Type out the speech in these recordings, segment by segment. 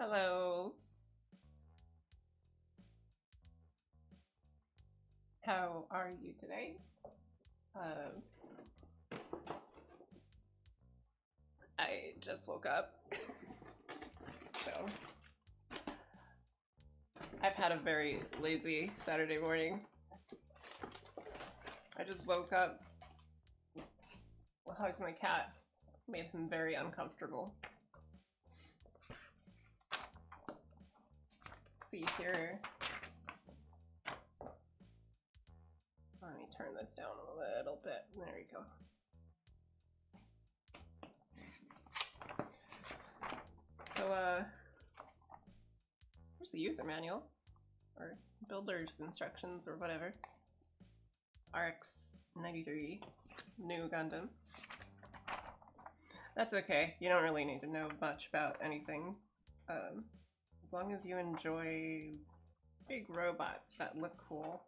Hello. How are you today? I just woke up, so I've had a very lazy Saturday morning. I just woke up, hugged my cat, made him very uncomfortable. Let's see here. Let me turn this down a little bit. There we go. So, where's the user manual? Or builder's instructions or whatever. RX-93 Nu Gundam. That's okay. You don't really need to know much about anything. As long as you enjoy big robots that look cool.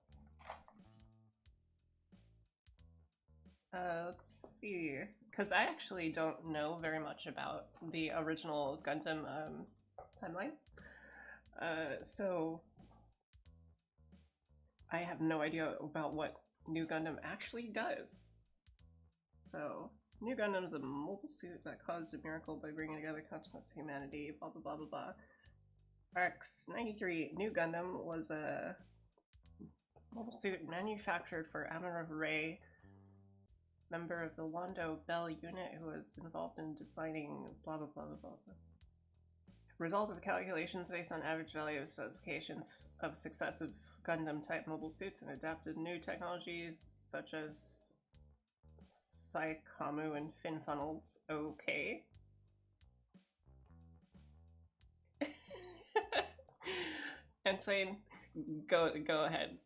Let's see, because I actually don't know very much about the original Gundam timeline. So I have no idea about what Nu Gundam actually does. So, Nu Gundam is a mobile suit that caused a miracle by bringing together consciousness, humanity, blah blah blah blah blah. RX-93 Nu Gundam was a mobile suit manufactured for Amara Ray, member of the Londo Bell unit who was involved in designing blah blah blah blah blah. Result of calculations based on average value of specifications of successive Gundam type mobile suits and adapted new technologies such as Psychomu and fin funnels. Okay. Antoine, go ahead.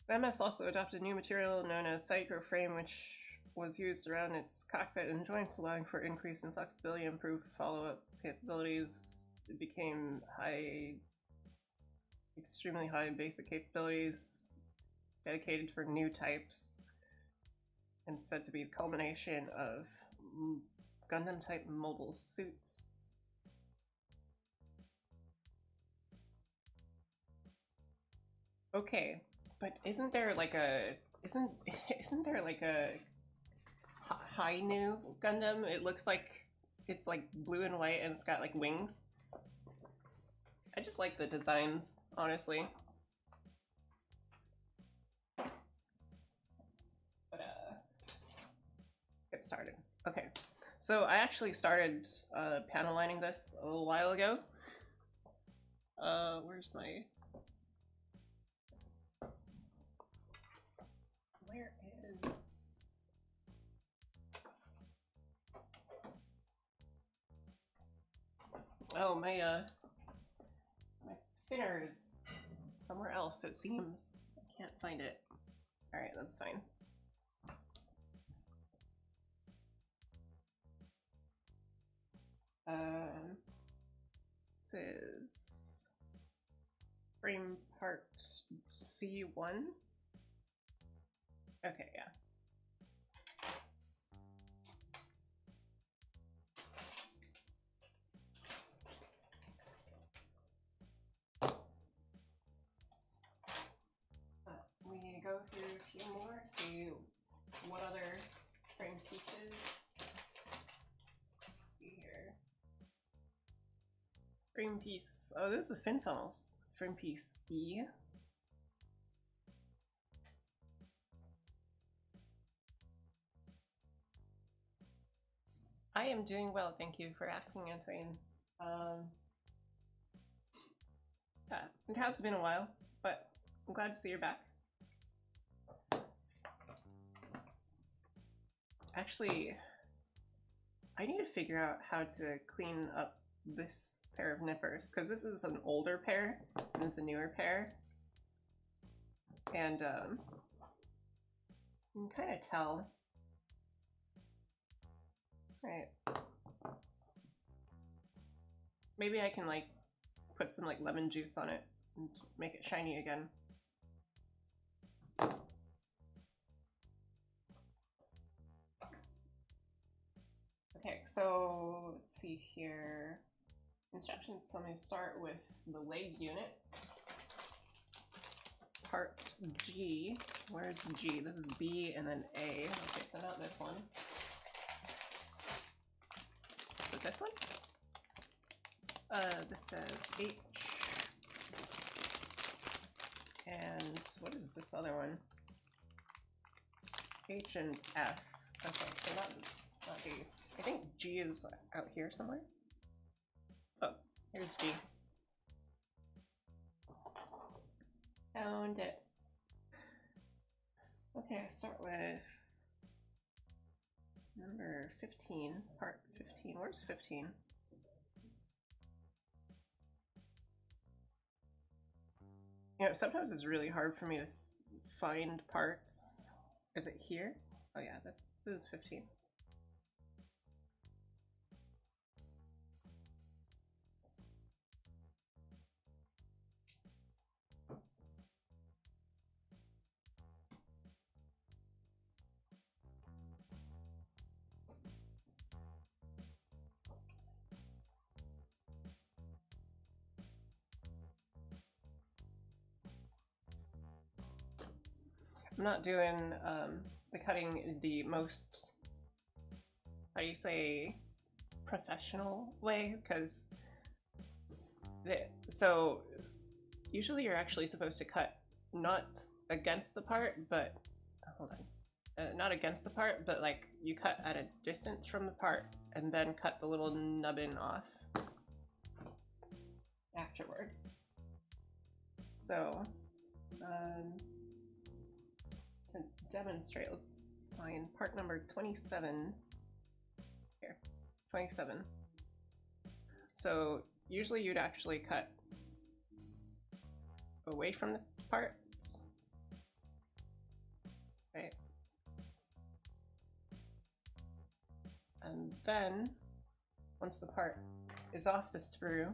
MS also adopted new material known as Psychoframe, which was used around its cockpit and joints, allowing for increase in flexibility, improved follow-up capabilities. It became extremely high basic capabilities, dedicated for new types, and said to be the culmination of Gundam type mobile suits. Okay, but isn't there like a high Nu Gundam? It looks like it's like blue and white and it's got like wings. I just like the designs, honestly. But get started. Okay, so I actually started panel lining this a little while ago. Where's my... Where is... Oh, my thinner is somewhere else, it seems. I can't find it. Alright, that's fine. This is frame part C1. Okay, yeah. We go through a few more, see what other frame pieces. Let's see here. Frame piece. Oh, this is fin funnels. Frame piece E. I am doing well, thank you for asking, Antoine. Yeah, it has been a while, but I'm glad to see you're back. Actually, I need to figure out how to clean up this pair of nippers, because this is an older pair and it's a newer pair. And you can kind of tell. Right. Maybe I can like put some like lemon juice on it and make it shiny again. Okay, so let's see here. Instructions tell me to start with the leg units. Part G. Where's G? This is B and then A. Okay, so not this one. Is it this one? This says H. And what is this other one? H and F. Okay, so not these. I think G is out here somewhere. Oh, here's G. Found it. Okay, I start with number 15, part 15. Where's 15? You know, sometimes it's really hard for me to find parts. Is it here? Oh yeah, this is 15. I'm not doing the cutting the most, how do you say, professional way, because so usually you're actually supposed to cut not against the part, but hold on, not against the part, but like you cut at a distance from the part and then cut the little nubbin off afterwards. So to demonstrate, let's find part number 27 here. 27. So usually you'd actually cut away from the parts, right? And then once the part is off the sprue,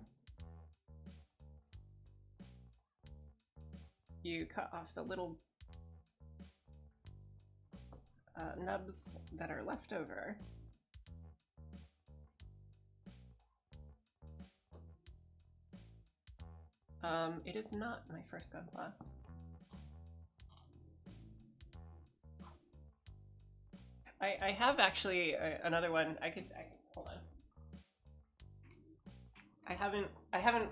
you cut off the little nubs that are left over. It is not my first gunpla. I have actually another one. I could hold on. I haven't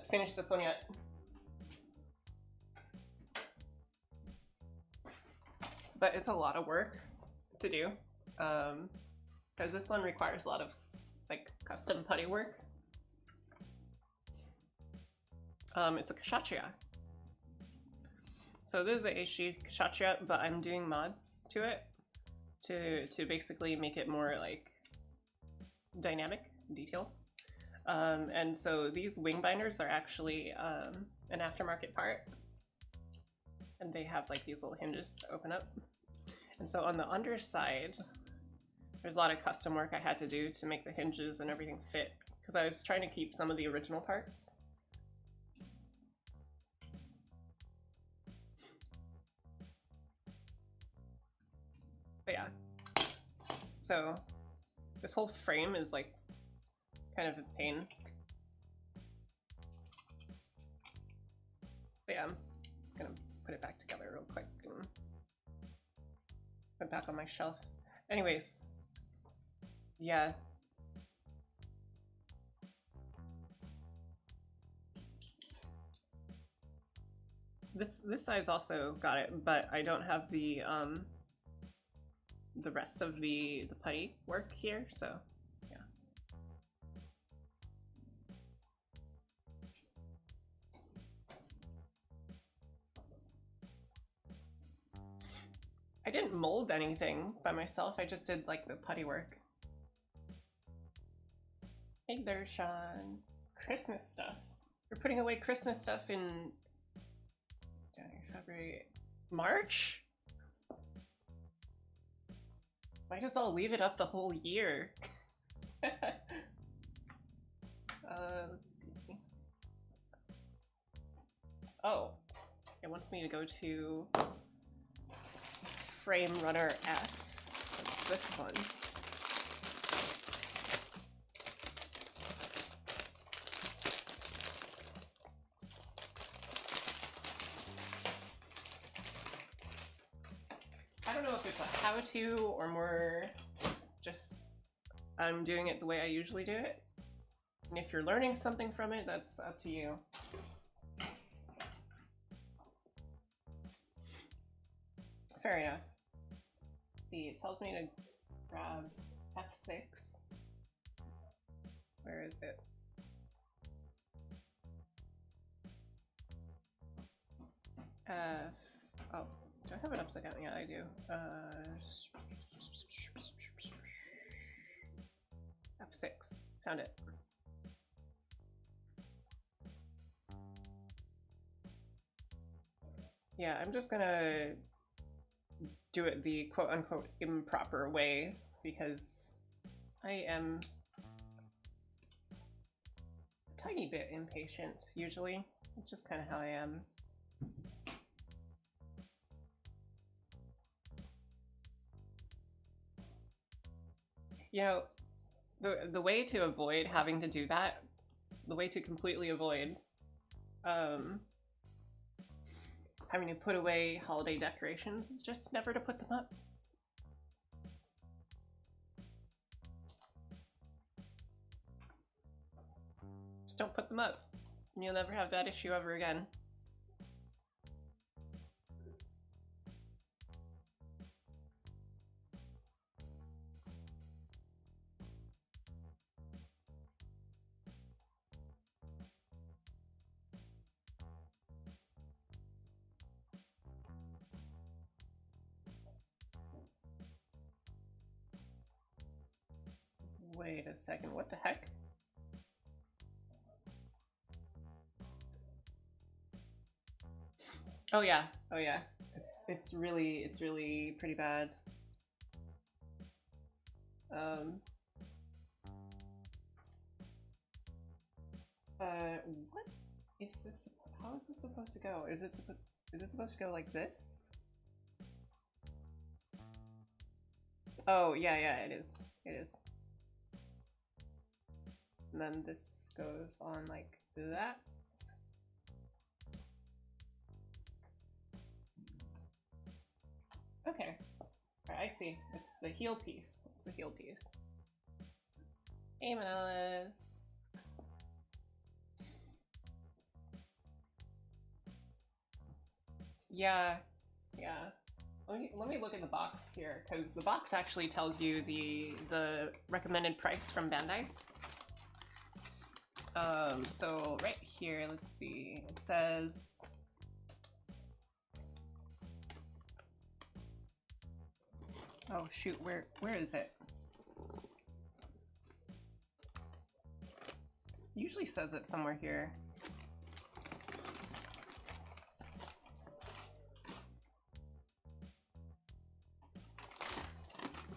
finished this one yet. But it's a lot of work to do, because this one requires a lot of like custom putty work. It's a kshatriya. So this is a HD kshatriya, but I'm doing mods to it to basically make it more like dynamic detail. And so these wing binders are actually an aftermarket part. And they have like these little hinges to open up. And so on the underside, there's a lot of custom work I had to do to make the hinges and everything fit, because I was trying to keep some of the original parts. But yeah, so this whole frame is like kind of a pain. But yeah, I'm gonna put it back together real quick and put it back on my shelf. Anyways, yeah. This side's also got it, but I don't have the rest of the putty work here, so yeah. I didn't mold anything by myself, I just did like the putty work. Hey there, Sean. Christmas stuff. We're putting away Christmas stuff in January, February, March? Might as well leave it up the whole year. Let's see. Oh, it wants me to go to Frame Runner F. That's this one. don't know if it's a how-to or more just I'm doing it the way I usually do it. And if you're learning something from it, that's up to you. Fair enough. See, it tells me to grab F6. Where is it? Oh, do I have it upside down? Yeah, I do. F6. Found it. Yeah, I'm just gonna do it the quote-unquote improper way because I am a tiny bit impatient, usually. It's just kind of how I am. You know, the way to avoid having to do that, the way to completely avoid having to put away holiday decorations is just never to put them up. Just don't put them up, and you'll never have that issue ever again. Wait a second, what the heck? Oh yeah, oh yeah. It's really pretty bad. What is this? How is this supposed to go? Is it supposed to go like this? Oh yeah, it is. It is. And then this goes on like that. Okay. Alright, I see. It's the heel piece. It's the heel piece. Hey, Manelis. Yeah. Let me look at the box here, because the box actually tells you the recommended price from Bandai. So right here, let's see, it says oh shoot, where is it? Usually says it somewhere here.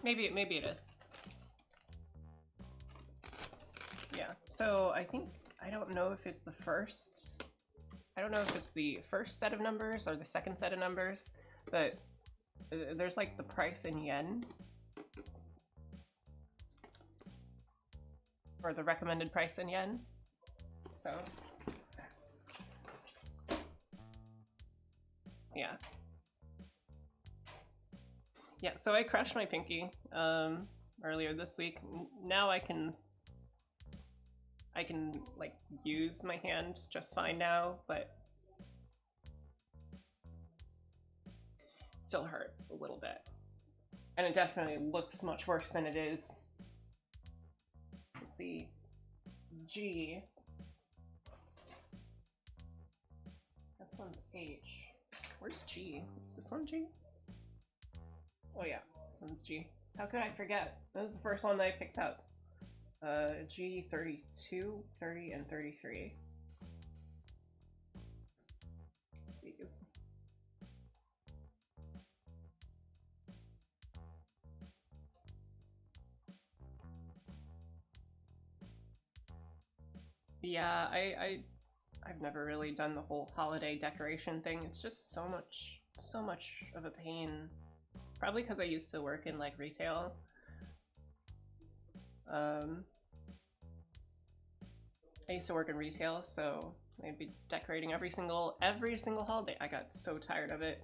Maybe it is. Yeah, so I don't know if it's the first. I don't know if it's the first set of numbers or the second set of numbers, but there's like the price in yen. Or the recommended price in yen. So yeah. Yeah, so I crushed my pinky earlier this week. Now I can like use my hand just fine now, but still hurts a little bit. And it definitely looks much worse than it is. Let's see. G. That one's H. Where's G? Is this one G? Oh yeah, this one's G. How could I forget? That was the first one that I picked up. G 32, 30, and 33. These. Yeah, I've never really done the whole holiday decoration thing. It's just so much of a pain. Probably because I used to work in like retail. I used to work in retail, so I'd be decorating every single holiday. I got so tired of it.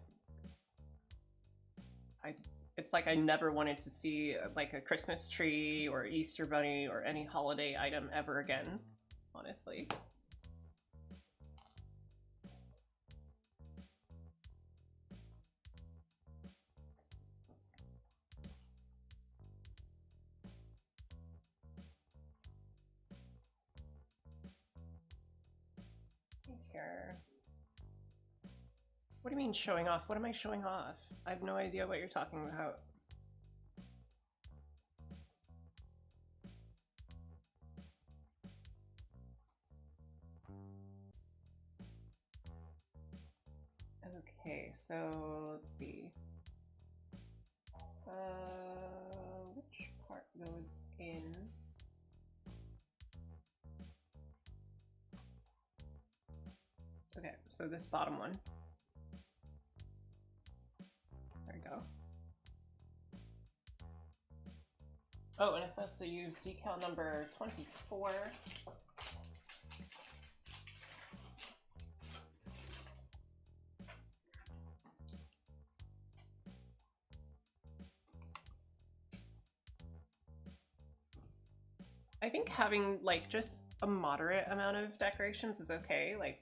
it's like I never wanted to see like a Christmas tree or Easter bunny or any holiday item ever again, honestly. Here. What do you mean showing off? What am I showing off? I have no idea what you're talking about. Okay, so let's see. Which part goes in? Okay, so this bottom one. There we go. Oh, and it says to use decal number 24. I think having like just a moderate amount of decorations is okay. Like,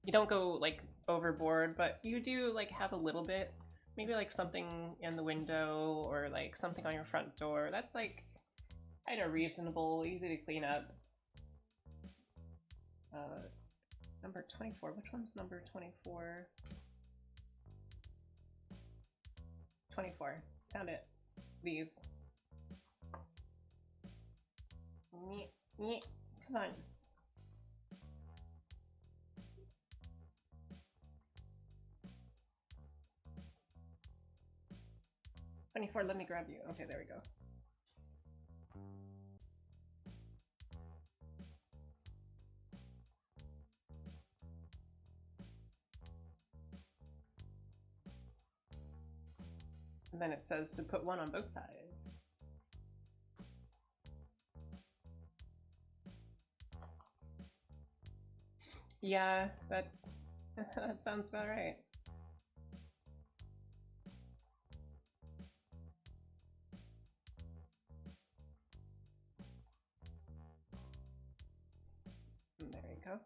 you don't go like overboard, but you do like have a little bit. Maybe like something in the window or like something on your front door. That's like kind of reasonable, easy to clean up. Number 24. Which one's number 24? 24. Found it. These. Come on. Let me grab you. Okay, there we go. And then it says to put one on both sides. Yeah, that that sounds about right. And there you go.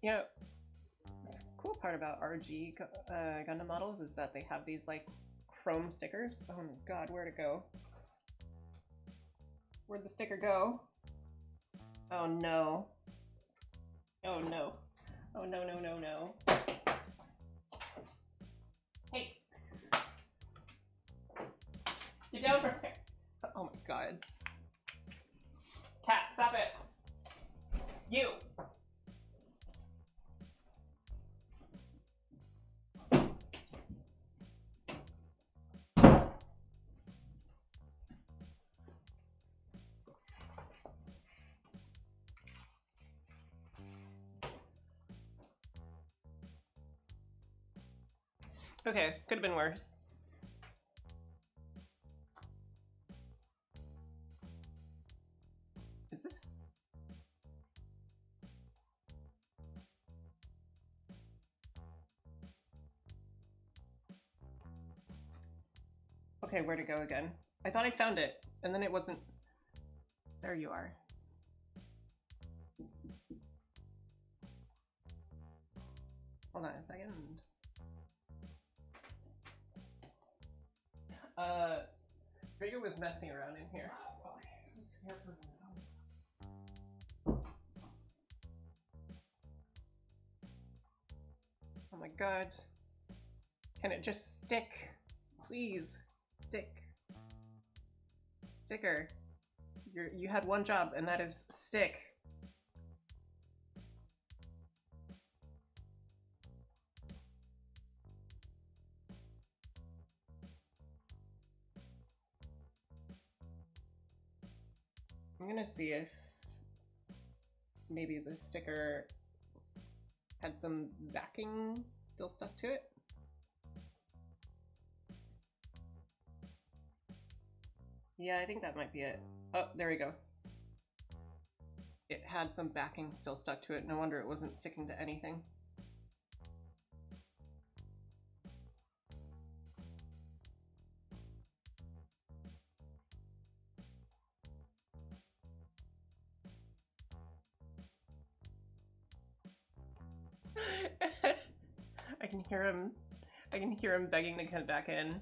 You know, the cool part about RG Gundam models is that they have these like chrome stickers. Oh my god, where'd it go? Where'd the sticker go? Oh no. Oh no. Oh no, no, no, no. Hey! Get down from there! Oh my god. Cat, stop it! You! Okay, could have been worse. Is this? Okay, where to go again? I thought I found it, and then it wasn't. There you are. Hold on a second. Rigger was messing around in here. Oh my god. Can it just stick? Please. Stick. Sticker. You had one job, and that is stick. I'm gonna see if maybe the sticker had some backing still stuck to it. Yeah, I think that might be it. Oh, there we go. it had some backing still stuck to it. No wonder it wasn't sticking to anything. I can hear him begging to come back in.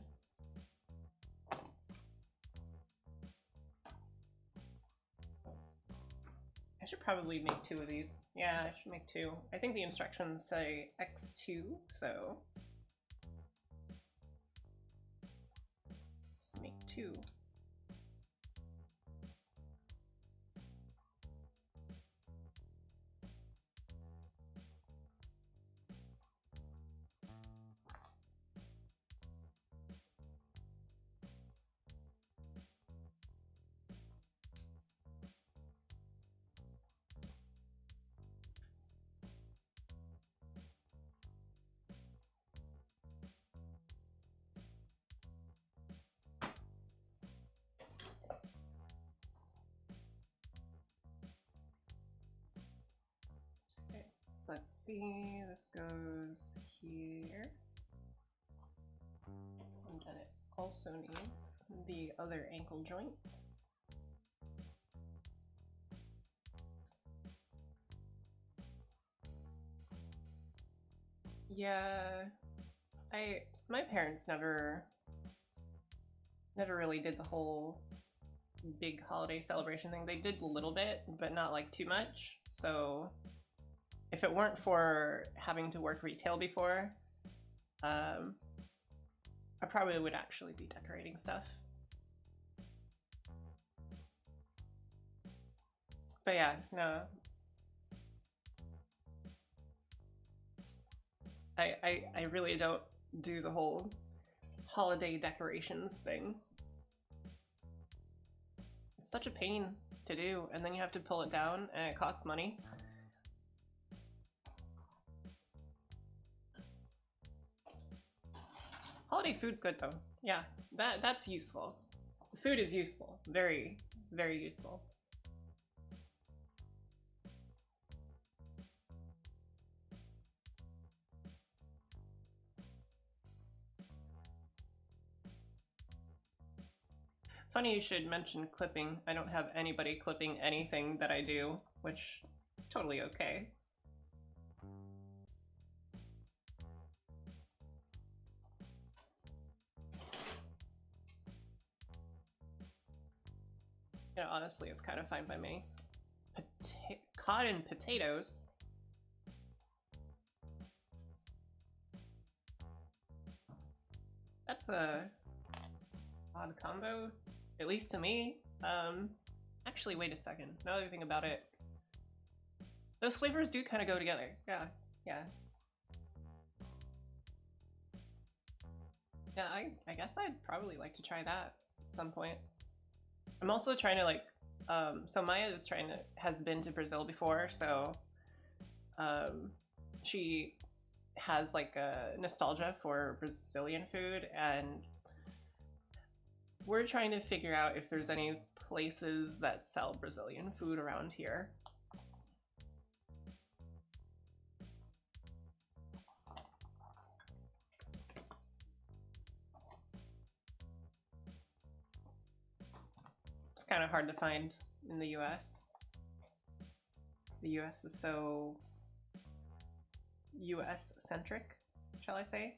I should probably make 2 of these. Yeah, I should make 2. I think the instructions say X2, so let's make 2. So let's see, this goes here. And then it also needs the other ankle joint. Yeah, my parents never really did the whole big holiday celebration thing. They did a little bit, but not like too much. So if it weren't for having to work retail before, I probably would actually be decorating stuff. But yeah, no. I really don't do the whole holiday decorations thing. It's such a pain to do, and then you have to pull it down, and it costs money. Holiday food's good though. Yeah, that's useful. Food is useful. Very, very useful. Funny you should mention clipping. I don't have anybody clipping anything that I do, which is totally okay. Yeah, honestly, it's kind of fine by me. Cotton potatoes? That's a odd combo, at least to me. Actually, wait a second. Now that I think about it, those flavors do kind of go together. Yeah, yeah. Yeah, I guess I'd probably like to try that at some point. I'm also trying to like, so Maya is has been to Brazil before, so she has like a nostalgia for Brazilian food, and we're trying to figure out if there's any places that sell Brazilian food around here. It's kind of hard to find in the US. The US is so US centric, shall I say?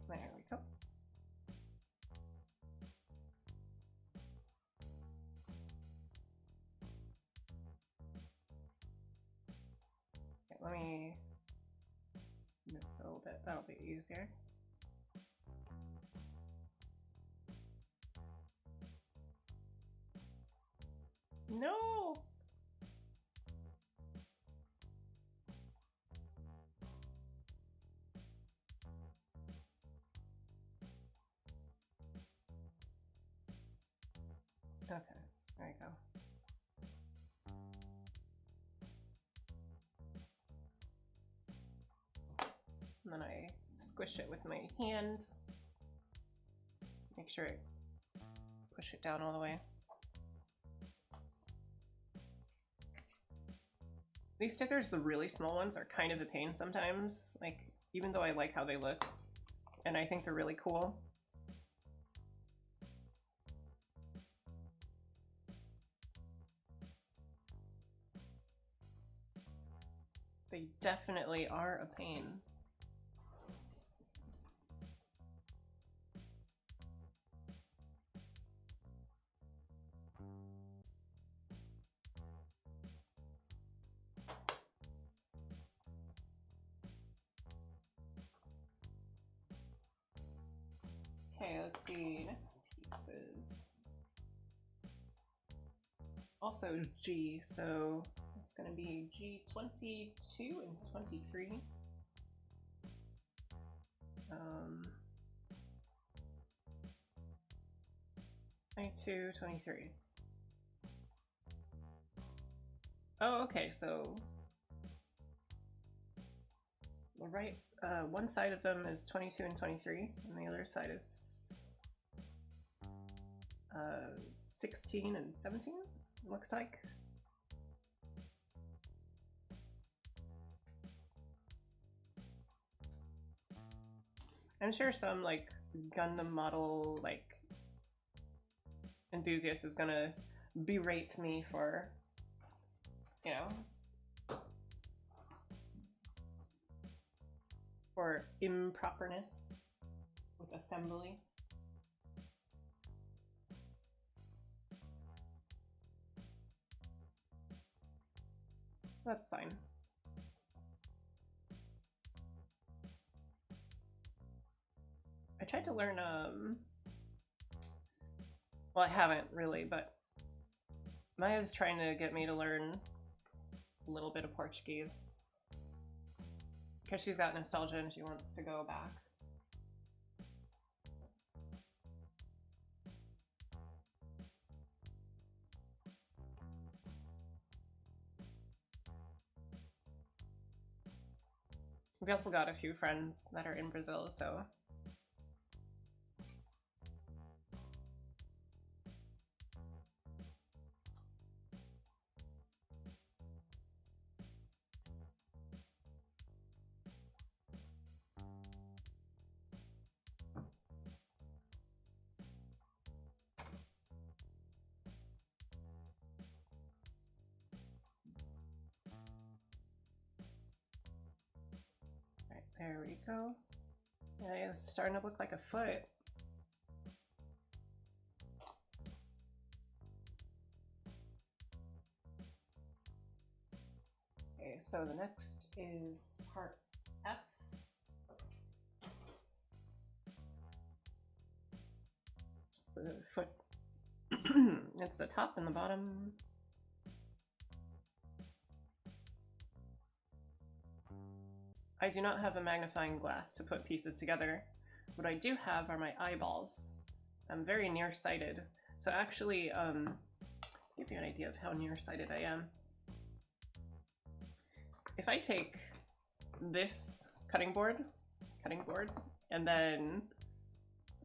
There we go. Okay, let me move a little bit, that'll be easier. No! Okay, there you go. squish it with my hand. Make sure I push it down all the way. These stickers, the really small ones, are kind of a pain sometimes. Like, even though I like how they look, and I think they're really cool. They definitely are a pain. Okay, let's see, next pieces. Also G, so it's gonna be G22 and 23. 22, 23. Oh, okay, so the right, one side of them is 22 and 23, and the other side is 16 and 17, looks like. I'm sure some, like, Gundam model, like, enthusiast is gonna berate me for, you know, for improperness with assembly. That's fine. I tried to learn, well, I haven't really, but Maya's trying to get me to learn a little bit of Portuguese. Because she's got nostalgia and she wants to go back. We also got a few friends that are in Brazil, so there we go. Yeah, it's starting to look like a foot. Okay, so the next is part F. Just the foot. It's the top and the bottom. I do not have a magnifying glass to put pieces together. What I do have are my eyeballs. I'm very nearsighted. So actually, give you an idea of how nearsighted I am. If I take this cutting board, and then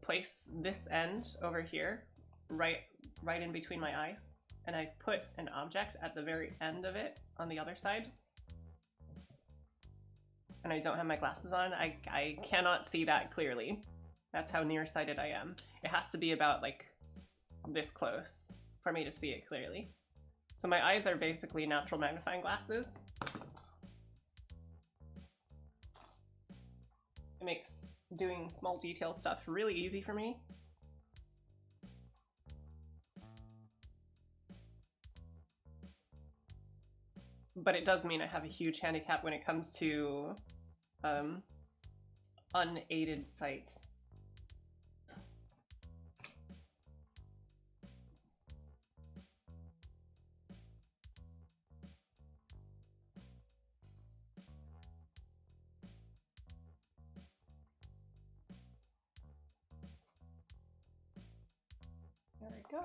place this end over here, right in between my eyes, and I put an object at the very end of it on the other side, and I don't have my glasses on, I cannot see that clearly. That's how nearsighted I am. It has to be about like this close for me to see it clearly. So my eyes are basically natural magnifying glasses. It makes doing small detail stuff really easy for me. But it does mean I have a huge handicap when it comes to unaided sight. There we go.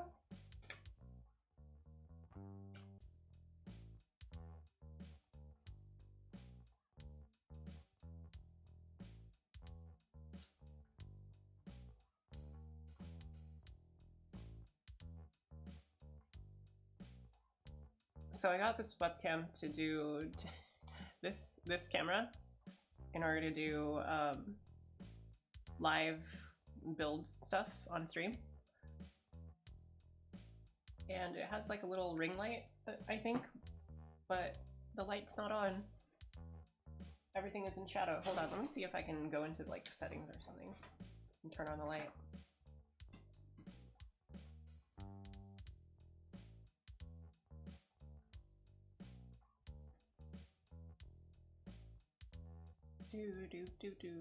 So I got this webcam to do this camera in order to do live build stuff on stream. And it has like a little ring light, I think, but the light's not on. Everything is in shadow. Hold on, let me see if I can go into like settings or something and turn on the light. Do.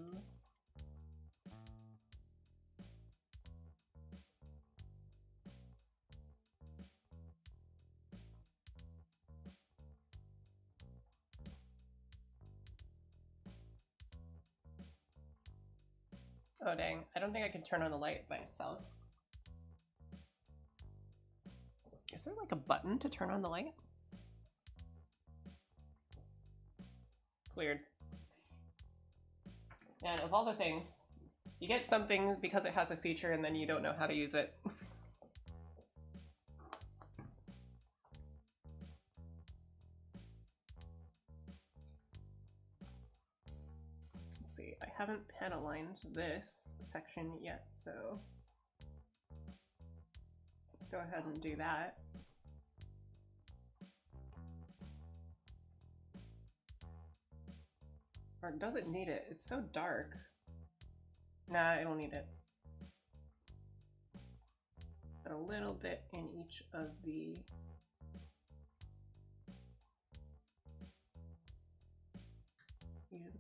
Oh dang, I don't think I can turn on the light by itself. Is there like a button to turn on the light? It's weird. And of all the things, you get something because it has a feature and then you don't know how to use it. Let's see, I haven't pen aligned this section yet, so let's go ahead and do that. Or does it need it? It's so dark. Nah, I don't need it. But a little bit in each of the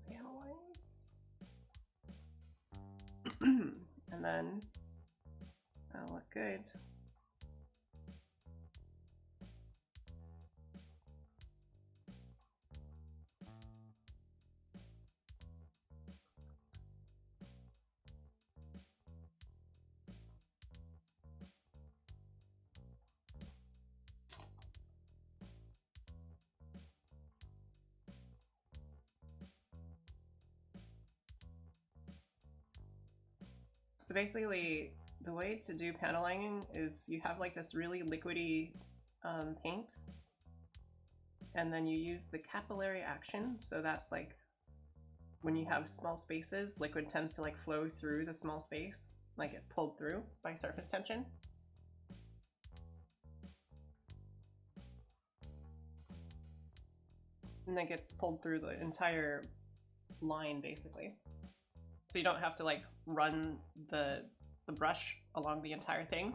panel lines. And then that'll look good. So basically, the way to do panel lining is you have like this really liquidy paint, and then you use the capillary action. So that's like when you have small spaces, liquid tends to like flow through the small space, like get pulled through by surface tension. And then gets pulled through the entire line basically. So you don't have to like run the brush along the entire thing.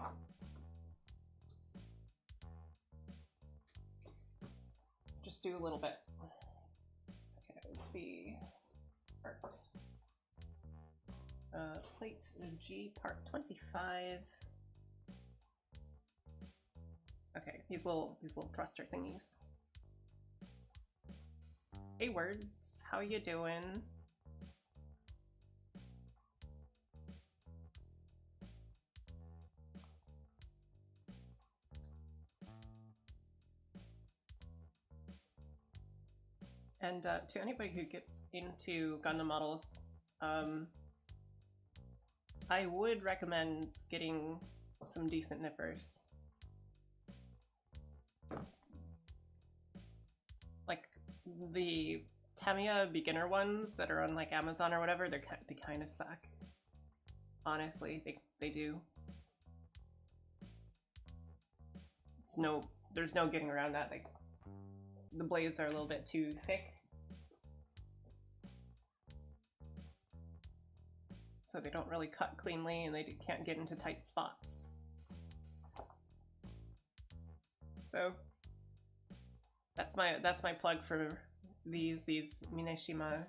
Just do a little bit. Okay, let's see. Art. Plate G, part 25. Okay, these little thruster thingies. Hey words, how you doing? And to anybody who gets into Gundam models, I would recommend getting some decent nippers. Like the Tamiya beginner ones that are on like Amazon or whatever, they kind of suck. Honestly, they do. There's no getting around that. Like the blades are a little bit too thick. So they don't really cut cleanly and they can't get into tight spots. So that's my plug for these Mineshima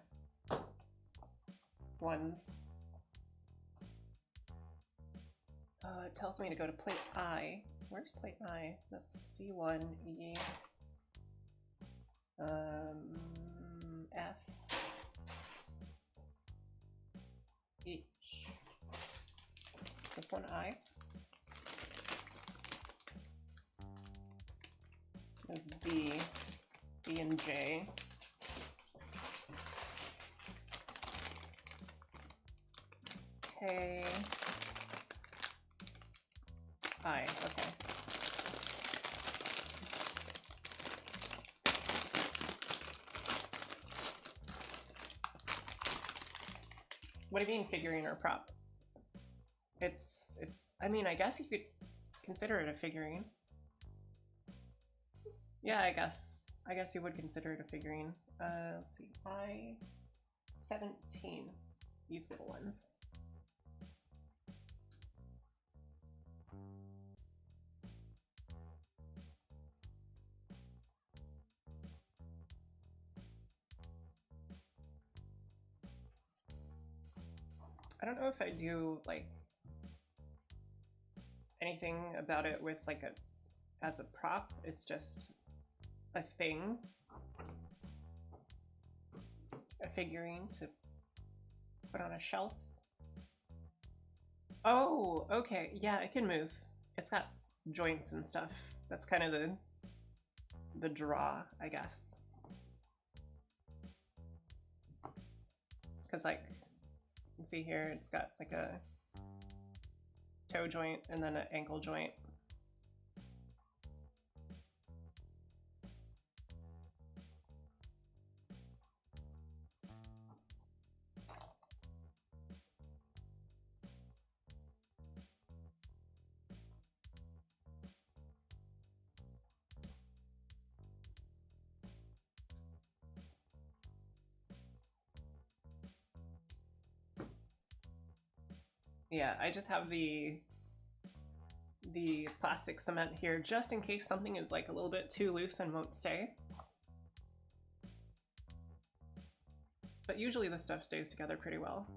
ones. It tells me to go to plate I. Where's plate I? That's C1E. F. H. This one I. This D. B and J. K. I. Okay. What do you mean figurine or prop? It's, I mean, I guess you could consider it a figurine. Yeah, I guess you would consider it a figurine. Let's see, I-17, these little ones. I don't know if I do like anything about it with like as a prop. It's just a thing, a figurine to put on a shelf. Oh, okay, yeah, it can move. It's got joints and stuff. That's kind of the draw, I guess. Because like, you can see here, it's got like a toe joint and then an ankle joint. Yeah, I just have the plastic cement here just in case something is like a little bit too loose and won't stay. But usually this stuff stays together pretty well,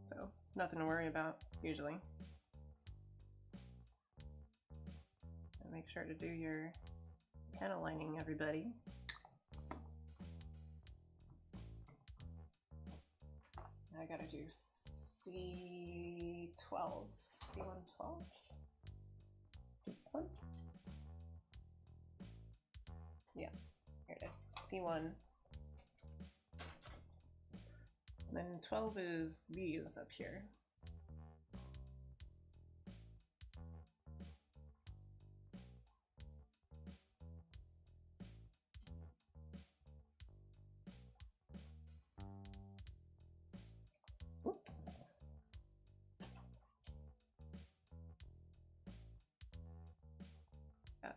so nothing to worry about usually. And make sure to do your panel lining, everybody. I gotta do C12, C112. This one? Yeah, here it is, C1. And then 12 is these up here. Oops. Yeah.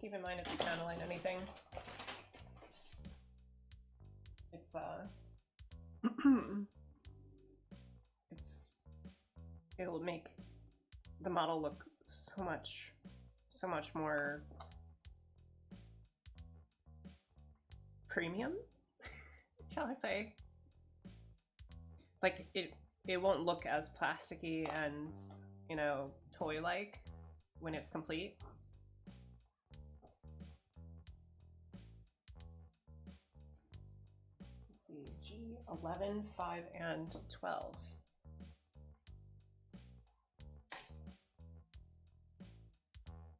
Keep in mind if you panel line anything, it's it'll make the model look so much more premium, shall I say. Like it won't look as plasticky and, you know, toy-like when it's complete. Let's see, G11, 5, and 12.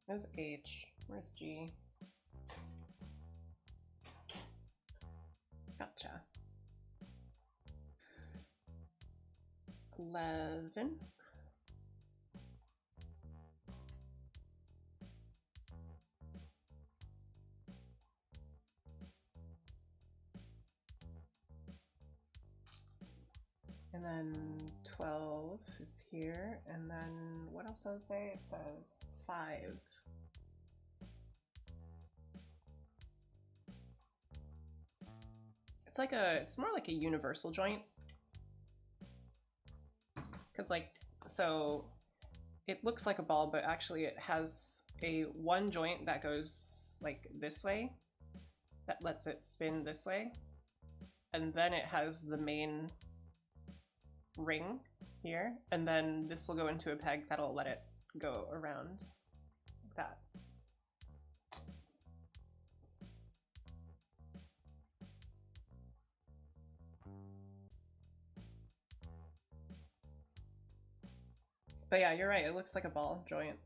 Where's H? Where's G? Gotcha. 11. And then 12 is here, and then what else does it say? It says 5. It's more like a universal joint. Cause like, so it looks like a ball, but actually it has a one joint that goes like this way, that lets it spin this way. And then it has the main ring here, and then this will go into a peg that'll let it go around like that. But yeah, you're right, it looks like a ball joint.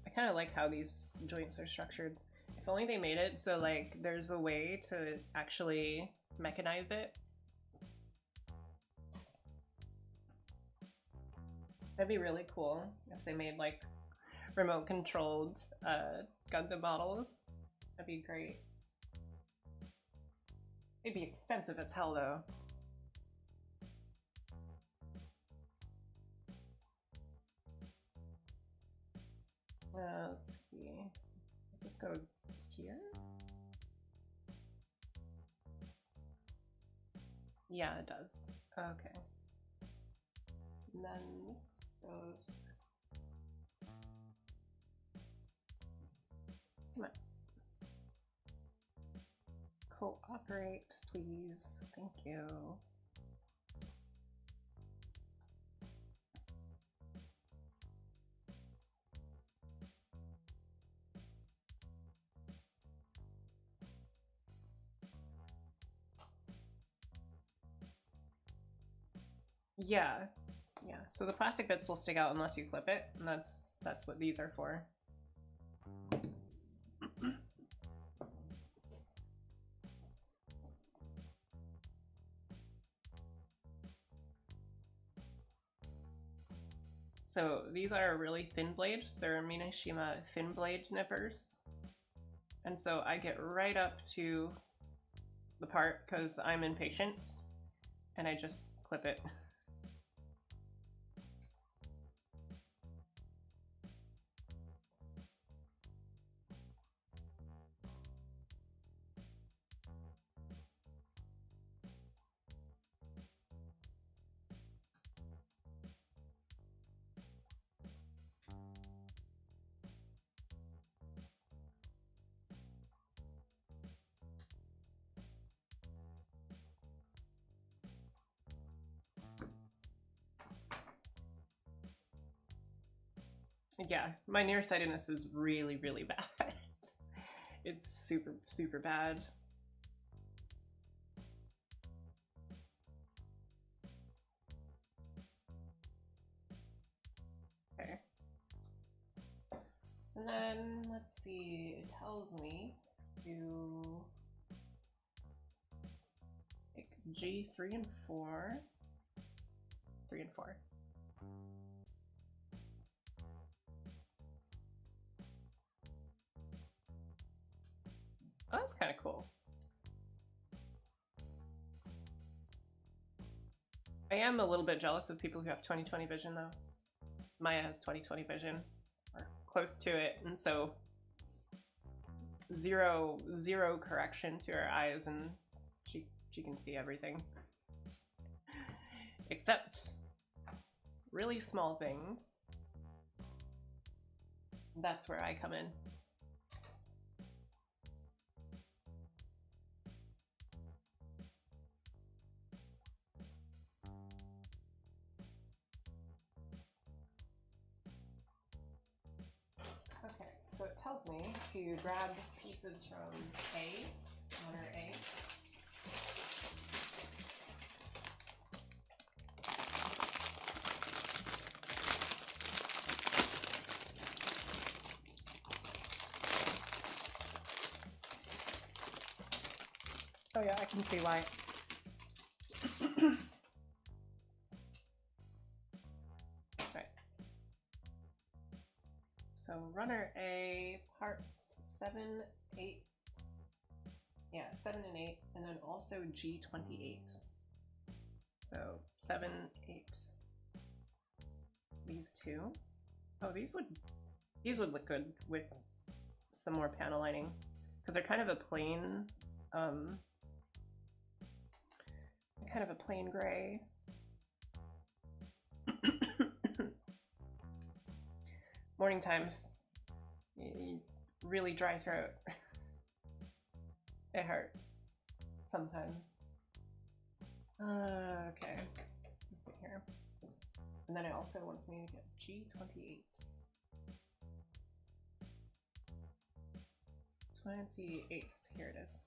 I kind of like how these joints are structured. If only they made it so like there's a way to actually mechanize it. That'd be really cool if they made like remote controlled Gundam models. That'd be great. It'd be expensive as hell though. Let's see. Does this go here? Yeah, it does. Okay. And then this goes. Come on. Cooperate, please. Thank you. Yeah, yeah. So the plastic bits will stick out unless you clip it, and that's what these are for. So these are really thin blade. They're Mineshima thin blade nippers. And so I get right up to the part because I'm impatient and I just clip it. Yeah, my nearsightedness is really, really bad. It's super, super bad. Okay. And then, let's see, it tells me to pick G3 and 4. 3 and 4. Oh, that's kind of cool. I am a little bit jealous of people who have 20/20 vision though. Maya has 20/20 vision, or close to it, and so zero correction to her eyes, and she can see everything. Except really small things. That's where I come in. So it tells me to grab pieces from A, runner A. Oh yeah, I can see why. So runner A, parts 7, 8, yeah, 7 and 8, and then also G28. So 7, 8, these two. Oh, these would look good with some more panel lining because they're kind of a plain, gray. Morning times, really dry throat. It hurts sometimes. Okay, let's see here. And then it also wants me to get G28. 28, here it is.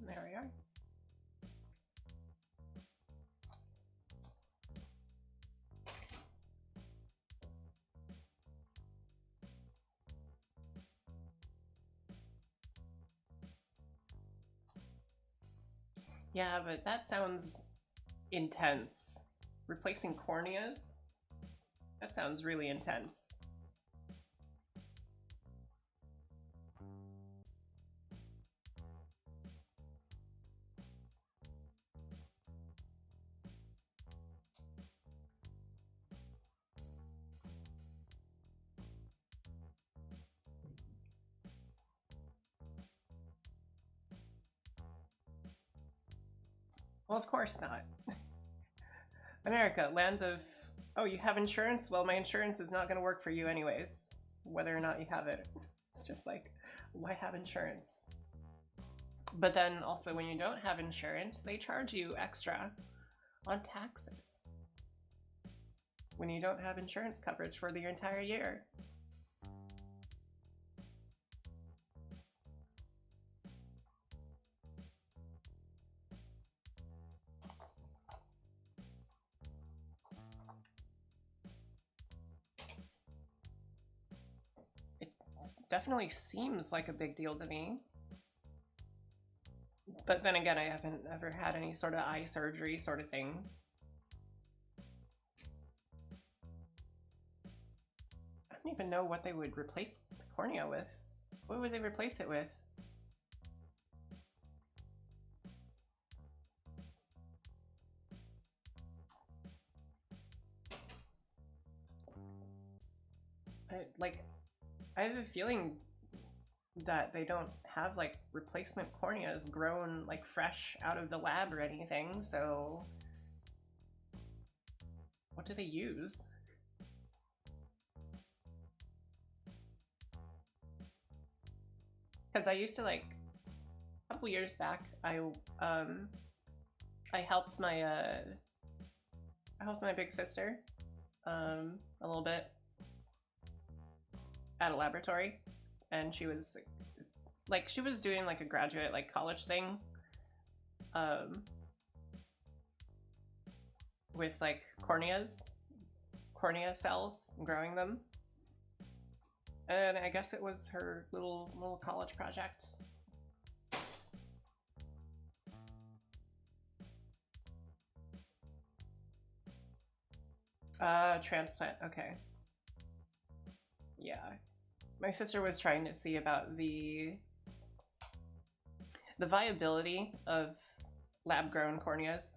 There we are. Yeah, but that sounds intense. Replacing corneas? That sounds really intense. Well, of course not. America, land of... Oh, you have insurance? Well, my insurance is not going to work for you anyways, whether or not you have it. It's just like, why have insurance? But then also when you don't have insurance, they charge you extra on taxes when you don't have insurance coverage for the entire year. Definitely seems like a big deal to me. But then again, I haven't ever had any sort of eye surgery sort of thing. I don't even know what they would replace the cornea with. What would they replace it with? I have a feeling that they don't have like replacement corneas grown like fresh out of the lab or anything, so what do they use? Because I used to like a couple years back I helped my big sister a little bit at a laboratory, and she was doing like a graduate like college thing with like cornea cells, growing them, and I guess it was her little college project. Transplant, okay. Yeah. My sister was trying to see about the viability of lab-grown corneas.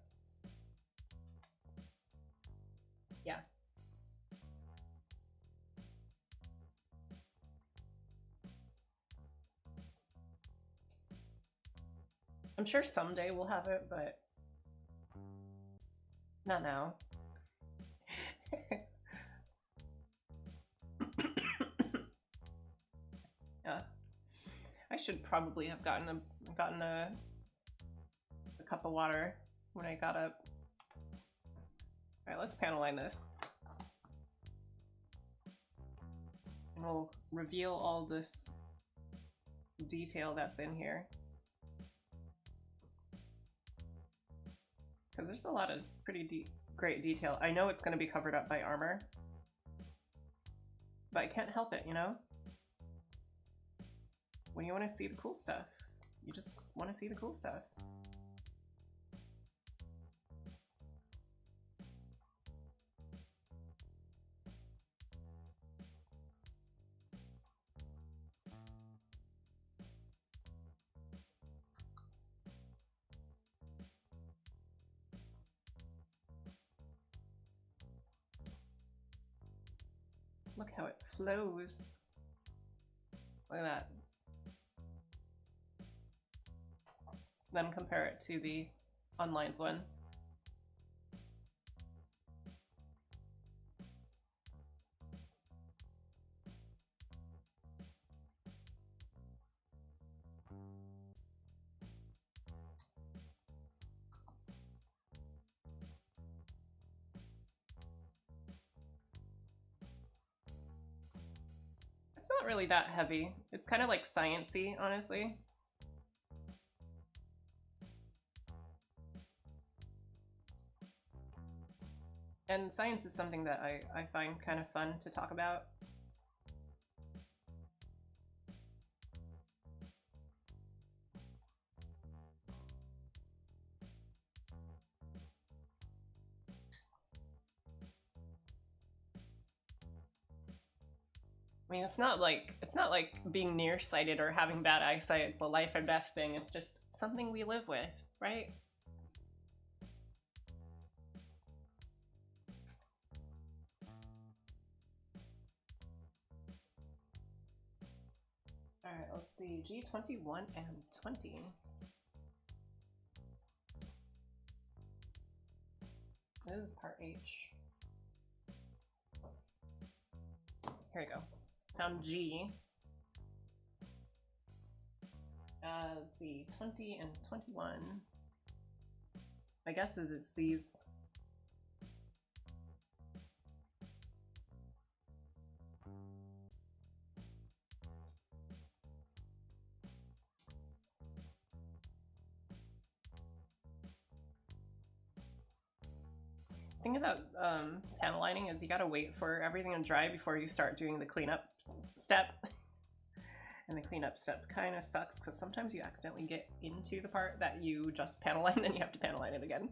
Yeah. I'm sure someday we'll have it, but not now. Yeah. I should probably have gotten a cup of water when I got up. Alright, let's panel line this. And we'll reveal all this detail that's in here. Because there's a lot of pretty great detail. I know it's going to be covered up by armor, but I can't help it, you know? When you want to see the cool stuff, you just want to see the cool stuff. Look how it flows. Look at that. Then compare it to the unlined one. It's not really that heavy. It's kind of like science-y, honestly. And science is something that I find kind of fun to talk about. I mean, it's not like being nearsighted or having bad eyesight. It's a life or death thing. It's just something we live with, right? All right, let's see. G21 and 20. This is part H. Here we go. Found G. Let's see, 20 and 21. My guess is it's these. The thing about panel lining is you gotta wait for everything to dry before you start doing the cleanup step. And the cleanup step kind of sucks because sometimes you accidentally get into the part that you just panel line and you have to panel line it again.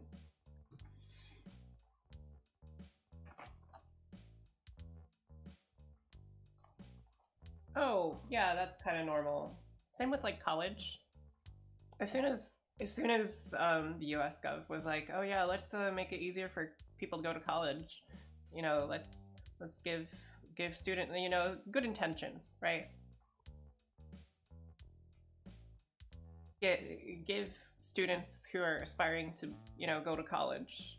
Oh, yeah, that's kind of normal. Same with like college. As soon as the US Gov was like, oh yeah, let's make it easier for people to go to college. You know, let's give students, you know, good intentions, right? Give students who are aspiring to, you know, go to college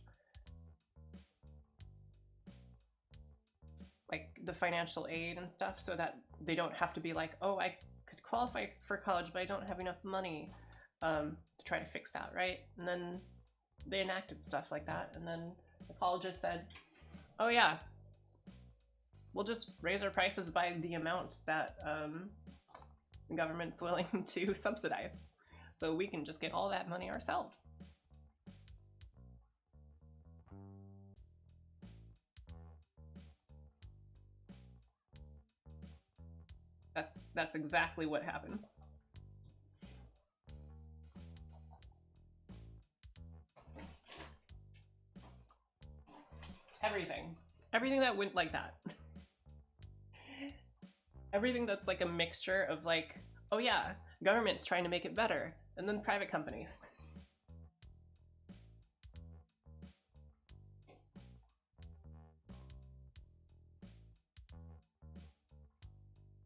like the financial aid and stuff so that they don't have to be like, oh, I could qualify for college but I don't have enough money to try to fix that, right? And then they enacted stuff like that, and then the colleges said, oh yeah, we'll just raise our prices by the amount that the government's willing to subsidize, so we can just get all that money ourselves. That's exactly what happens. Everything that went like that. Everything that's like a mixture of like, oh yeah, government's trying to make it better, and then private companies.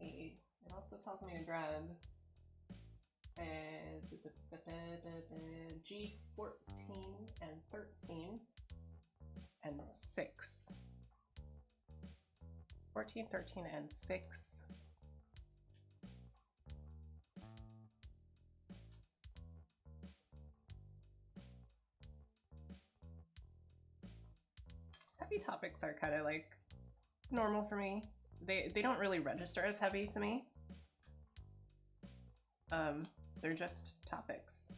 It also tells me to grab G14 and 13 and 6. 14, 13, and 6. Heavy topics are kind of like normal for me. They don't really register as heavy to me. They're just topics.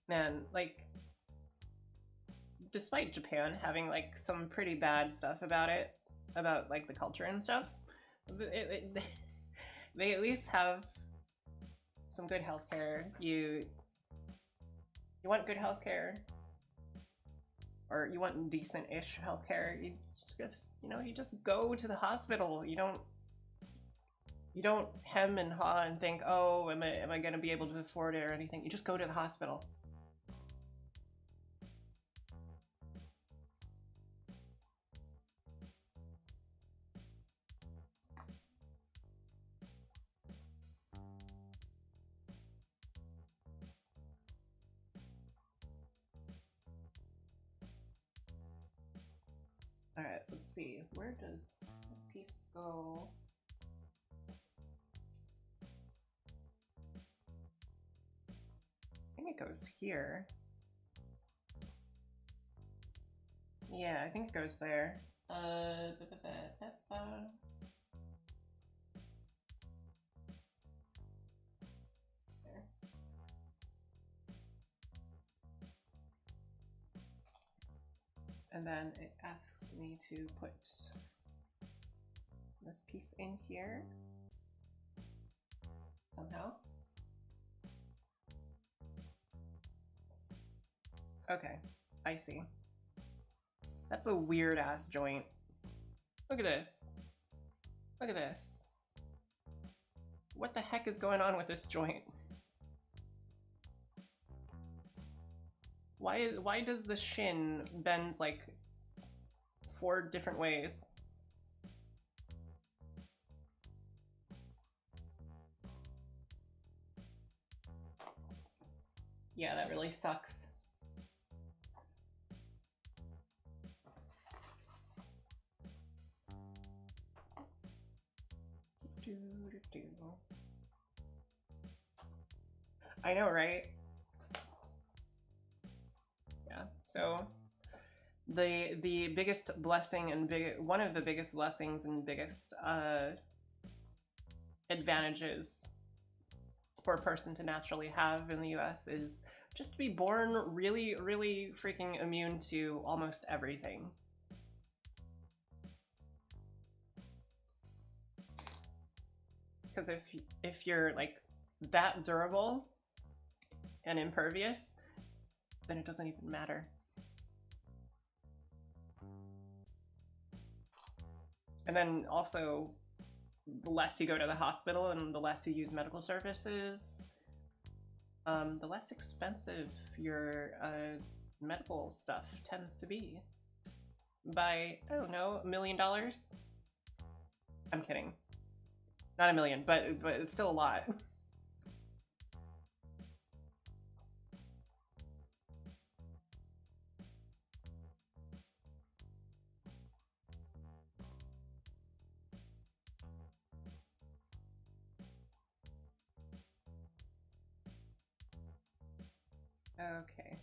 Man, like, despite Japan having like some pretty bad stuff about it, about like the culture and stuff, they at least have some good healthcare. You want good healthcare, or you want decent-ish healthcare, you just go to the hospital. You don't hem and haw and think, oh, am I gonna be able to afford it or anything. You just go to the hospital. Alright, let's see. Where does this piece go? I think it goes here. Yeah, I think it goes there. There. And then it asks me to put this piece in here somehow. Okay, I see. That's a weird ass joint. Look at this. Look at this. What the heck is going on with this joint? Why does the shin bend like 4 different ways? Yeah, that really sucks. I know, right? Yeah, so the biggest blessing and one of the biggest blessings and biggest advantages for a person to naturally have in the US is just to be born really, really freaking immune to almost everything. Because if you're like that durable and impervious, then it doesn't even matter. And then also, the less you go to the hospital and the less you use medical services, the less expensive your medical stuff tends to be. By, I don't know, $1 million? I'm kidding. Not 1 million, but it's still a lot. Okay,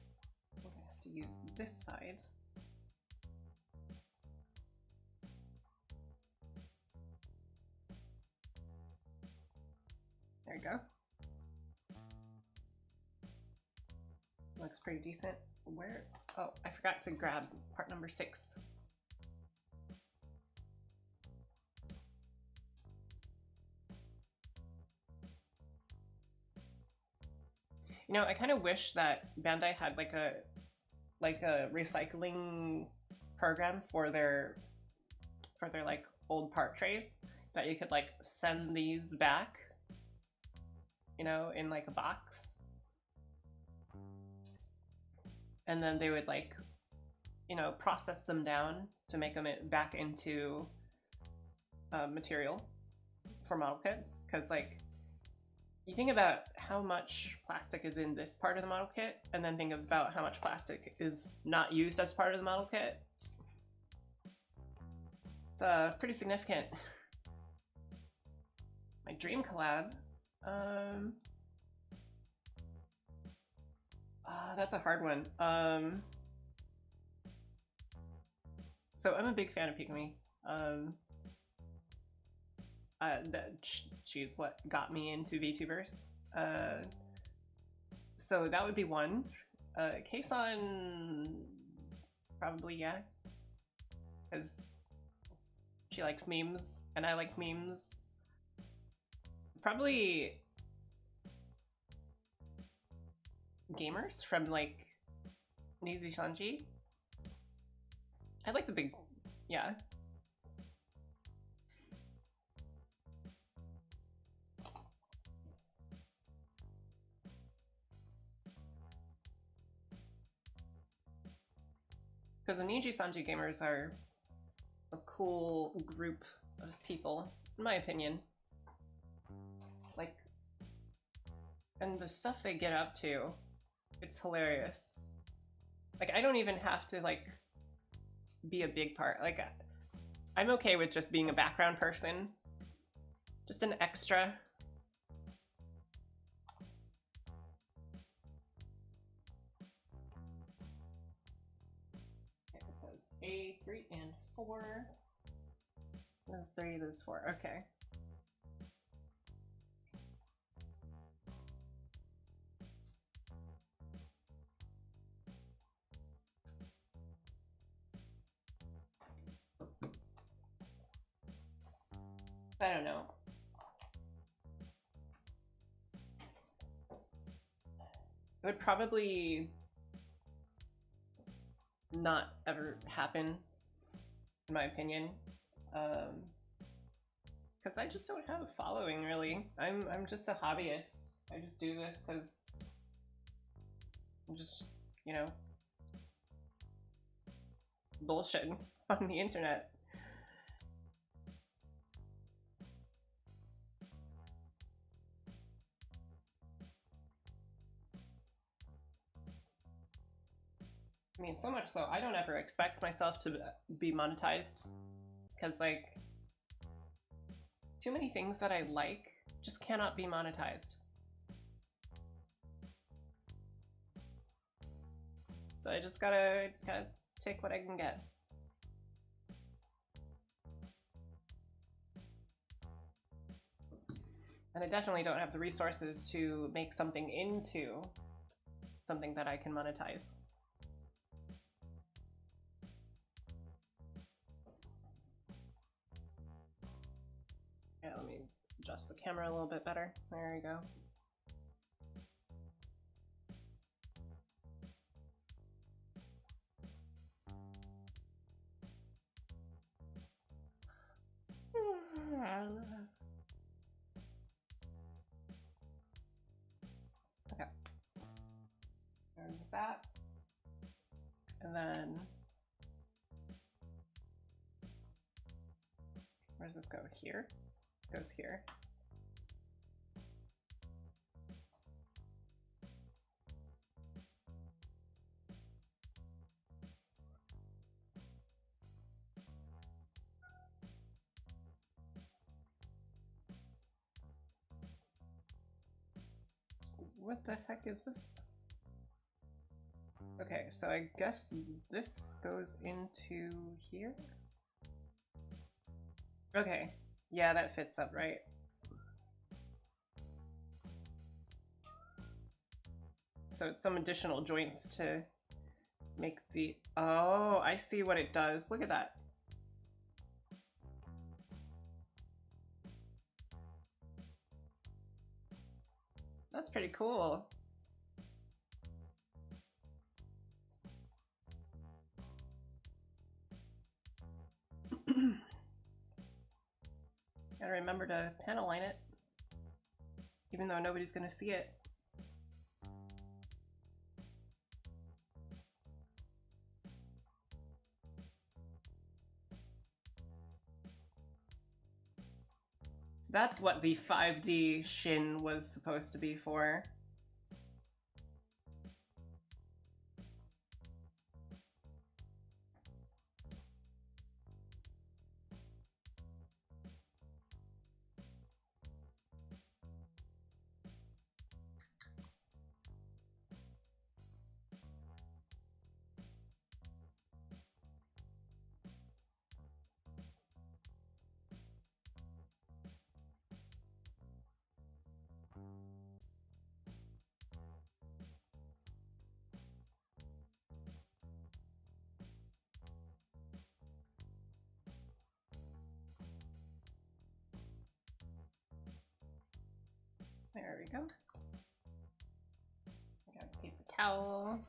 we're gonna have to use this side. There you go. Looks pretty decent. Where? Oh, I forgot to grab part number 6. You know, I kind of wish that Bandai had like a recycling program for their like old part trays that you could like send these back, you know, in like a box, and then they would like, you know, process them down to make them back into material for model kits. Because like, you think about how much plastic is in this part of the model kit, and then think about how much plastic is not used as part of the model kit. It's pretty significant. My dream collab. That's a hard one. So I'm a big fan of Pikami. She's what got me into VTubers. So that would be one. Keisan, probably, yeah. Because she likes memes, and I like memes. Probably gamers from like Nizi Shanji. I like the big, yeah. Because the Niji Sanji gamers are a cool group of people, in my opinion. Like, and the stuff they get up to, it's hilarious. Like, I don't even have to, like, be a big part. Like, I'm okay with just being a background person. Just an extra. A, 3, and 4. There's 3, there's 4. Okay. I don't know. It would probably not ever happen, in my opinion, because I just don't have a following, really. I'm just a hobbyist. I just do this because I'm just, you know, bullshit on the internet. I mean, so much so, I don't ever expect myself to be monetized. Because, like, too many things that I like just cannot be monetized. So I just gotta take what I can get. And I definitely don't have the resources to make something into something that I can monetize. Yeah, let me adjust the camera a little bit better. There we go. Okay. There's that. And then where does this go? Here? This goes here. What the heck is this? Okay, so I guess this goes into here? Okay, yeah, that fits up right. So it's some additional joints to make the... Oh, I see what it does. Look at that. That's pretty cool. Gotta remember to panel line it, even though nobody's gonna see it. So that's what the 5D shin was supposed to be for. There we go. I got a paper towel.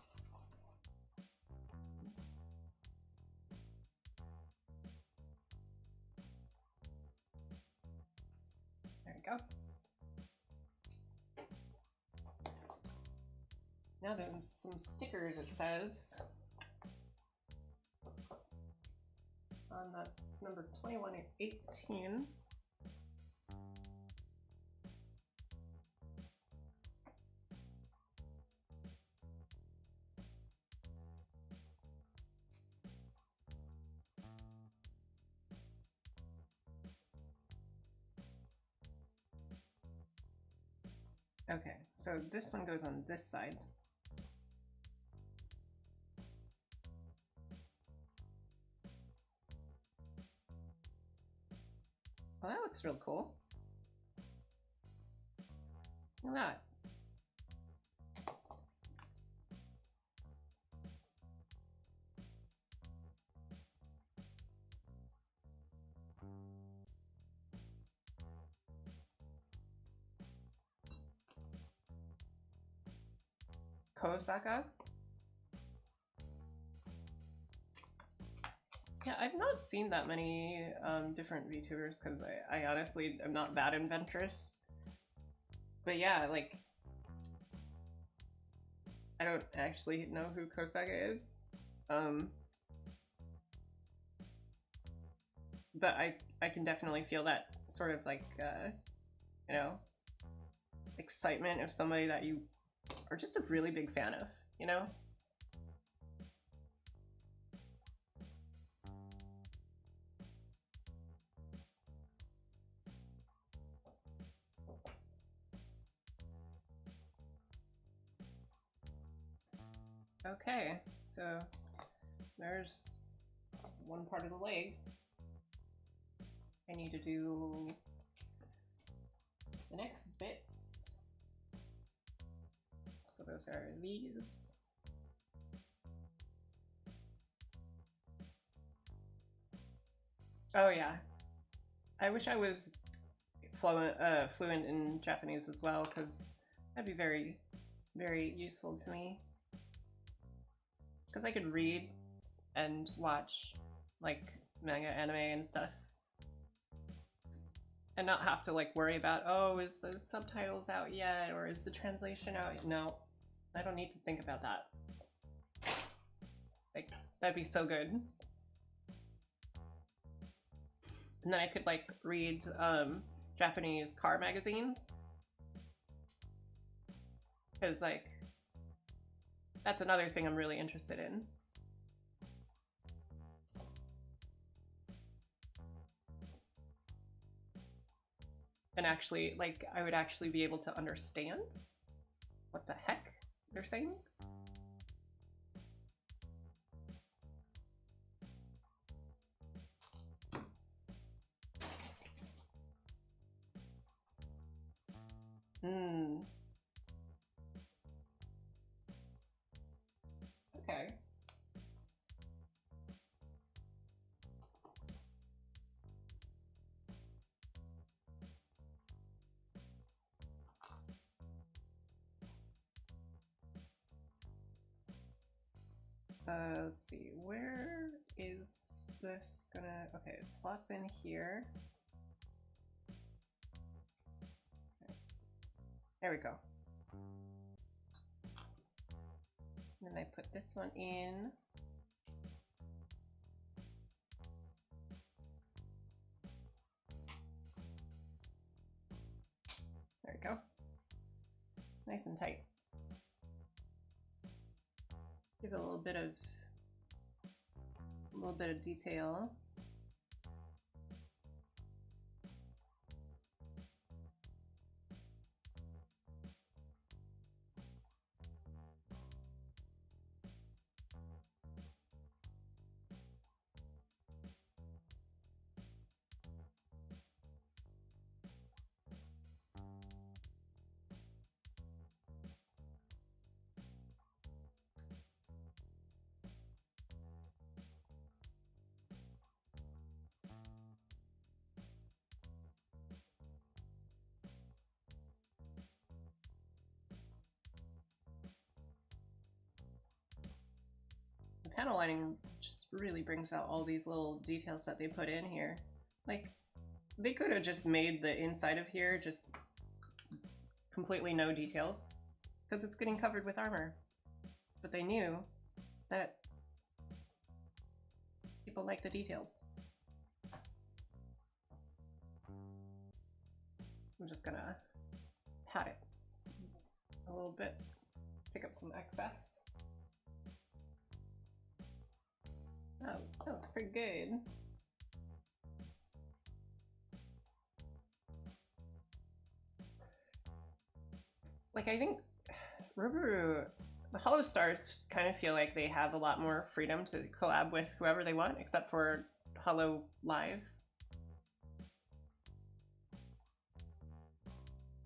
There we go. Now there's some stickers, it says. That's number 21 and 18. Okay, so this one goes on this side. Well, that looks real cool. Look at that. Kosaka. Yeah, I've not seen that many different VTubers because I honestly am not that adventurous. But yeah, like, I don't actually know who Kosaka is. But I can definitely feel that sort of like, you know, excitement of somebody that you are just a really big fan of, you know? Okay, so there's one part of the leg. I need to do the next bits. So those are these. Oh yeah, I wish I was fluent in Japanese as well, because that'd be very, very useful to me. Because I could read and watch like manga, anime, and stuff, and not have to like worry about, oh, is the subtitles out yet, or is the translation out? No, I don't need to think about that. Like, that'd be so good. And then I could like read Japanese car magazines, because like that's another thing I'm really interested in. And actually, like, I would actually be able to understand what the heck they're saying. Okay. Let's see, where is this gonna, okay, it slots in here. Okay. There we go. And then I put this one in. There we go. Nice and tight. Give it a little bit of detail. Panel lining just really brings out all these little details that they put in here. Like, they could have just made the inside of here just completely no details, because it's getting covered with armor. But they knew that people like the details. I'm just gonna pat it a little bit, pick up some excess. Oh, that looks pretty good. Like, I think Reburu, the Hollow Stars kind of feel like they have a lot more freedom to collab with whoever they want, except for Hollow Live.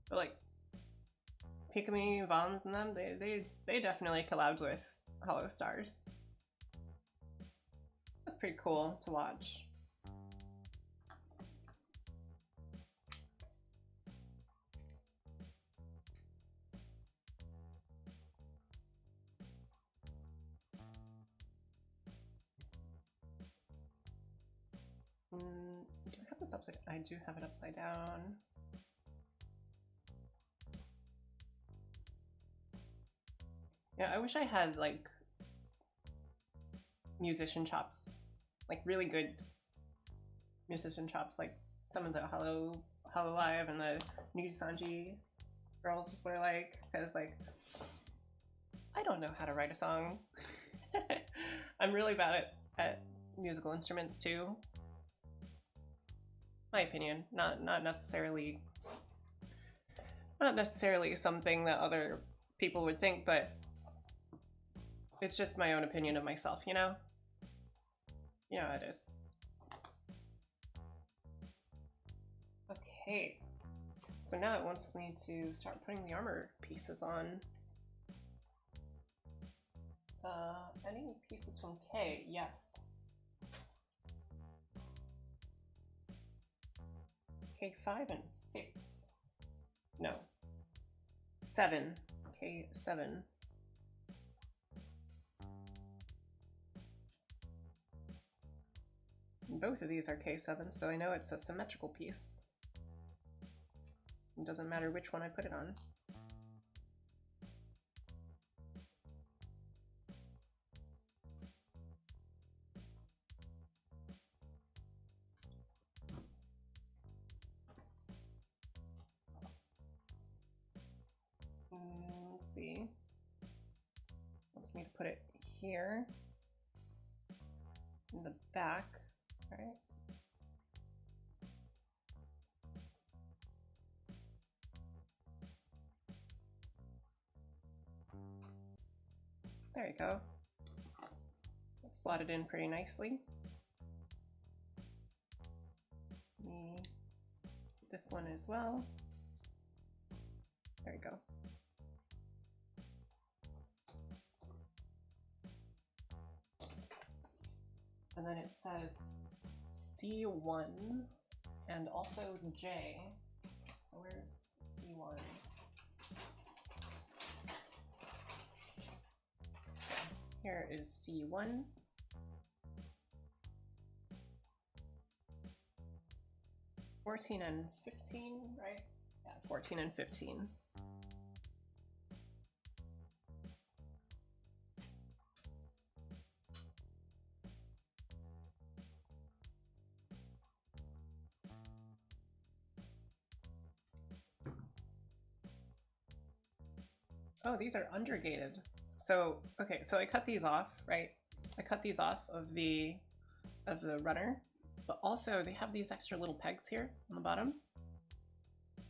But like, Pikami, Voms, and them, they definitely collabed with Hollow Stars. That's pretty cool to watch. this upside. I do have it upside down. Yeah, I wish I had like musician chops, like really good musician chops, like some of the Hololive and the New Sanji girls were like, because like I don't know how to write a song. I'm really bad at musical instruments too. My opinion, not necessarily something that other people would think, but it's just my own opinion of myself, you know? You know how it is. Okay, so now it wants me to start putting the armor pieces on. Any pieces from K? Yes. K5 and 6. No. 7. K7. Both of these are K7, so I know it's a symmetrical piece. It doesn't matter which one I put it on. Let's see. Wants me to put it here in the back, right? There you go. Slot it in pretty nicely. This one as well. There you go. And then it says C1 and also J. So where's C1? Here is C1. $14 and $15, right? Yeah, 14 and 15. Oh, these are undergated. So, okay, so I cut these off, right? I cut these off of the runner, but also they have these extra little pegs here on the bottom.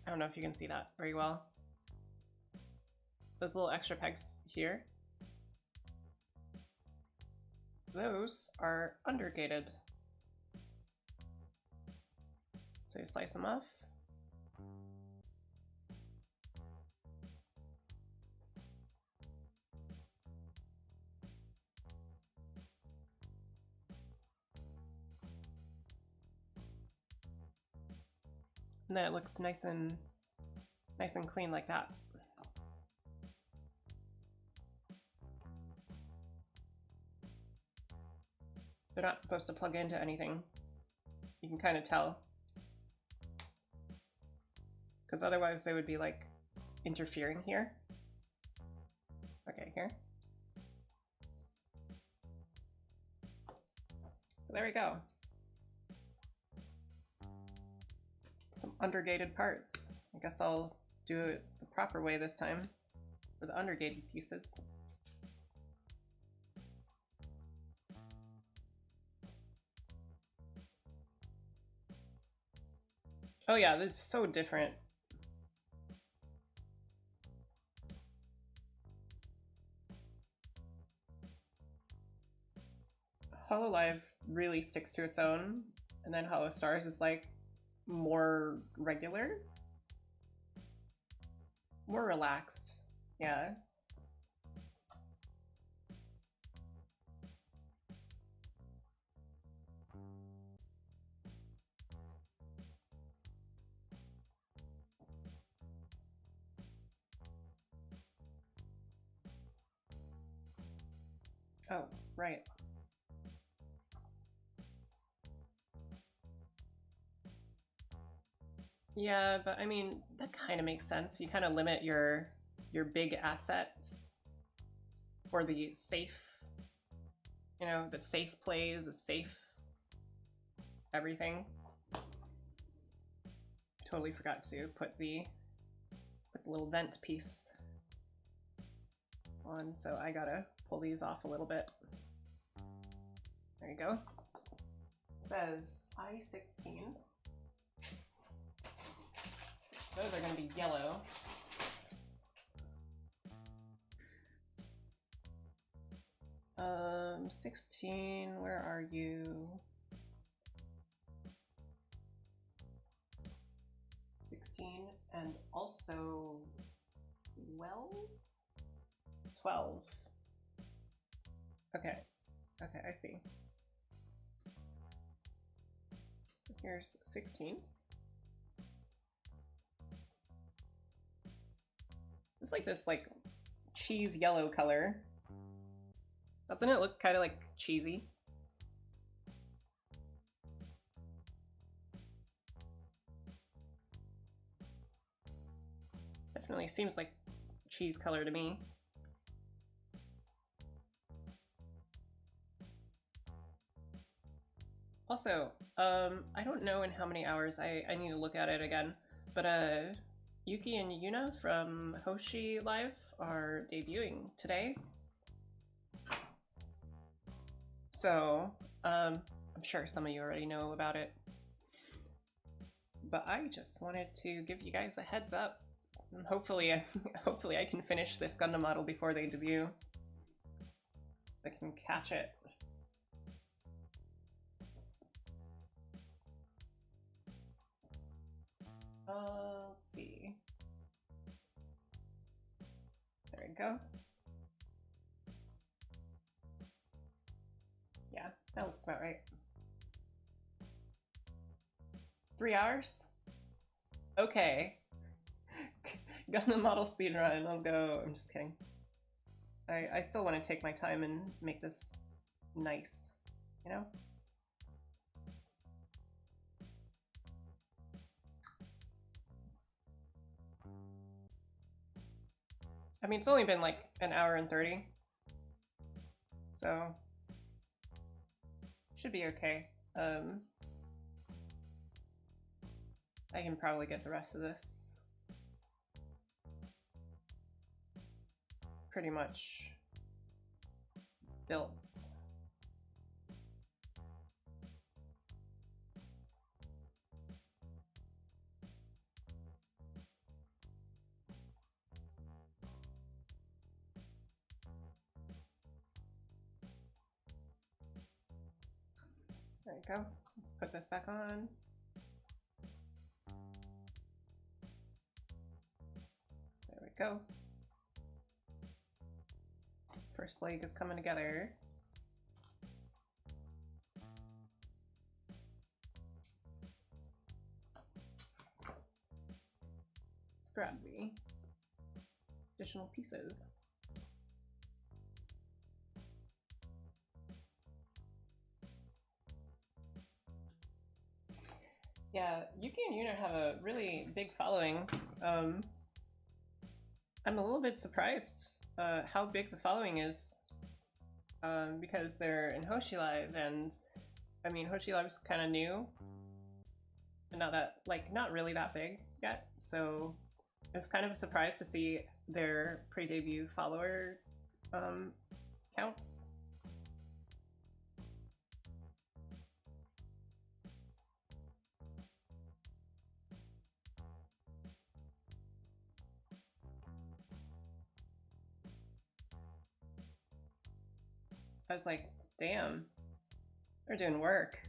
I don't know if you can see that very well. Those little extra pegs here. Those are undergated. So you slice them off. And then it looks nice and clean like that. They're not supposed to plug into anything. You can kind of tell. Because otherwise they would be like interfering here. Okay, here. So there we go. Some undergated parts. I guess I'll do it the proper way this time for the undergated pieces. Oh yeah, this is so different. Hololive really sticks to its own, and then Hollow Stars is like more regular, more relaxed. Yeah. Oh, right. Yeah, but I mean, that kind of makes sense. You kind of limit your big asset or the safe, you know, the safe plays, the safe everything. Totally forgot to put the little vent piece on, so I gotta pull these off a little bit. There you go. It says I-16. Those are gonna be yellow. 16, where are you? 16 and also 12? Okay, okay, I see. So here's 16s. It's like this like cheese yellow color. Doesn't it look kind of like cheesy? Definitely seems like cheese color to me. Also, I don't know in how many hours, I need to look at it again, but Yuki and Yuna from Hoshi Live are debuting today. So, I'm sure some of you already know about it, but I just wanted to give you guys a heads up, and hopefully I can finish this Gundam model before they debut. I can catch it. Let's see. There we go. Yeah, that looks about right. 3 hours? Okay. Gundam model speedrun, I'll go. I'm just kidding. I still want to take my time and make this nice, you know? I mean, it's only been like an hour and 30, so should be okay. I can probably get the rest of this pretty much built. There you go. Let's put this back on. There we go. First leg is coming together. Let's grab the additional pieces. Yeah, Yuki and Yuna have a really big following. I'm a little bit surprised how big the following is, because they're in Hoshi Live, and I mean Hoshi Live's kind of new, and not really that big yet. So it was kind of a surprise to see their pre-debut follower counts. I was like, damn, they're doing work.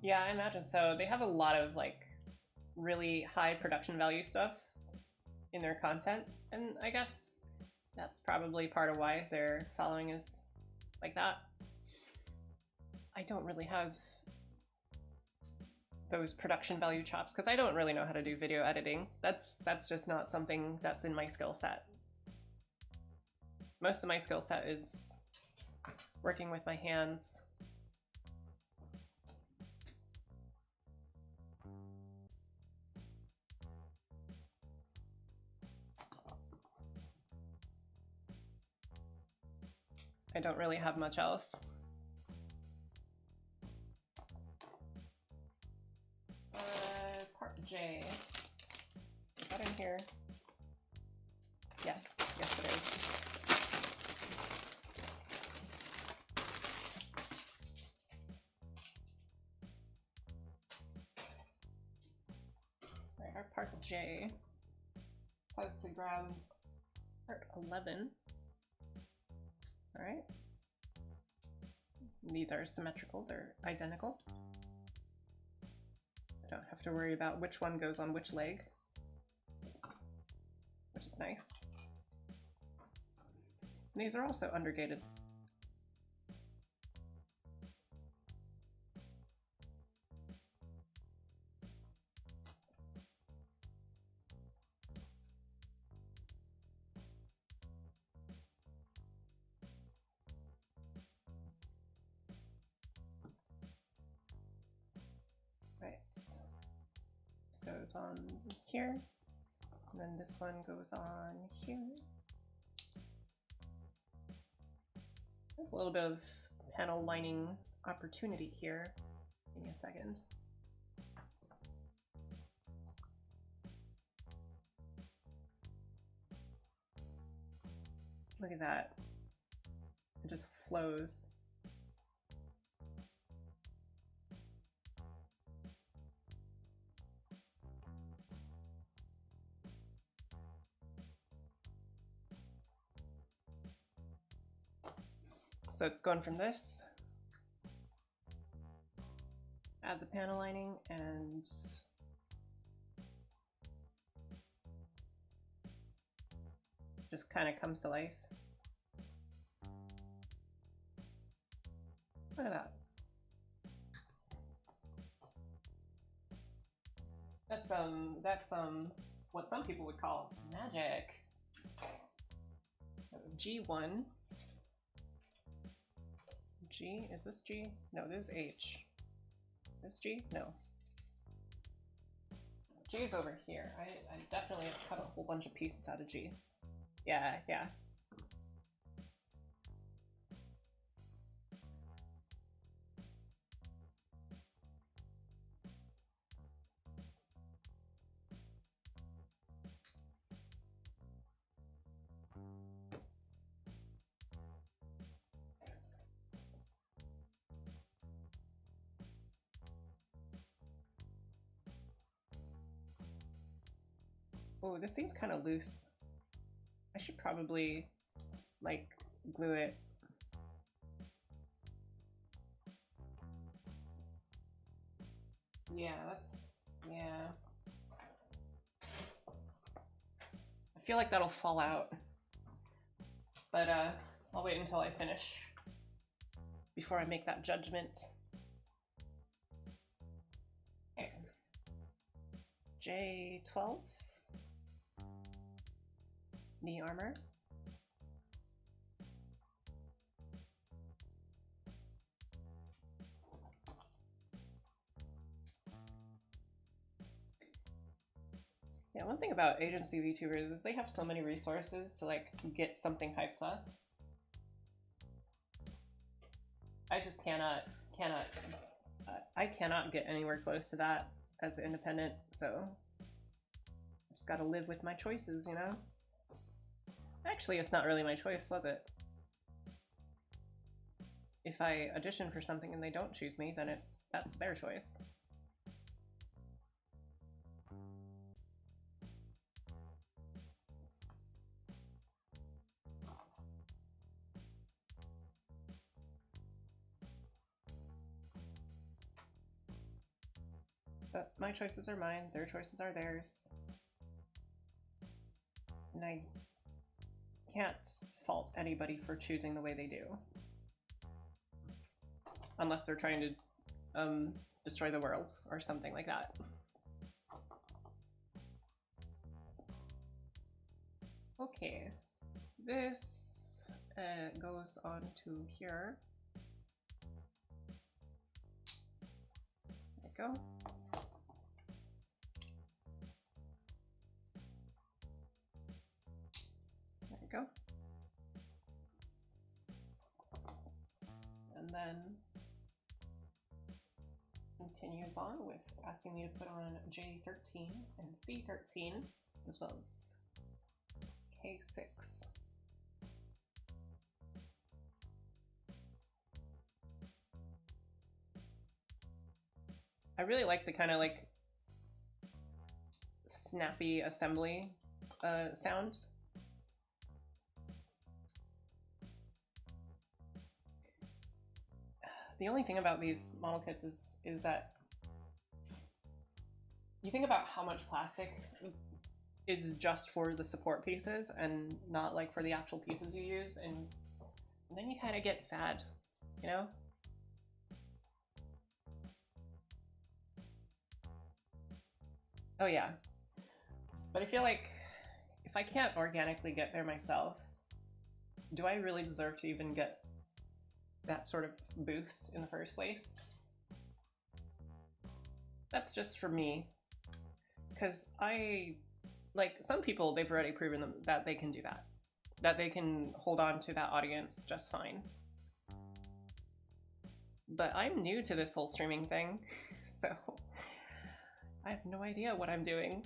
Yeah, I imagine so. They have a lot of like really high production value stuff in their content, and I guess That's probably part of why their following is like that. I don't really have those production value chops because I don't really know how to do video editing. That's just not something that's in my skill set. Most of my skill set is working with my hands. I don't really have much else. Part J. Is that in here? Yes, yes it is. All right, our part J says to grab part 11. All right. These are symmetrical, they're identical. I don't have to worry about which one goes on which leg, which is nice. And these are also undergated. Goes on here, and then this one goes on here. There's a little bit of panel lining opportunity here. Give me a second. Look at that. It just flows. So it's going from this, add the panel lining, and just kind of comes to life. Look at that. That's what some people would call magic. So G1. G? Is this G? No, this is H. This G? No. G is over here. I definitely have cut a whole bunch of pieces out of G. Yeah, yeah. Oh, this seems kind of loose. I should probably, like, glue it. Yeah, yeah. I feel like that'll fall out. But, I'll wait until I finish before I make that judgment. Okay. J12. Knee armor. Yeah, one thing about agency VTubers is they have so many resources to like get something hyped up. I just I cannot get anywhere close to that as the independent, so I just gotta live with my choices, you know? Actually, it's not really my choice, was it? If I audition for something and they don't choose me, then that's their choice. But my choices are mine, their choices are theirs. And I can't fault anybody for choosing the way they do. Unless they're trying to destroy the world or something like that. Okay, so this goes on to here. There we go. There we go. And then continues on with asking me to put on J13 and C13 as well as K6. I really like the kind of like snappy assembly sound. The only thing about these model kits is that you think about how much plastic is just for the support pieces and not like for the actual pieces you use, and then you kind of get sad, you know? Oh yeah. But I feel like if I can't organically get there myself, do I really deserve to even get that sort of boost in the first place? That's just for me. Because like, some people, they've already proven that they can do that. That they can hold on to that audience just fine. But I'm new to this whole streaming thing, so I have no idea what I'm doing.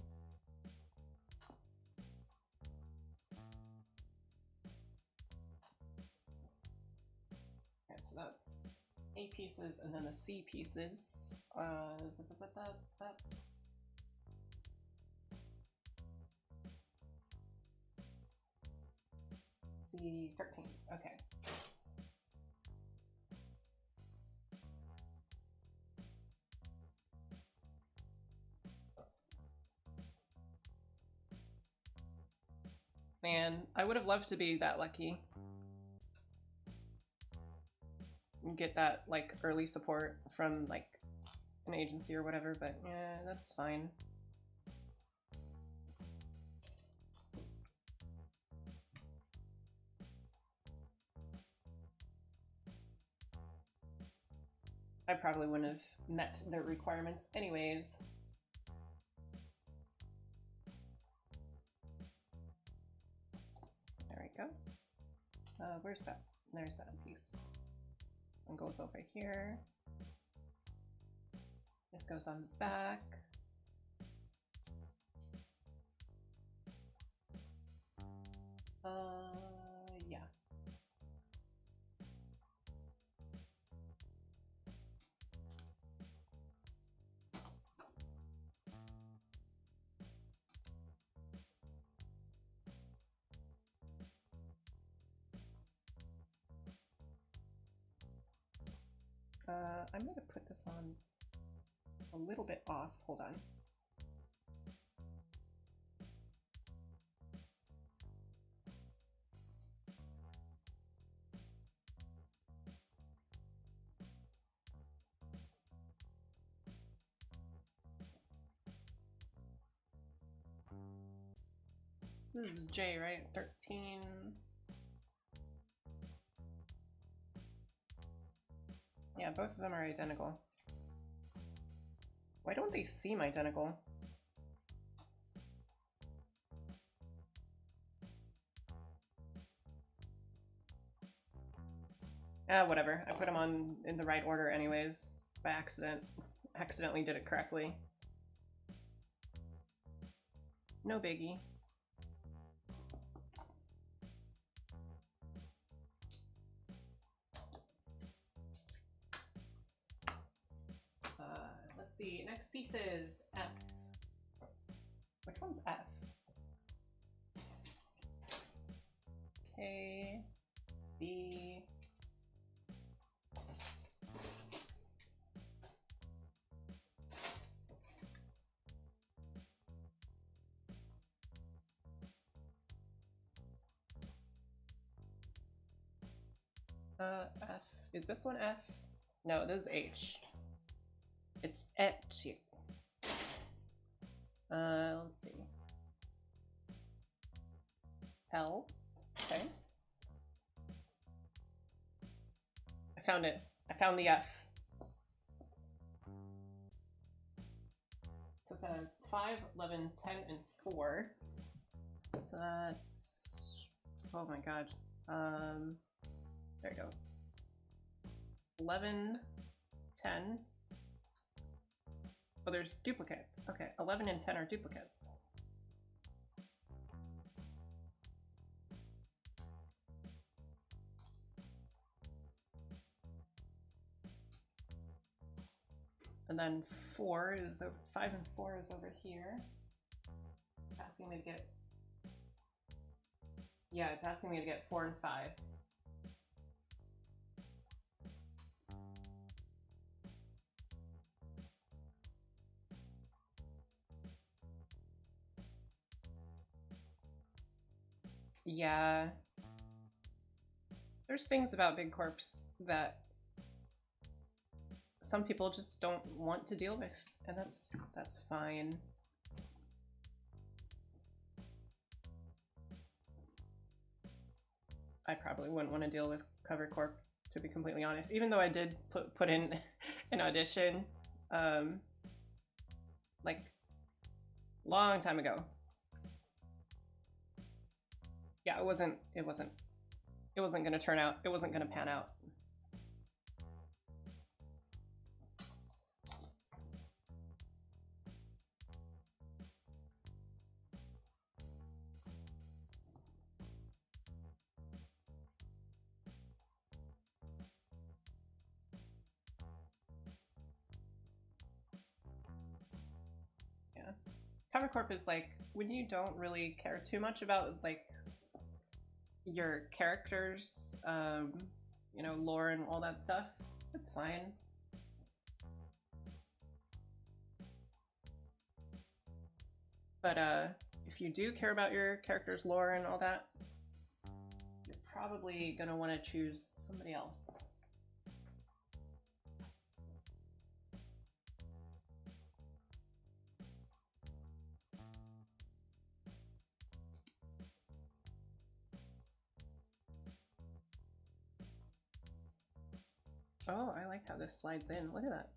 So that's A pieces and then the C pieces. C13, okay. Man, I would have loved to be that lucky. Get that like early support from like an agency or whatever, but yeah, that's fine. I probably wouldn't have met the requirements anyways. There we go. Where's that? There's that piece. One goes over here. This goes on the back. Yeah. I'm gonna put this on a little bit off. Hold on. This is J, right? 13. Yeah, both of them are identical. Why don't they seem identical? Whatever. I put them on in the right order anyways, by accident. Accidentally did it correctly. No biggie. Let's see, next piece is F. Which one's F? K, D. F. Is this one F? No, this is H. It's etchi. Let's see. L. Okay. I found it. I found the F. So it says 5, 11, 10, and 4. So that's... Oh my god. There you go. 11, 10. Oh, there's duplicates. Okay, 11 and 10 are duplicates. And then 4 is 5 and 4 is over here. It's asking me to get. Yeah, it's asking me to get 4 and 5. Yeah. There's things about Big Corps that some people just don't want to deal with, and that's fine. I probably wouldn't want to deal with Cover Corp, to be completely honest, even though I did put in an audition like long time ago. Yeah, it wasn't gonna turn out, it wasn't gonna pan out. Cover Corp is like when you don't really care too much about like your characters, you know, lore and all that stuff. It's fine. But if you do care about your character's lore and all that, you're probably gonna want to choose somebody else. Oh, I like how this slides in. Look at that.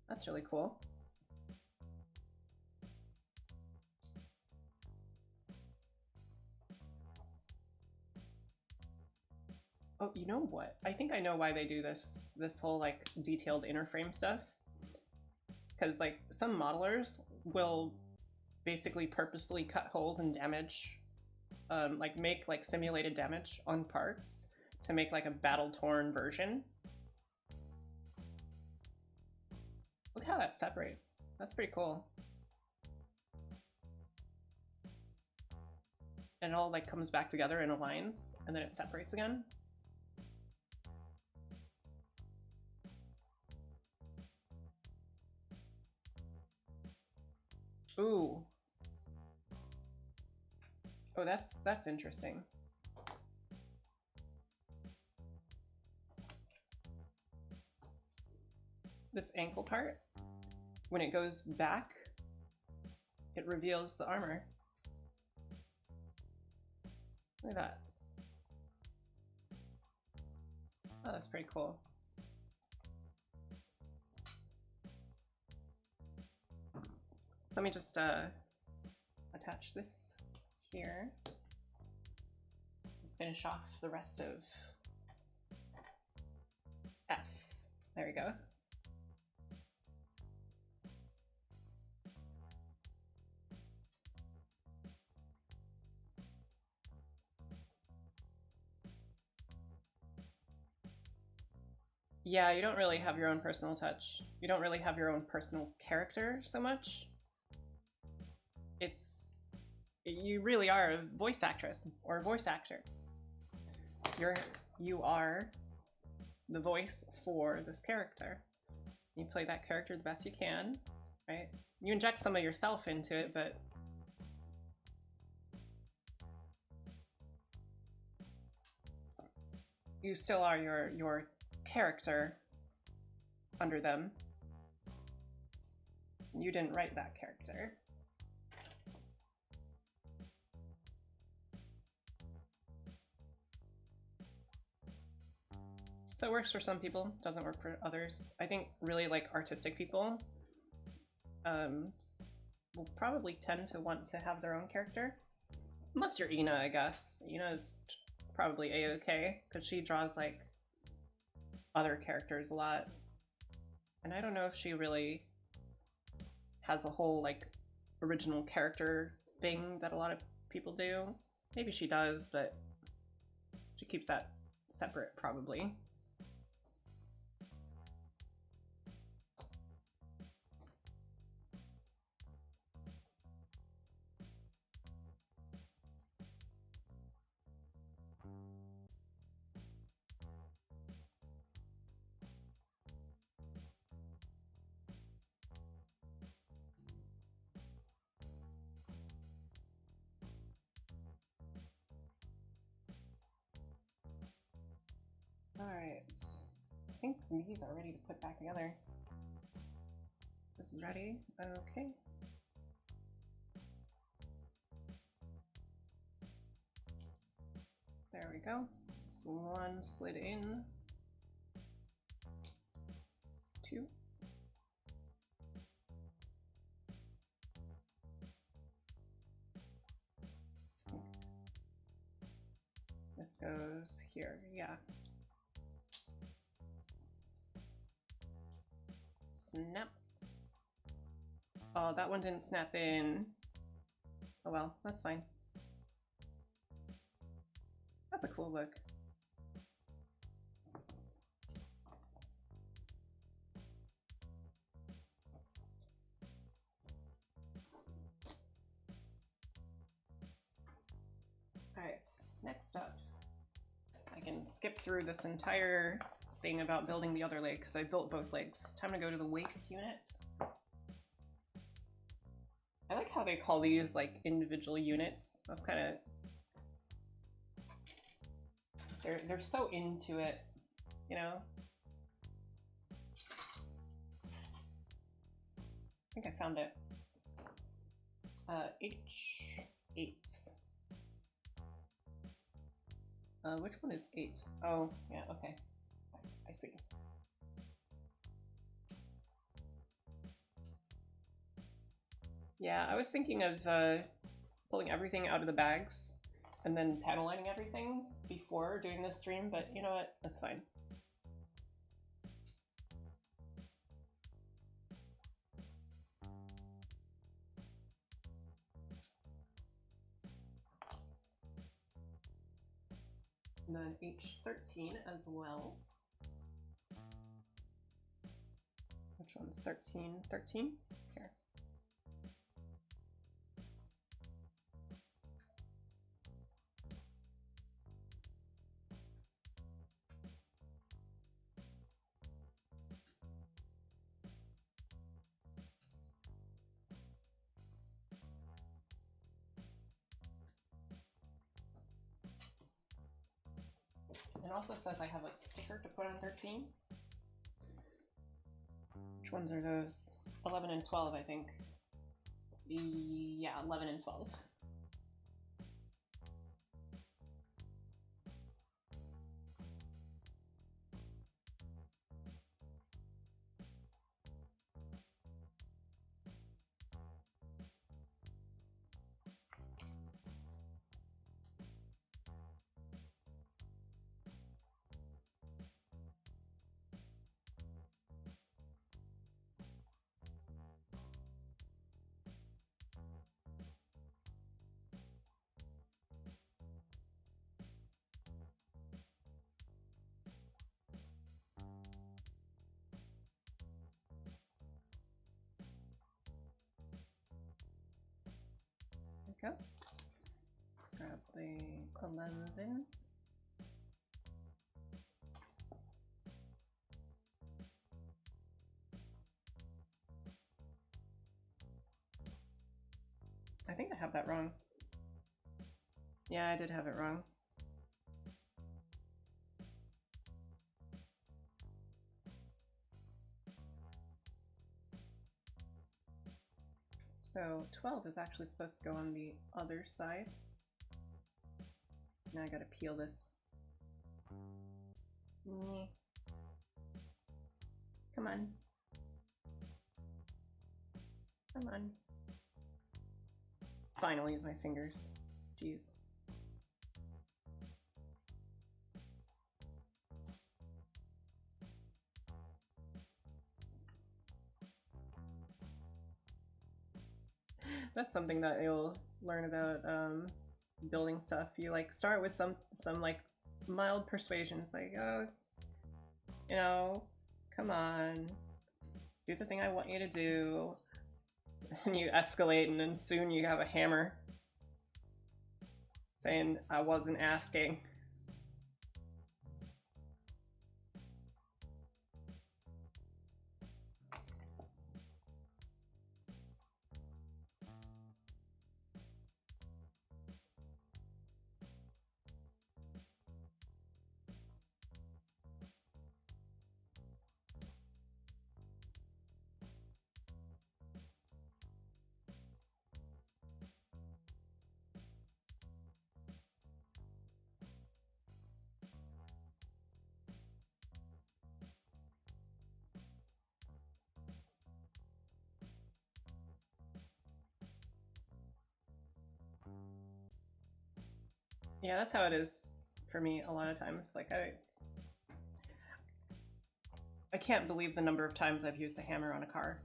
That's really cool. Oh, you know what? I think I know why they do this whole like detailed inner frame stuff. Because like some modelers will basically purposely cut holes and damage, like make like simulated damage on parts to make like a battle-torn version. Look how that separates. That's pretty cool. And it all like comes back together and aligns, and then it separates again. Ooh. Oh, that's interesting. This ankle part, when it goes back, it reveals the armor. Look at that. Oh, that's pretty cool. Let me just attach this here. Finish off the rest of F. There we go. Yeah, you don't really have your own personal touch. You don't really have your own personal character so much. You really are a voice actress or a voice actor. You are the voice for this character. You play that character the best you can, right? You inject some of yourself into it, but you still are your character under them. You didn't write that character. So it works for some people, doesn't work for others. I think really like artistic people will probably tend to want to have their own character. Unless you're Ina, I guess. Ina's probably a-okay, because she draws like other characters a lot. And I don't know if she really has a whole like original character thing that a lot of people do. Maybe she does, but she keeps that separate probably. Alright, I think these are ready to put back together. This is ready, okay. There we go. So one slid in. Two. This goes here, yeah. Snap. Oh, that one didn't snap in. Oh well, that's fine. That's a cool look. Alright, next up. I can skip through this entire thing about building the other leg because I built both legs. Time to go to the waist unit. I like how they call these like individual units. That's kind of they're so into it, you know. I think I found it. H8. Which one is 8? Oh, yeah, okay. I see. Yeah, I was thinking of pulling everything out of the bags and then panel lining everything before doing this stream, but you know what? That's fine. And then H13 as well. Which one's 13? 13? Here. It also says I have a sticker to put on 13. Which ones are those? 11 and 12, I think. Yeah, 11 and 12. Go. Let's grab the 11. I think I have that wrong. Yeah, I did have it wrong. So 12 is actually supposed to go on the other side. Now I gotta peel this. Nyeh. Come on. Come on. Fine, I'll use my fingers. Jeez. That's something that you'll learn about building stuff. You like start with some like mild persuasions, like, oh, you know, come on, do the thing I want you to do, and you escalate, and then soon you have a hammer saying, I wasn't asking. Yeah, that's how it is for me a lot of times. Like I can't believe the number of times I've used a hammer on a car.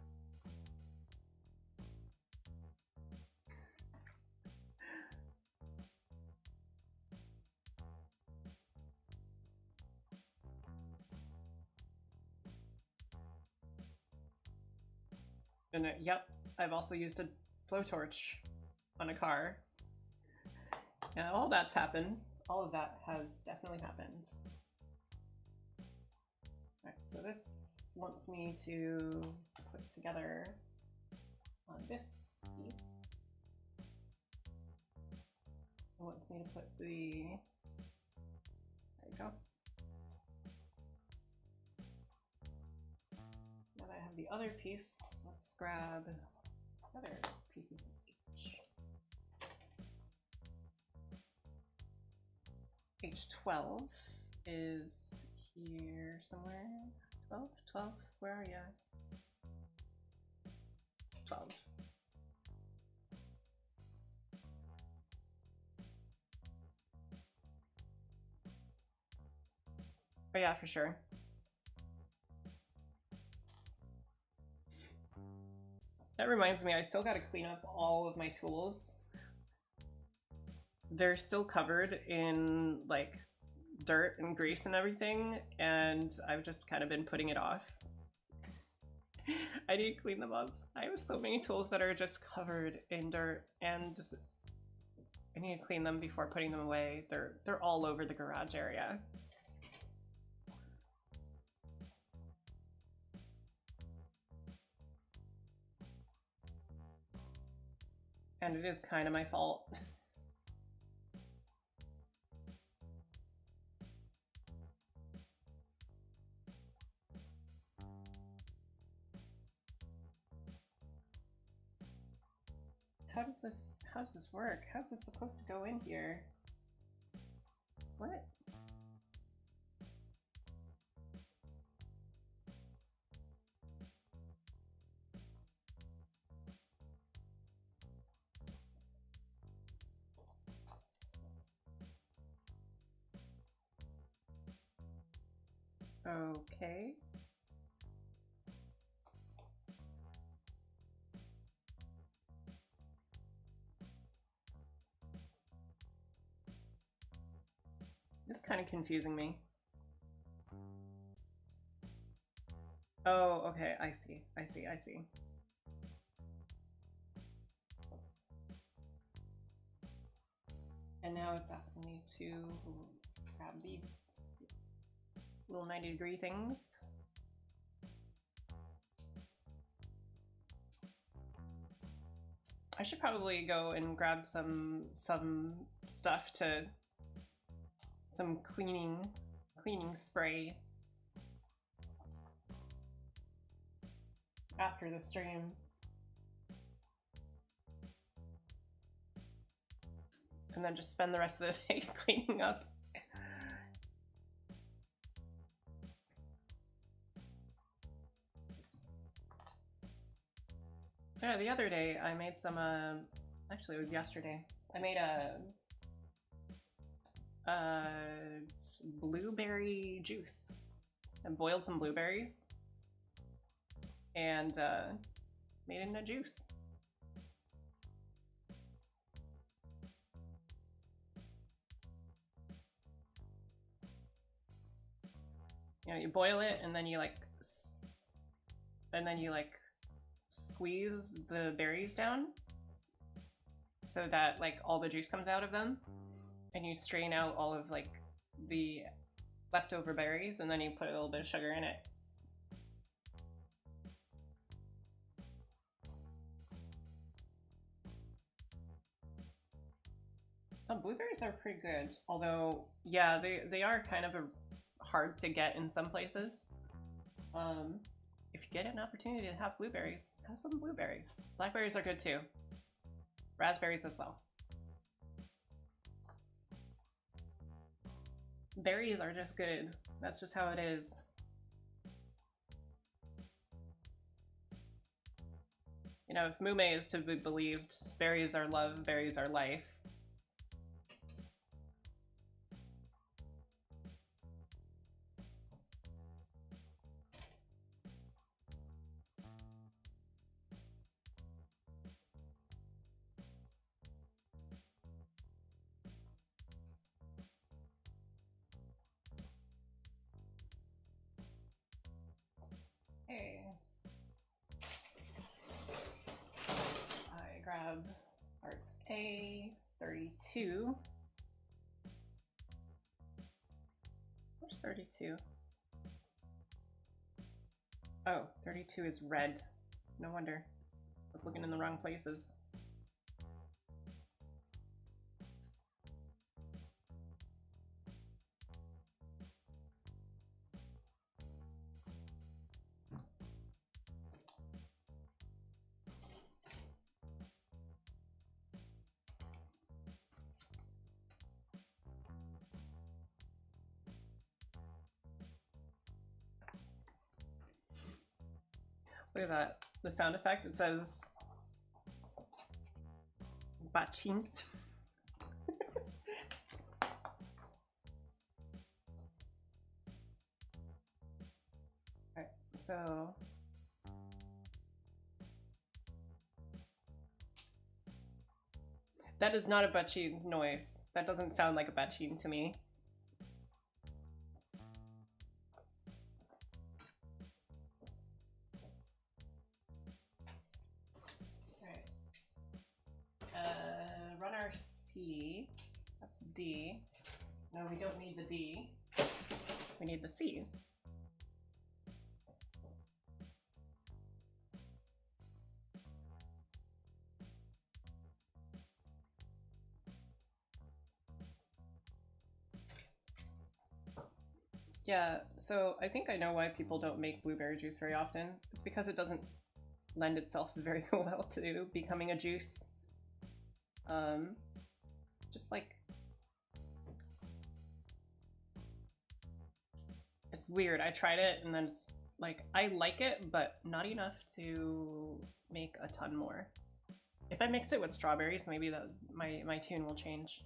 And yep, I've also used a blowtorch on a car. Yeah, all that's happened. All of that has definitely happened. Alright, so this wants me to put together on this piece. It wants me to put the... There you go. Now that I have the other piece, let's grab other pieces of each. H12 is here somewhere. 12? 12? Where are you? 12. Oh yeah, for sure. That reminds me, I still gotta clean up all of my tools. They're still covered in like dirt and grease and everything, and I've just kind of been putting it off. I need to clean them up. I have so many tools that are just covered in dirt, and just I need to clean them before putting them away. They're all over the garage area. And it is kind of my fault. How does this work? How's this supposed to go in here? What? Okay. This is kind of confusing me. Oh, okay, I see. And now it's asking me to grab these little 90-degree things. I should probably go and grab some stuff to some cleaning spray after the stream. and then just spend the rest of the day cleaning up. Yeah, the other day I made some, actually it was yesterday. I made a blueberry juice. I boiled some blueberries and made it in a juice. You know, you boil it and then you like squeeze the berries down so that like all the juice comes out of them, and you strain out all of like the leftover berries, and then you put a little bit of sugar in it. Blueberries are pretty good, although yeah, they are kind of hard to get in some places. If you get an opportunity to have blueberries, have some blueberries. Blackberries are good too. Raspberries as well. Berries are just good. That's just how it is. You know, if Mume is to be believed, berries are love, berries are life. Okay. I grab parts A32. Where's 32? Oh, 32 is red. No wonder. I was looking in the wrong places. Look at that. The sound effect, it says bachin. Alright, so that is not a bachin noise. That doesn't sound like a bachin to me. C. That's D. No, we don't need the D. We need the C. Yeah, so I think I know why people don't make blueberry juice very often. It's because it doesn't lend itself very well to becoming a juice. Just like, it's weird. I tried it and then it's like, I like it, but not enough to make a ton more. If I mix it with strawberries, maybe my tune will change.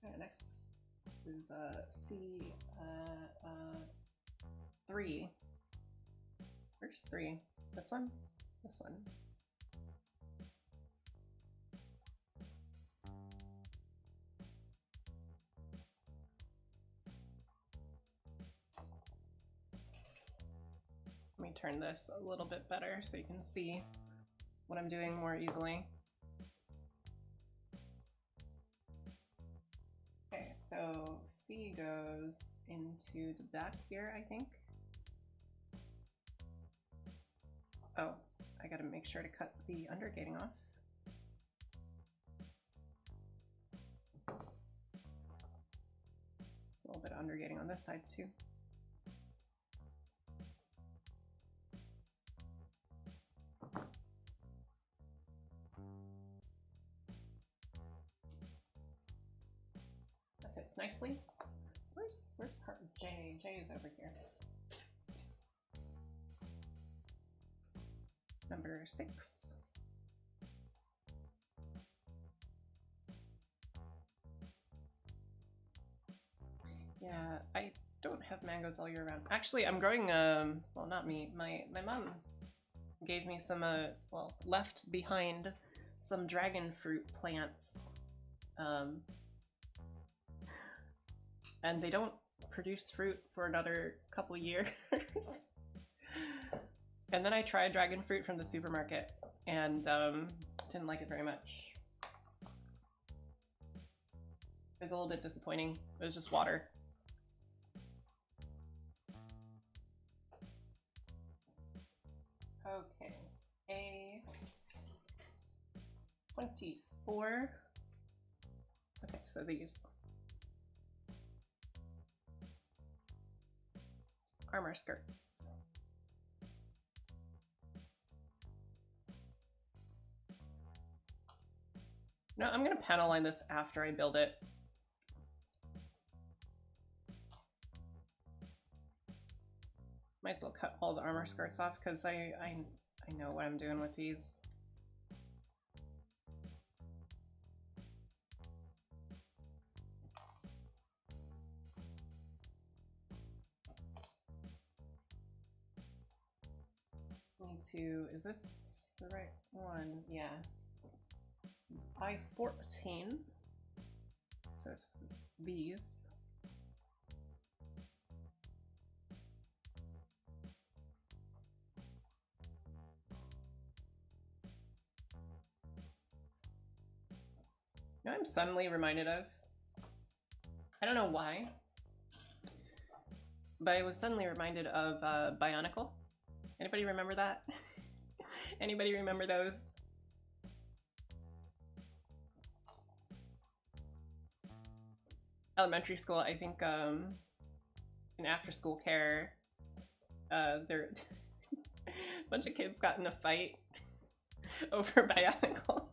Okay, next is C 3. Where's 3? This one? This one. Let me turn this a little bit better so you can see what I'm doing more easily. Okay, so C goes into the back here, I think. Oh, I gotta make sure to cut the undergating off. There's a little bit of undergating on this side too. nicely. Where's part J? J is over here. Number 6. Yeah, I don't have mangoes all year round. Actually, I'm growing, well, not me, my mom gave me some, well, left behind some dragon fruit plants. And they don't produce fruit for another couple years. And then I tried dragon fruit from the supermarket and didn't like it very much. It was a little bit disappointing. It was just water. Okay, A24. Okay, so these armor skirts. No, I'm gonna panel line this after I build it. Might as well cut all the armor skirts off because I know what I'm doing with these. Need to, is this the right one? Yeah. It's I-14. So it's these. You know what I'm suddenly reminded of? I don't know why, but I was suddenly reminded of Bionicle. Anybody remember that? Anybody remember those? Elementary school, I think, in after-school care, there a bunch of kids got in a fight over Bionicles.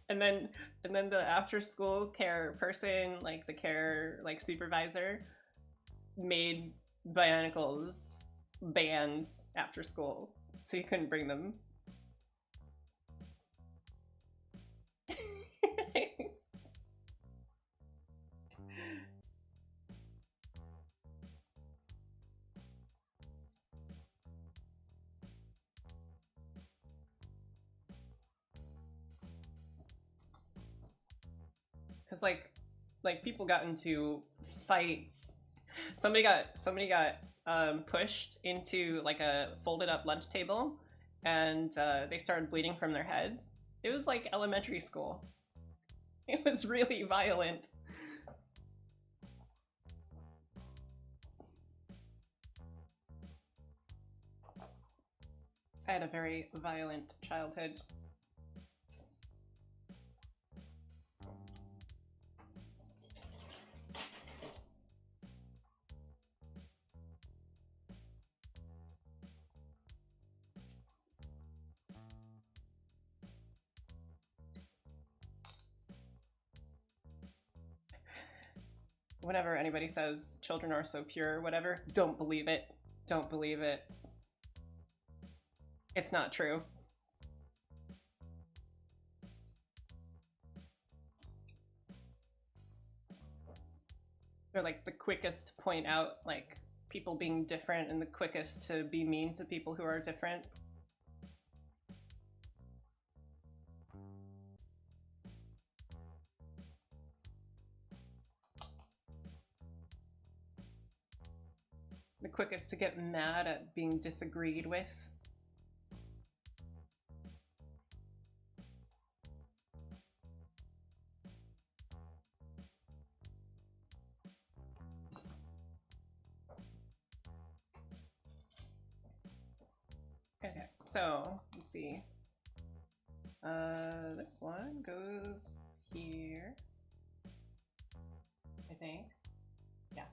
And then the after-school care person, like the care supervisor, made Bionicles banned after school, so you couldn't bring them. Because like people got into fights. Somebody got pushed into like a folded up lunch table, and they started bleeding from their heads. It was like elementary school. It was really violent. I had a very violent childhood. Whenever anybody says children are so pure or whatever, don't believe it. Don't believe it. It's not true. They're like the quickest to point out like people being different and the quickest to be mean to people who are different. The quickest to get mad at being disagreed with. Okay, so let's see. This one goes here, I think. Yeah.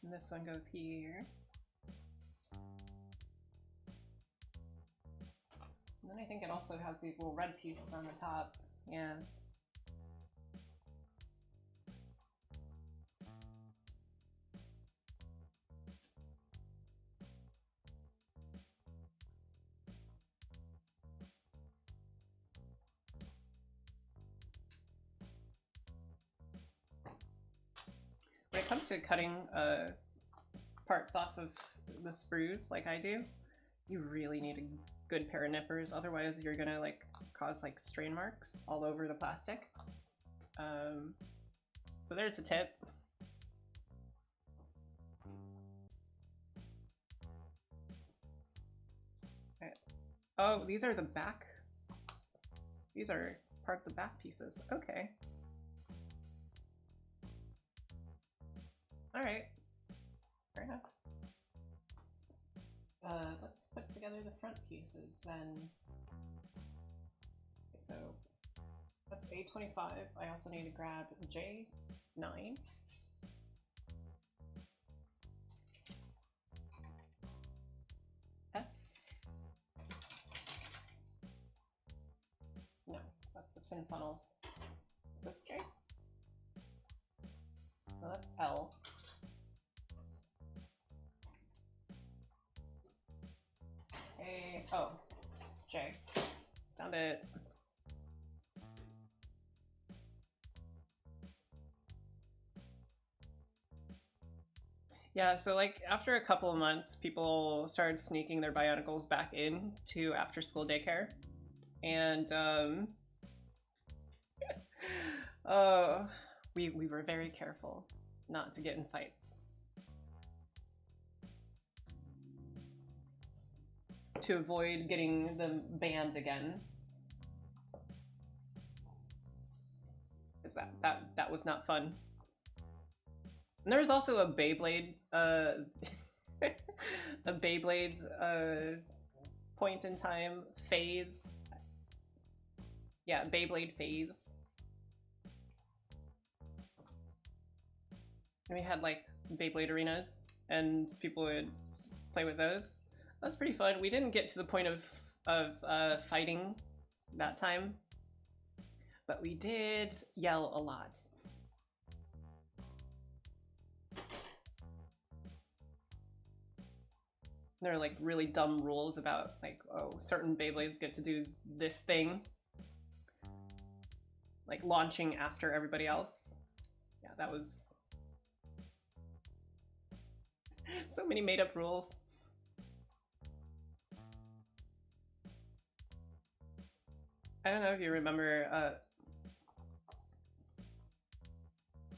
And this one goes here. And then I think it also has these little red pieces on the top. Yeah. When it comes to cutting parts off of the sprues like I do, you really need a good pair of nippers, otherwise you're gonna like cause like strain marks all over the plastic. So there's the tip. Okay. Oh, these are the back. These are part of the back pieces. Okay. Alright. Fair enough. Let's put together the front pieces then. Okay, so that's A25. I also need to grab J9. F. No, that's the fin funnels. Is this J? No, that's L. A, oh, J. Found it. Yeah, so like after a couple of months, people started sneaking their Bionicles back in to after school daycare. And we were very careful not to get in fights. To avoid getting them banned again. Because that was not fun. And there was also a Beyblade a Beyblade point in time phase. Yeah, Beyblade phase. And we had like Beyblade arenas and people would play with those. That was pretty fun. We didn't get to the point of fighting that time, but we did yell a lot. There are like really dumb rules about like, oh, certain Beyblades get to do this thing. Like launching after everybody else. Yeah, that was so many made up rules. I don't know if you remember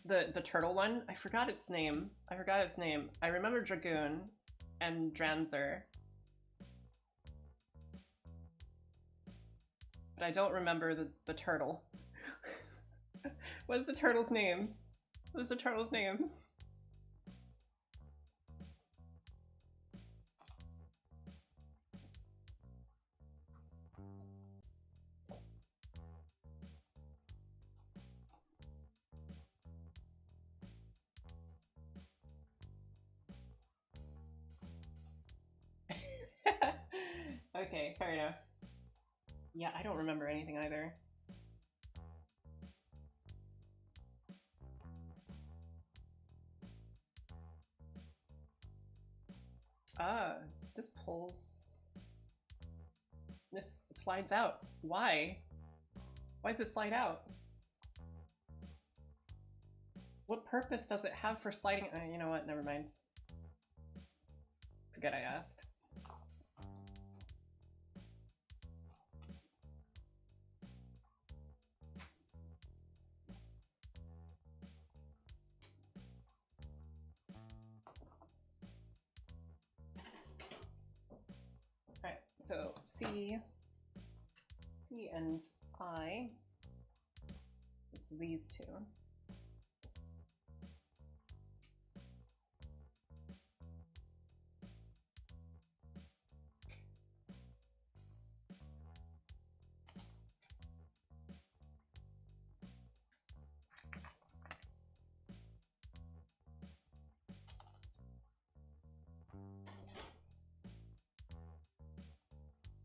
the turtle one. I forgot its name. I remember Dragoon and Dranzer. But I don't remember the turtle. What is the turtle's name? What is the turtle's name? Okay, fair enough. Yeah, I don't remember anything either. Ah, this pulls. This slides out. Why? Why does it slide out? What purpose does it have for sliding? You know what? Never mind. Forget I asked. Alright, so C and I, it's these two.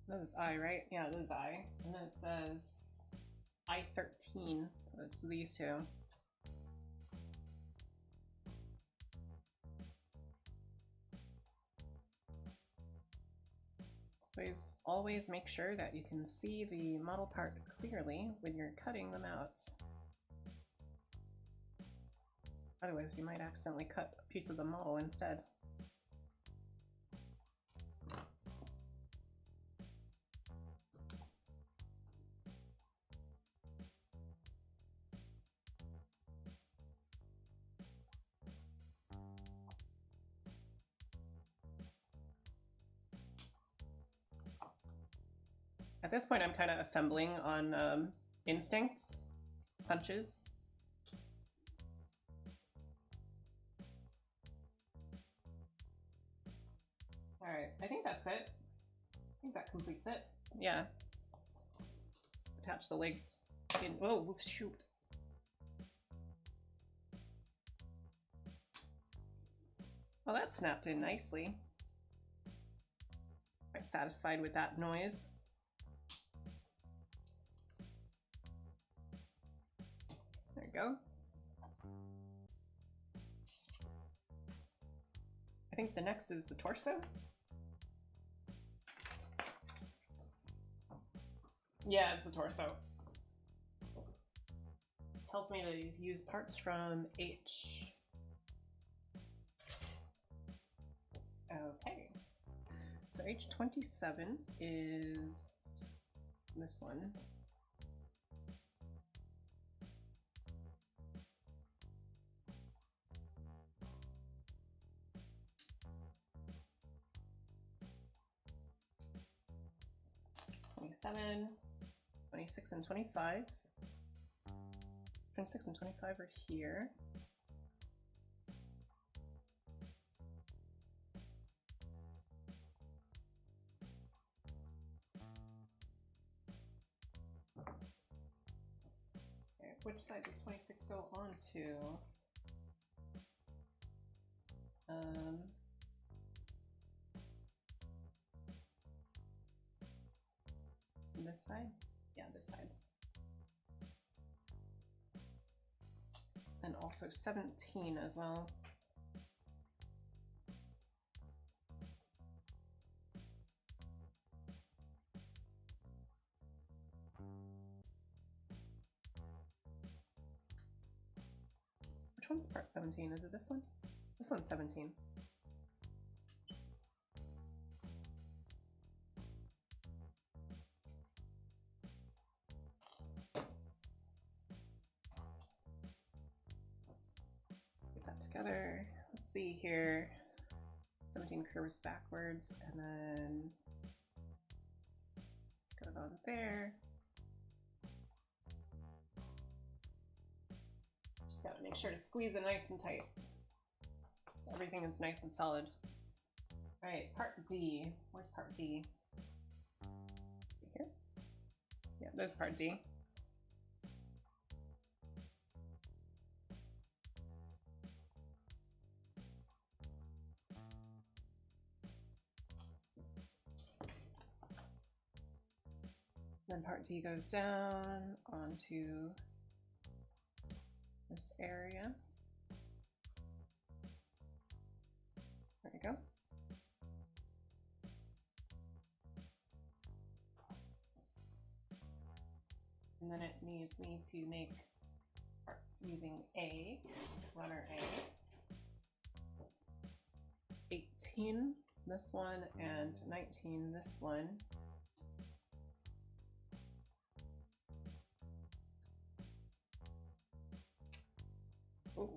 That is I, right? Yeah, that is I. And then it says I-13, so it's these two. Always make sure that you can see the model part clearly when you're cutting them out. Otherwise, you might accidentally cut a piece of the model instead. At this point, I'm kind of assembling on instinct punches. All right, I think that's it. I think that completes it. Yeah. Just attach the legs in. Whoa, shoot. Well, that snapped in nicely. Quite satisfied with that noise. There you go. I think the next is the torso. Yeah, it's the torso. Tells me to use parts from H. Okay. So H27 is this one. Seven, 26 and 25. 26 and 25 are here. Okay, which side does 26 go on to? This side? Yeah, this side. And also 17 as well. Which one's part 17? Is it this one? This one's 17. Together. Let's see here. 17 curves backwards, and then this goes on there. Just gotta make sure to squeeze it nice and tight so everything is nice and solid. All right, part D. Where's part D? Here? Yeah, there's part D. Then part D goes down onto this area. There we go. And then it needs me to make parts using A, runner A. 18, this one, and 19, this one. Ooh.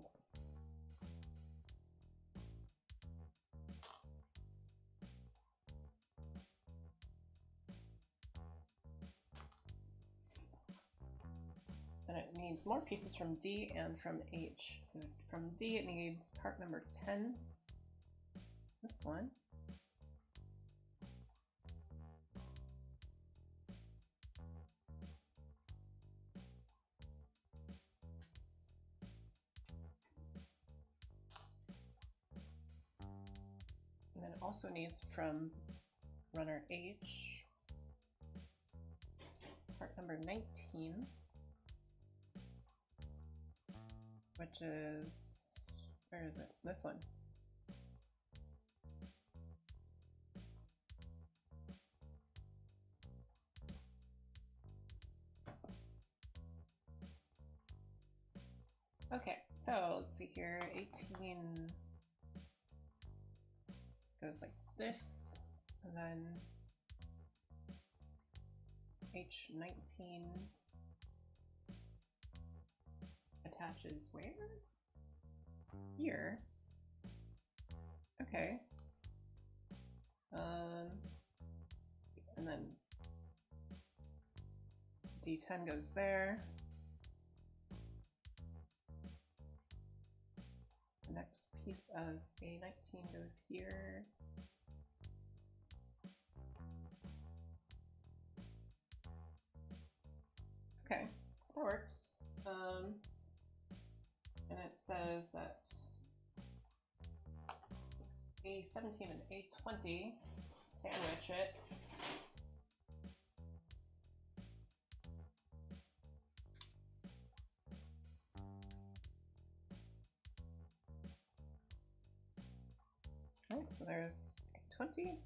And it needs more pieces from D and from H. So from D it needs part number 10, this one. And then it also needs from runner H, part number 19. which is, where is it? This one. Okay, so let's see here. 18 goes like this, and then H19 attaches where? Here. Okay. And then D10 goes there. The next piece of A19 goes here. Okay, that works. And it says that A17 and A20 sandwich it. Okay, so there's A20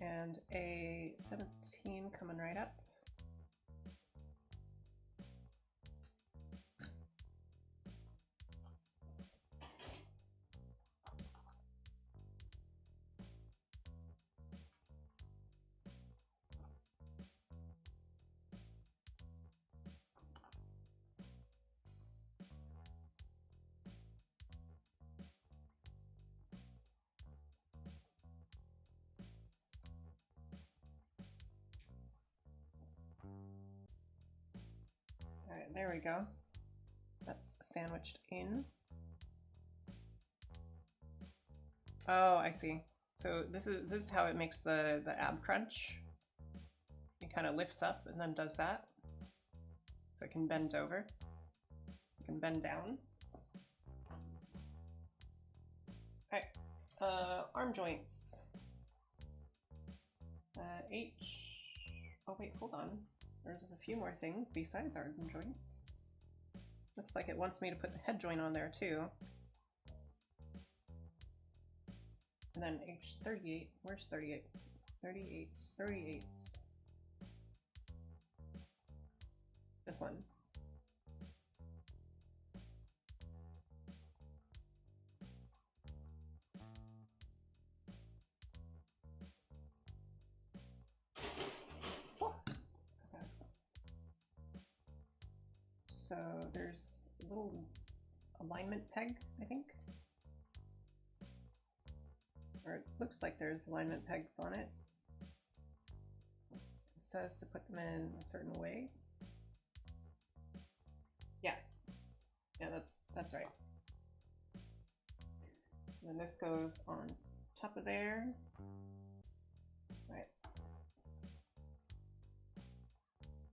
and A17 coming right up. Alright, there we go. That's sandwiched in. Oh, I see. So this is how it makes the ab crunch. It kind of lifts up and then does that. So it can bend over. So it can bend down. Alright. Arm joints. H. Oh wait, hold on. There's a few more things besides arm joints. Looks like it wants me to put the head joint on there too. And then H38. Where's 38? 38. 38. This one. So there's a little alignment peg, I think. Or it looks like there's alignment pegs on it. It says to put them in a certain way. Yeah. Yeah, that's right. And then this goes on top of there. Right.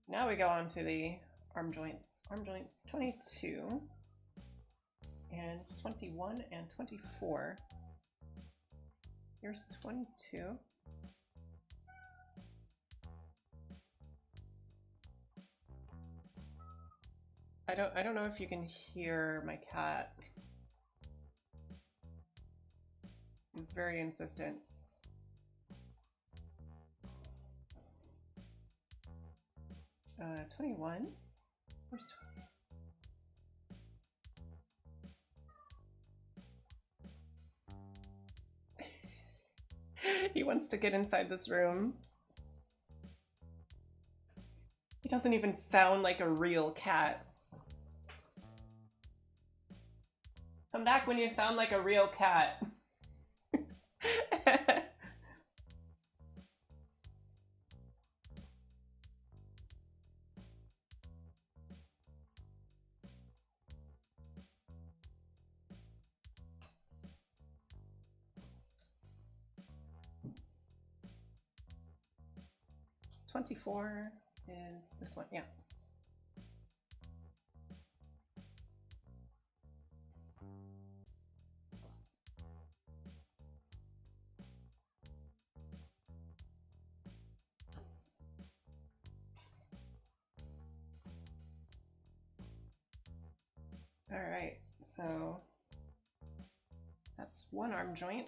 Now we go on to the arm joints. Arm joints 22 and 21 and 24. Here's 22. I don't know if you can hear my cat. He's very insistent. Uh, 21. Where's 20? He wants to get inside this room. He doesn't even sound like a real cat. Come back when you sound like a real cat. 24 is this one, yeah. All right, so that's one arm joint.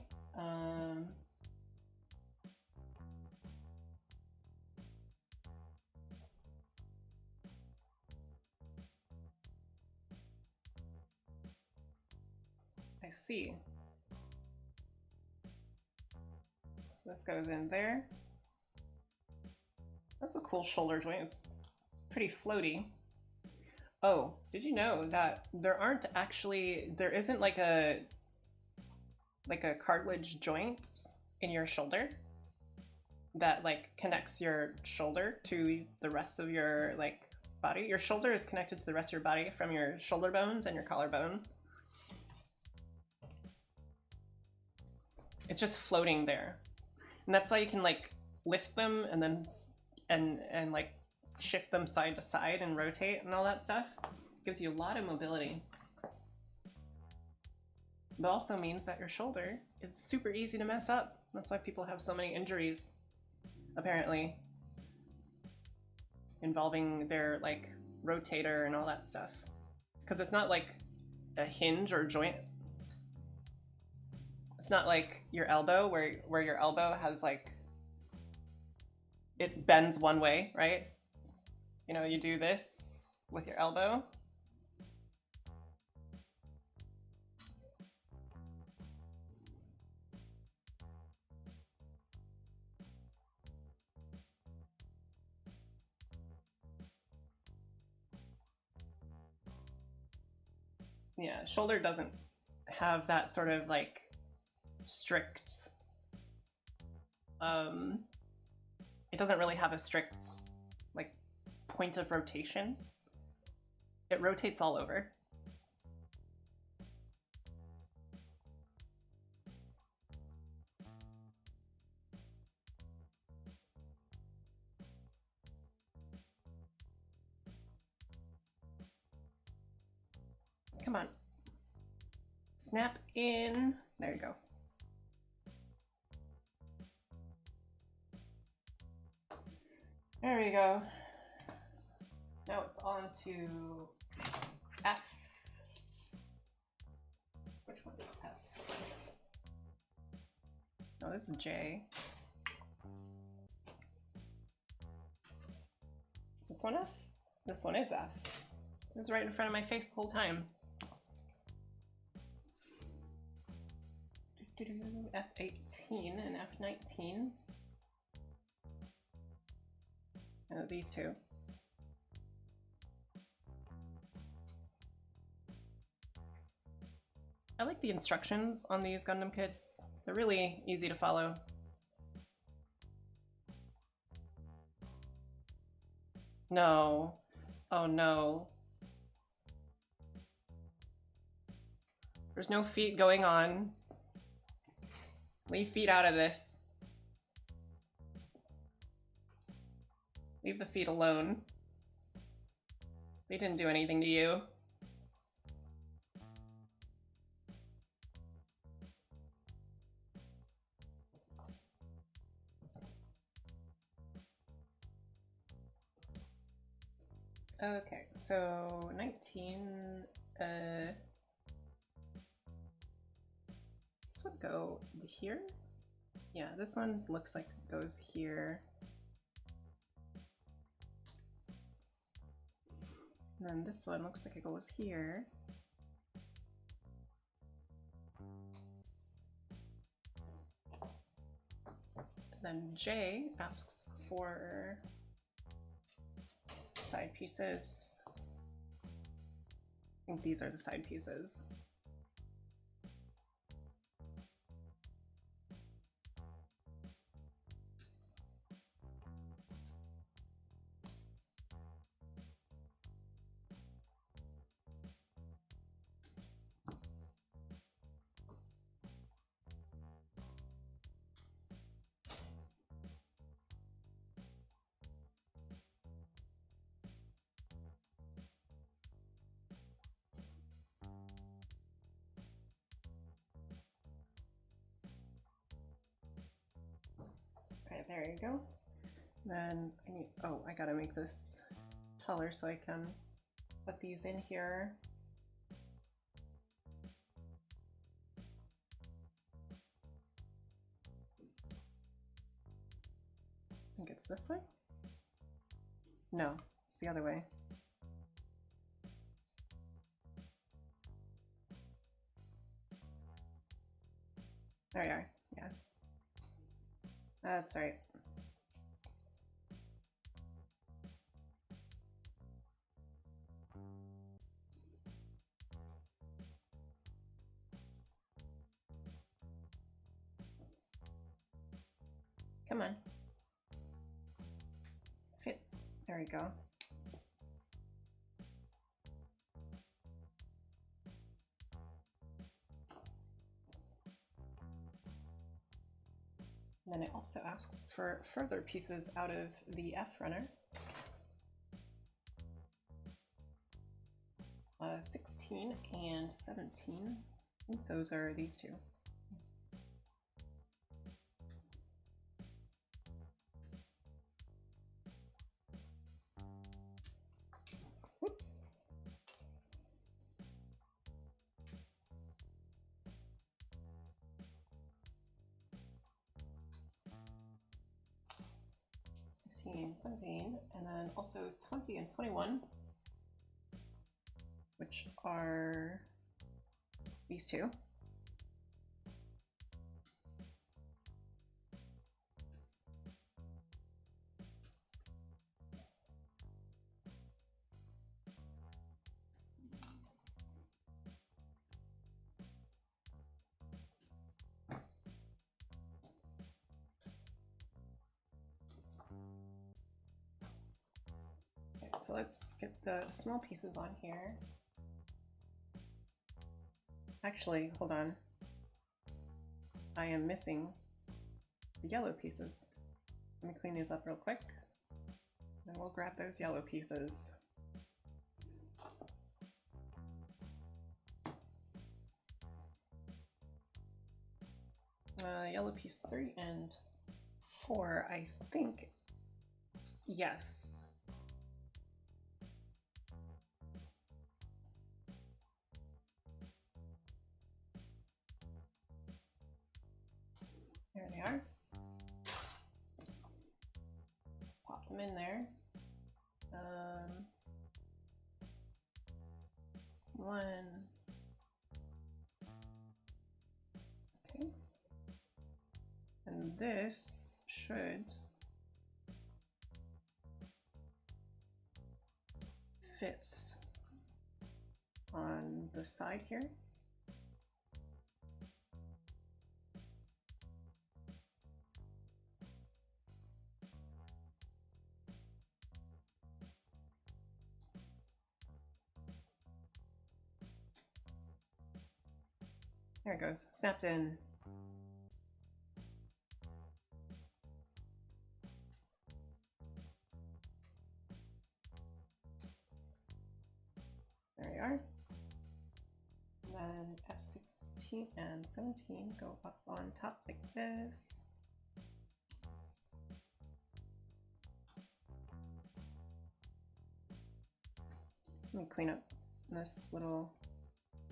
I see. So this goes in there. That's a cool shoulder joint. It's pretty floaty. Oh, did you know that there isn't like a cartilage joint in your shoulder that like connects your shoulder to the rest of your like body? Your shoulder is connected to the rest of your body from your shoulder bones and your collarbone. It's just floating there. And that's why you can like lift them and then and like shift them side to side and rotate and all that stuff. It gives you a lot of mobility. But also means that your shoulder is super easy to mess up. That's why people have so many injuries, apparently, involving their like rotator and all that stuff. Because it's not like a hinge or joint. It's not like your elbow where your elbow has like, it bends one way, right? You know, you do this with your elbow. Yeah, shoulder doesn't have that sort of like strict, it doesn't really have a strict like point of rotation. It rotates all over. Come on. Snap in. There you go. There we go. Now it's on to F. Which one is F? Oh, this is J. Is this one F? This one is F. It was right in front of my face the whole time. F18 and F19. Oh, these two. I like the instructions on these Gundam kits. They're really easy to follow. No. Oh no. There's no feet going on. Leave feet out of this. Leave the feet alone. They didn't do anything to you. Okay, so 19, does this one go here? Yeah, this one looks like it goes here. And then this one looks like it goes here. And then J asks for side pieces. I think these are the side pieces. Okay, there you go. Then I need, oh, I gotta make this taller so I can put these in here. It's this way? No, it's the other way. There we are, yeah. That's right. Come on. Fits. There we go. And then it also asks for further pieces out of the F runner. 16 and 17. I think those are these two. Whoops. And 17, and then also 20 and 21, which are these two. So let's get the small pieces on here. Actually, hold on. I am missing the yellow pieces. Let me clean these up real quick. And we'll grab those yellow pieces. Yellow piece 3 and 4, I think. Yes. There they are. Let's pop them in there. One. Okay. And this should fit on the side here. There it goes, snapped in. There we are. And then F16 and 17 go up on top like this. Let me clean up this little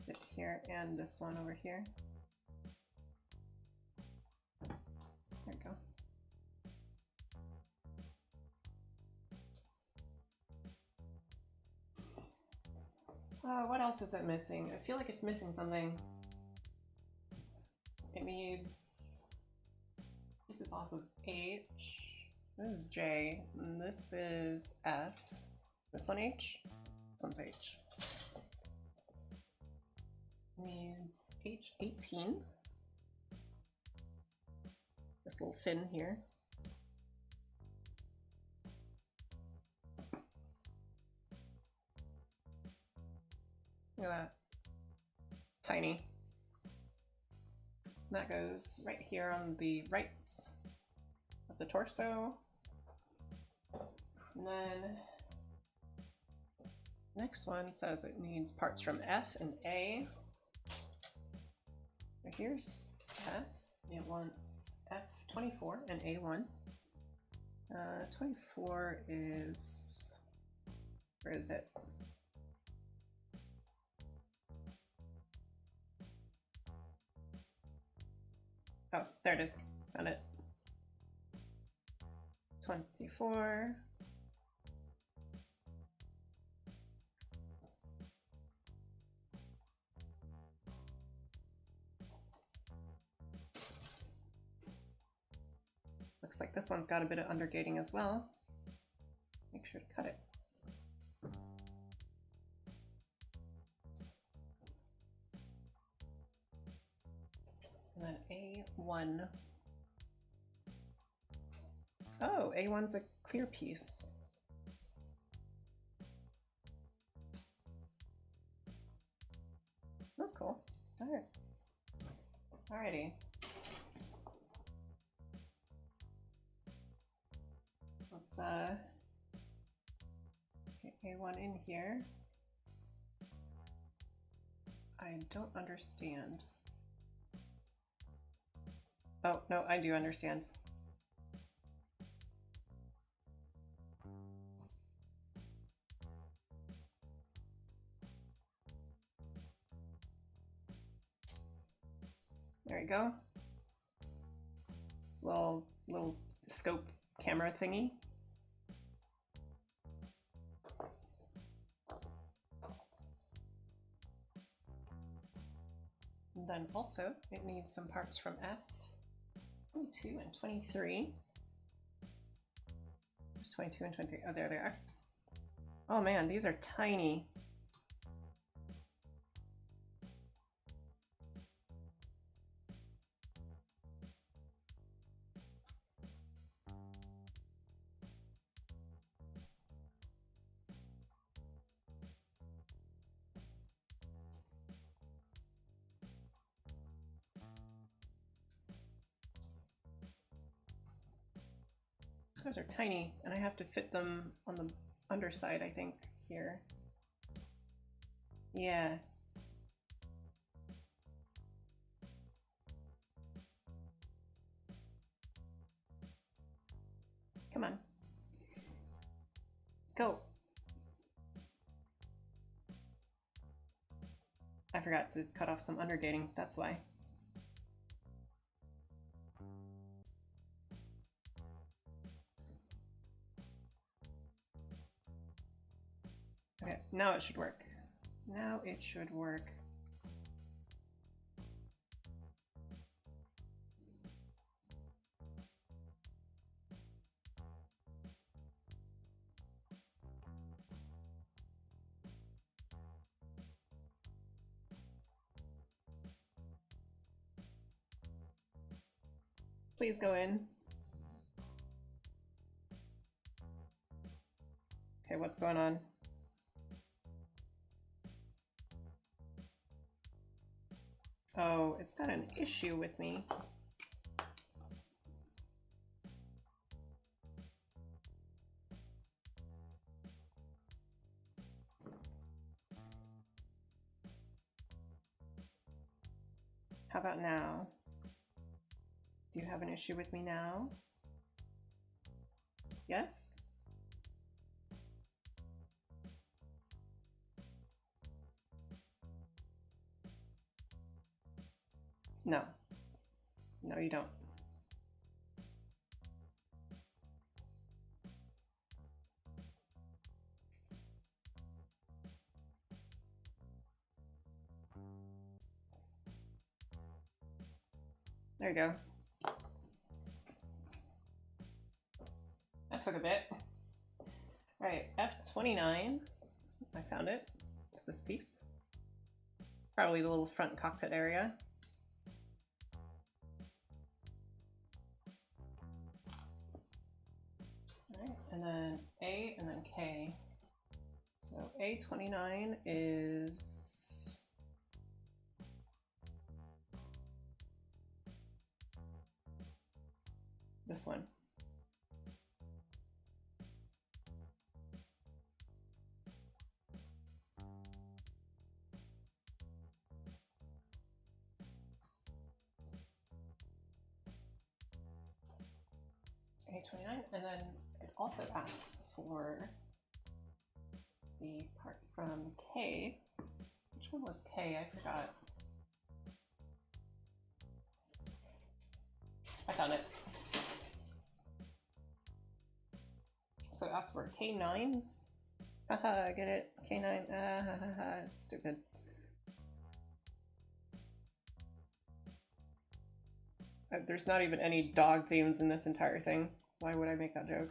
bit here and this one over here. There we go. What else is it missing? I feel like it's missing something. It needs pieces off of H. This is J. And this is F. This one H. This one's H. Needs H18. This little fin here. Look at that. Tiny. And that goes right here on the right of the torso. And then next one says it needs parts from F and A. So here's F. It wants F24 and A1. 24 is, where is it? Oh, there it is. Found it. 24. Looks like this one's got a bit of undergating as well. Make sure to cut it. And then A1. Oh, A1's a clear piece. That's cool. All right. Alrighty. Let's get A1 in here. I don't understand. Oh, no, I do understand. There you go. This little scope camera thingy. And then also it needs some parts from F22 and 23. There's 22 and 23. Oh, there they are. Oh man, these are tiny. Those are tiny, and I have to fit them on the underside, I think, here. Yeah. Come on. Go. I forgot to cut off some undergating, that's why. Okay, now it should work. Now it should work. Please go in. Okay, what's going on? Oh, it's got an issue with me. How about now? Do you have an issue with me now? Yes? No. No, you don't. There you go. That took a bit. Right, F29. I found it. It's this piece. Probably the little front cockpit area. Alright, and then A and then K. So A29 is this one. A29, and then it also asks for the part from K. Which one was K? I forgot. I found it. So it asks for K9. Haha, get it? K9. It's stupid. There's not even any dog themes in this entire thing. Why would I make that joke?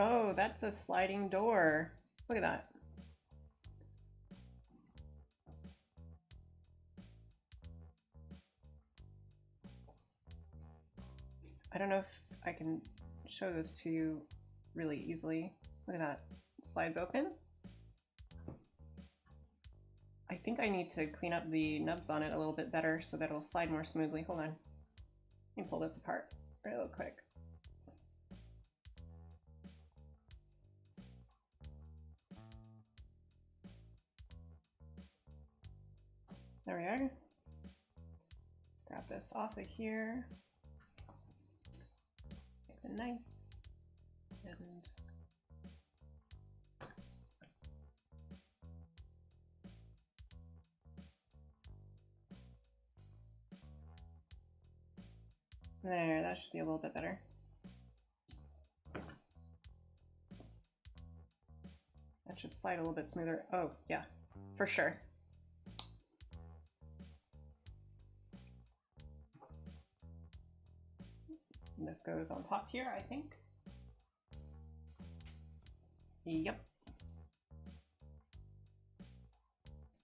Oh, that's a sliding door. Look at that. I don't know if I can show this to you really easily. Look at that. It slides open. I think I need to clean up the nubs on it a little bit better so that it'll slide more smoothly. Hold on. Let me pull this apart real quick. There we are. Let's grab this off of here. Take the knife and there, that should be a little bit better. That should slide a little bit smoother. Oh, yeah, for sure. And this goes on top here, I think. Yep.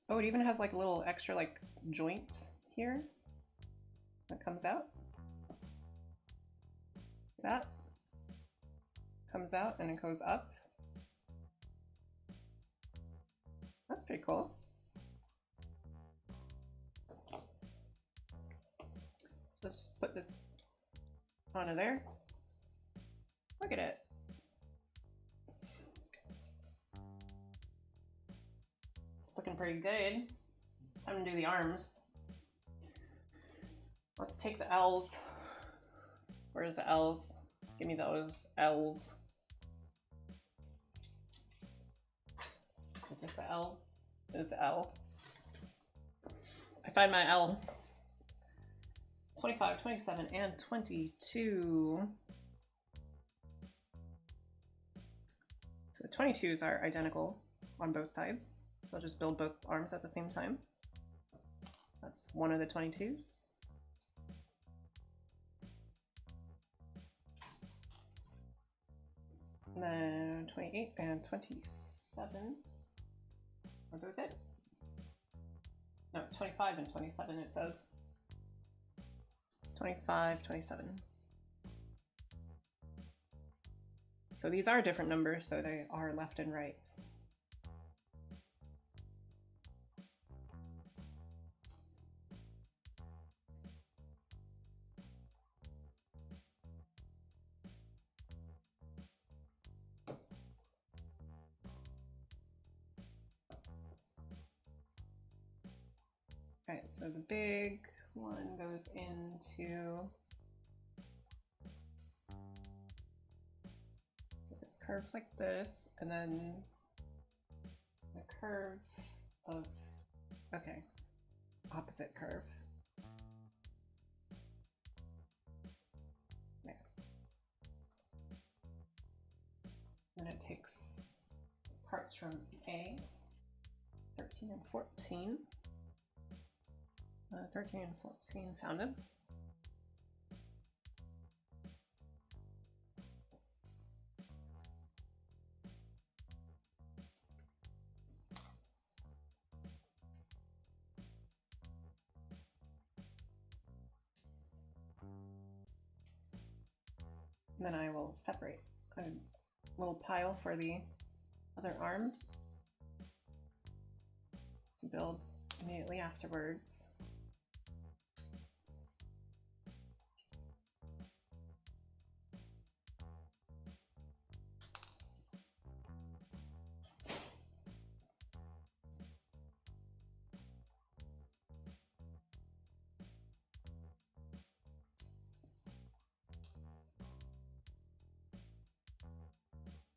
Oh, it even has like a little extra like joint here that comes out. That comes out and it goes up. That's pretty cool. Let's just put this onto there. Look at it. It's looking pretty good. Time to do the arms. Let's take the L's. Where's the L's? Give me those L's. Is this the L? This is the L. I find my L. 25, 27, and 22. So the 22s are identical on both sides. So I'll just build both arms at the same time. That's one of the 22s. And then 28 and 27. Are those it? No, 25 and 27 it says. 25, 27. So these are different numbers, so they are left and right. Alright, so the big one goes into, so this curves like this, and then the curve of, okay, opposite curve. There. Then it takes parts from A, 13 and 14. 13 and 14 founded. And then I will separate a little pile for the other arm to build immediately afterwards.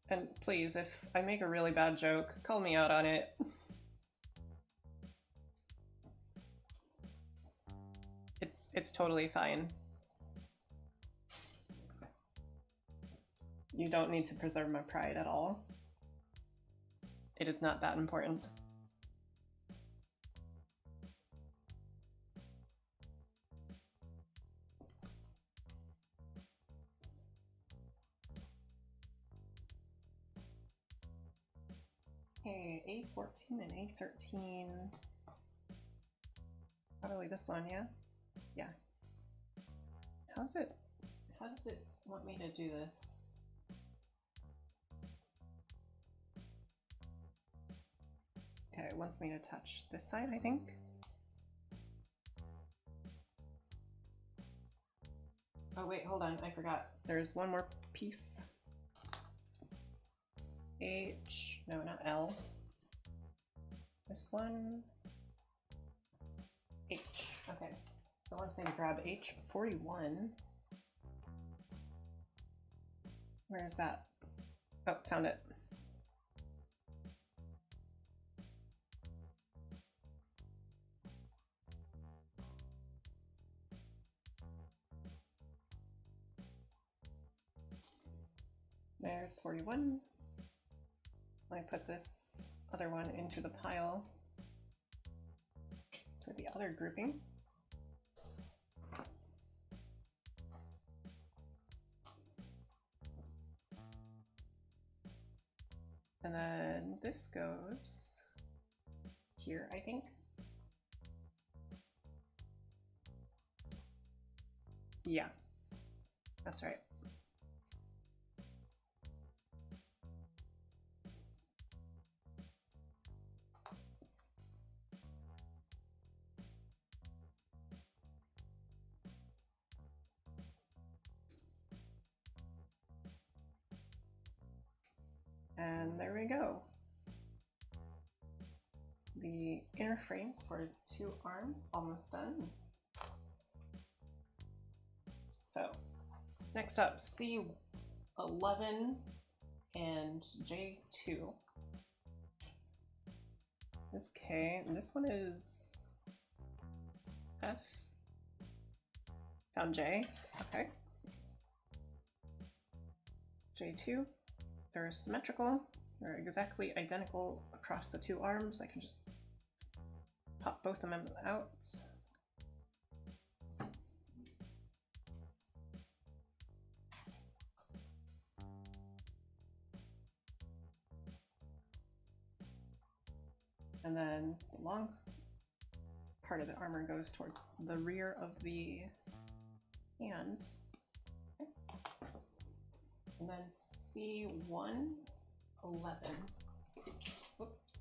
And please, if I make a really bad joke, call me out on it. It's totally fine. You don't need to preserve my pride at all. It is not that important. Okay, A14 and A13. Probably this one, yeah? Yeah. How does it want me to do this? Okay, it wants me to touch this side, I think. Oh wait, hold on, I forgot. There's one more piece. H, no, not L. This one. H, okay. So it wants me to grab H41. Where is that? Oh, found it. There's 41. Let me put this other one into the pile for the other grouping. And then this goes here, I think. Yeah, that's right. And there we go. The inner frames for 2 arms almost done. So next up, C11 and J2. This K, and this one is F. Found J, okay. J2. They're symmetrical, they're exactly identical across the 2 arms. I can just pop both of them out. And then the long part of the armor goes towards the rear of the hand. Okay. And then C1, 11. Whoops.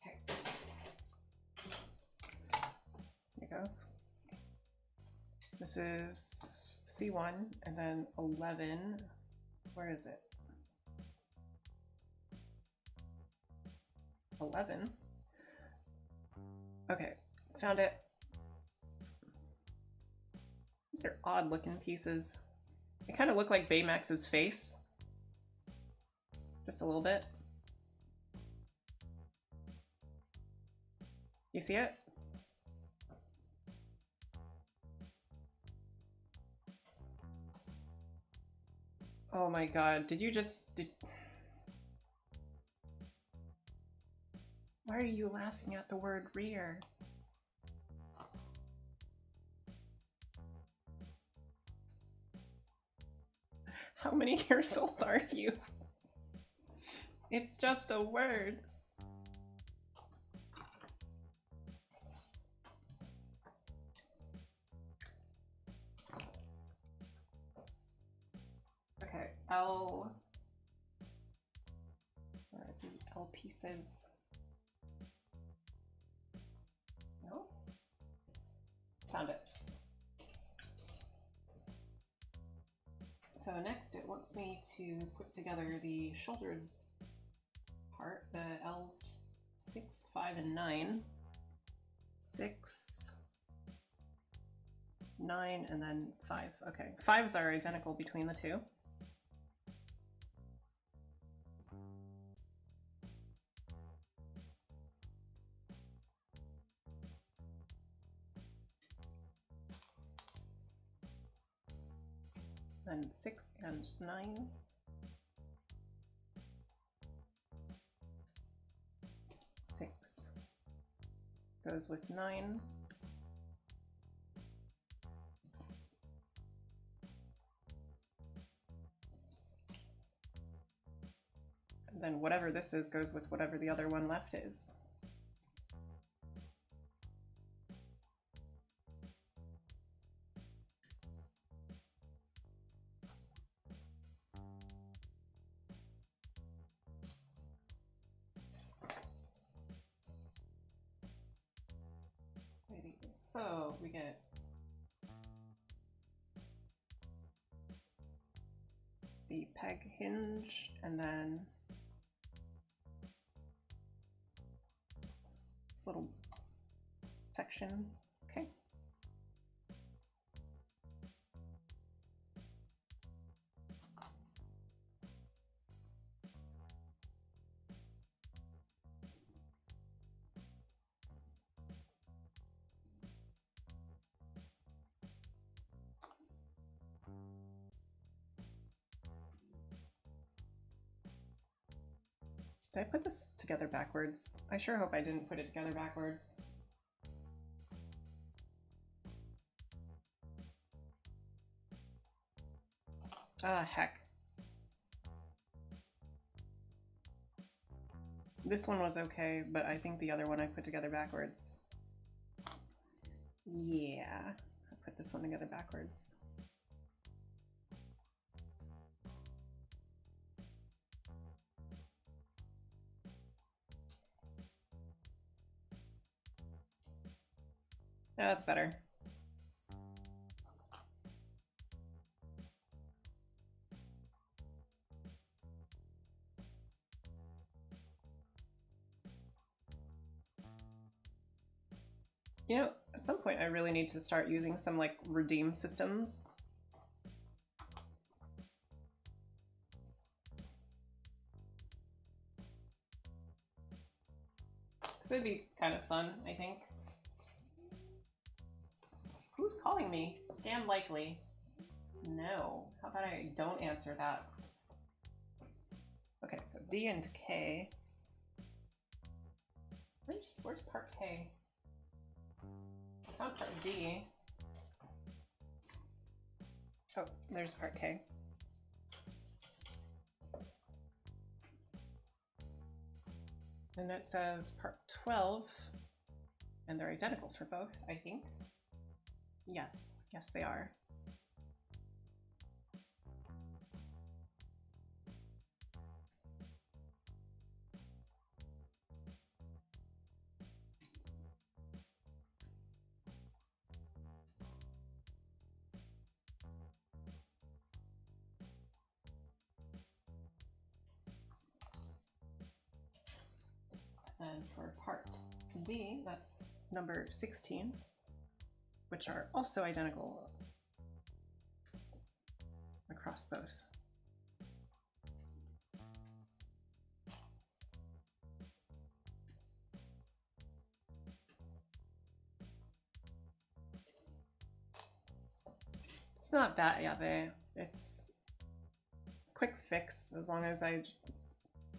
Okay. There you go. This is C1 and then 11. Where is it? 11. Okay, found it. These are odd looking pieces. They kind of look like Baymax's face. Just a little bit. You see it? Oh my god, Why are you laughing at the word rear? How many years old are you? It's just a word. Okay, L. Where are the L pieces? No? Found it. So next it wants me to put together the shoulder part, the L6, 5, and 9. 6, 9, and then 5. Okay, 5s are identical between the two. Then 6 and 9. Goes with 9. And then whatever this is goes with whatever the other one left is. So we get the peg hinge and then this little section. Okay. Did I put this together backwards? I sure hope I didn't put it together backwards. Ah, heck. This one was okay, but I think the other one I put together backwards. Yeah, I put this one together backwards. Oh, that's better. You know, at some point I really need to start using some like redeem systems. This would be kind of fun, I think. Who's calling me? Scam likely. No. How about I don't answer that? Okay, so D and K. Where's part K? I found part D. Oh, there's part K. And that says part 12, and they're identical for both, I think. Yes, yes they are. And for part D, that's number 16, which are also identical across both. It's not that yabe. It's a quick fix as long as I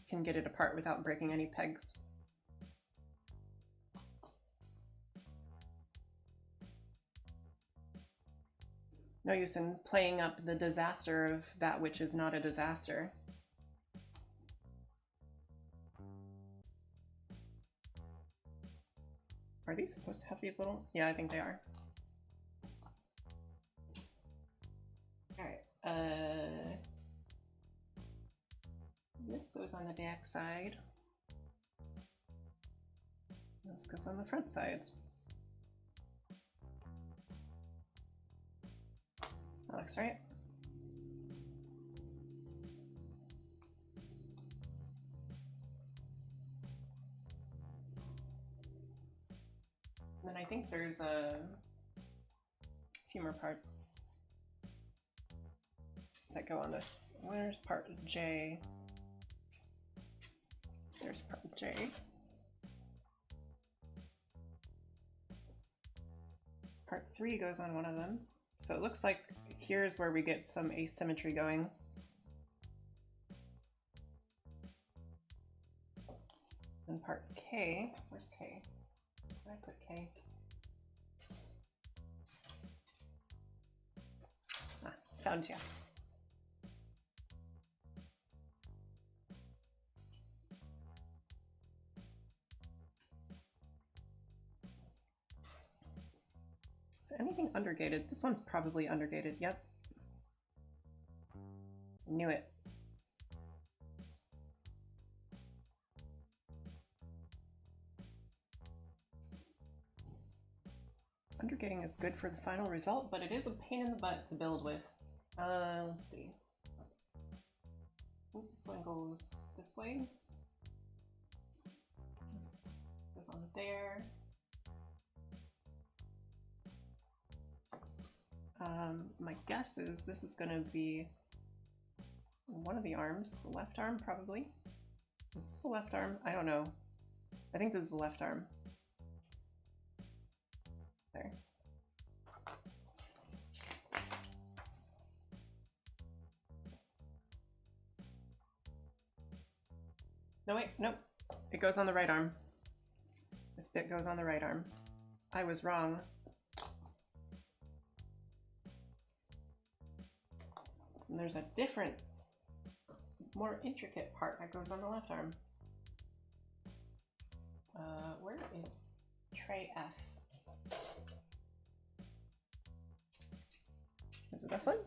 can get it apart without breaking any pegs. No use in playing up the disaster of that which is not a disaster. Are these supposed to have these little? Yeah, I think they are. Alright, this goes on the back side. This goes on the front side. That looks right. Then I think there's a few more parts that go on this. Where's part J? There's part J. Part 3 goes on one of them. So it looks like here's where we get some asymmetry going. And part K, where's K? Where did I put K? Ah, found you. Is there anything undergated? This one's probably undergated, yep. Knew it. Undergating is good for the final result, but it is a pain in the butt to build with. Let's see. I think this one goes this way. This goes on there. My guess is this is going to be one of the arms, the left arm probably. Is this the left arm? I don't know. I think this is the left arm. There. No, wait, nope. It goes on the right arm. This bit goes on the right arm. I was wrong. And there's a different, more intricate part that goes on the left arm. Where is tray F? Is it this one?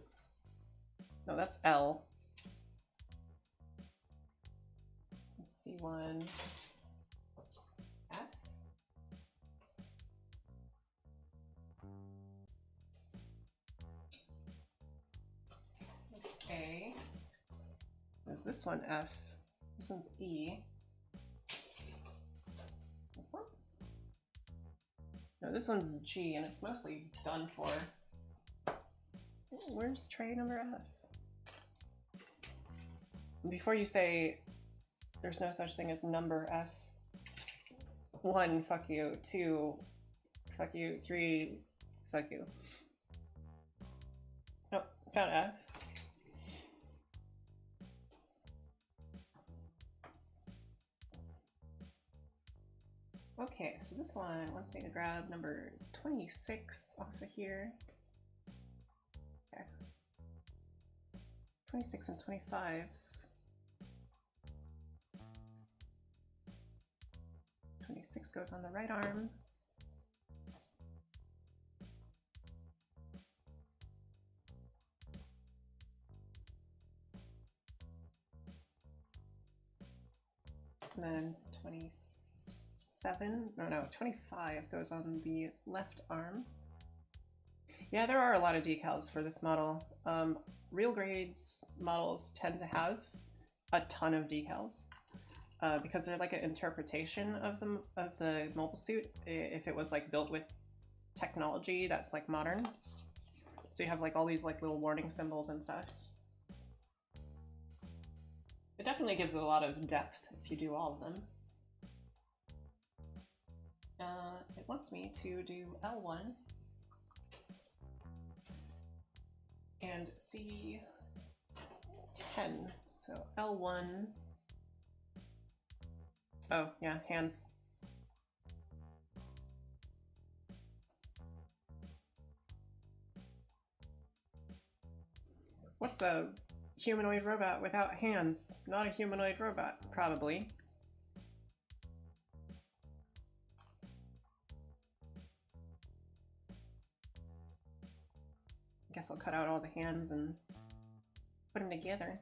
No, that's L. Let's see, one F. A. Is this one F? This one's E. This one? No, this one's G, and it's mostly done for. Where's tray number F? Before you say there's no such thing as number F, 1, fuck you, 2, fuck you, 3, fuck you. Oh, found F. Okay, so this one wants me to grab number 26 off of here. Okay. 26 and 25. 26 goes on the right arm. And then 25 goes on the left arm. Yeah, there are a lot of decals for this model. Real grades models tend to have a ton of decals because they're like an interpretation of the mobile suit if it was like built with technology that's like modern. So you have like all these like little warning symbols and stuff. It definitely gives it a lot of depth if you do all of them. It wants me to do L1 and C10. So L1. Oh, yeah, hands. What's a humanoid robot without hands? Not a humanoid robot, probably. Guess I'll cut out all the hands and put them together.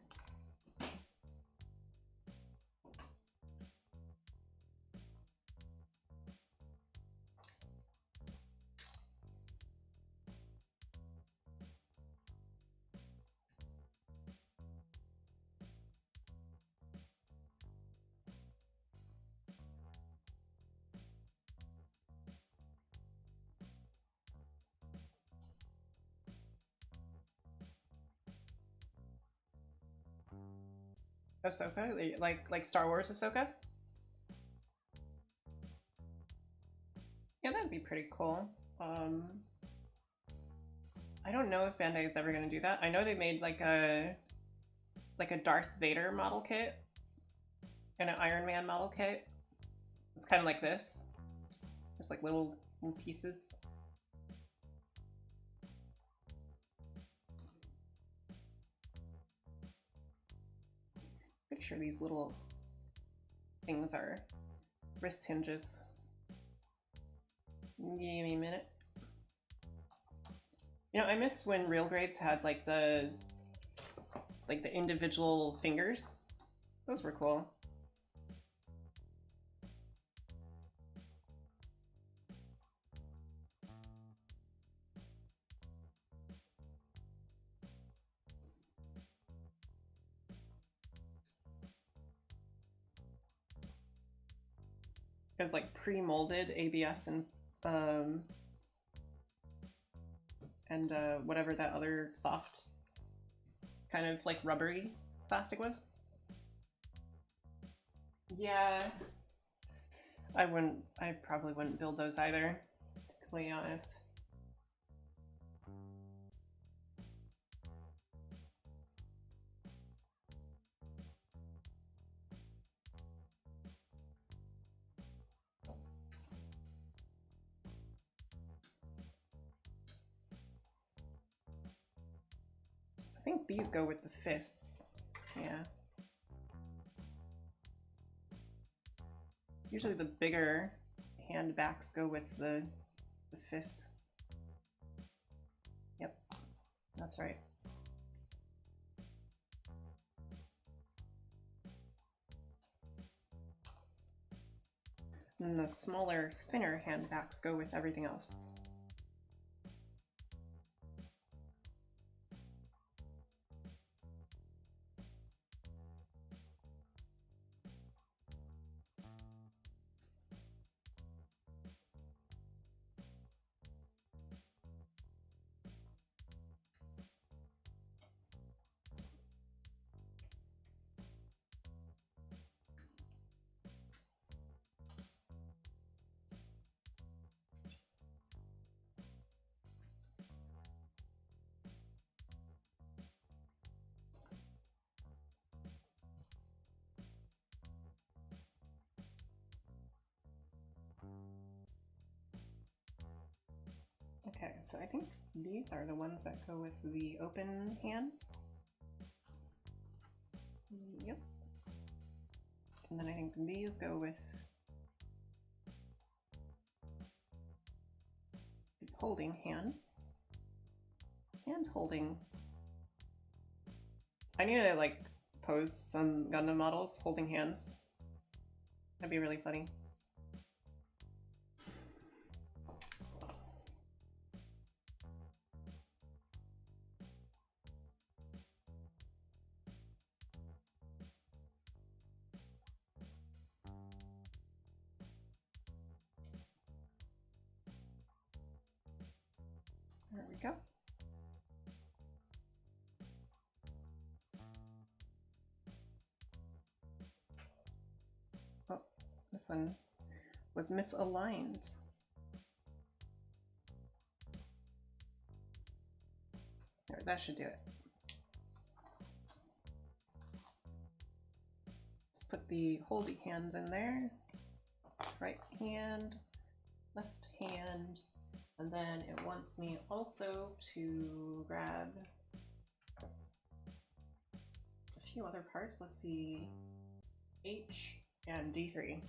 Ahsoka? Like Star Wars Ahsoka? Yeah, that'd be pretty cool. I don't know if Bandai is ever gonna do that. I know they made like a Darth Vader model kit and an Iron Man model kit. It's kind of like this. There's like little pieces. Pretty sure these little things are wrist hinges. Give me a minute. You know, I miss when real grades had like the individual fingers. Those were cool. It was like pre-molded ABS and whatever that other soft kind of like rubbery plastic was. Yeah, I probably wouldn't build those either, to be honest. I think these go with the fists. Yeah. Usually the bigger hand backs go with the fist. Yep, that's right. And the smaller, thinner hand backs go with everything else. Okay, so I think these are the ones that go with the open hands. Yep. And then I think these go with the holding hands. Hand holding. I need to like pose some Gundam models holding hands. That'd be really funny. There we go. Oh, this one was misaligned. There, that should do it. Let's put the holdy hands in there. Right hand, left hand. And then it wants me also to grab a few other parts. Let's see, H and D3.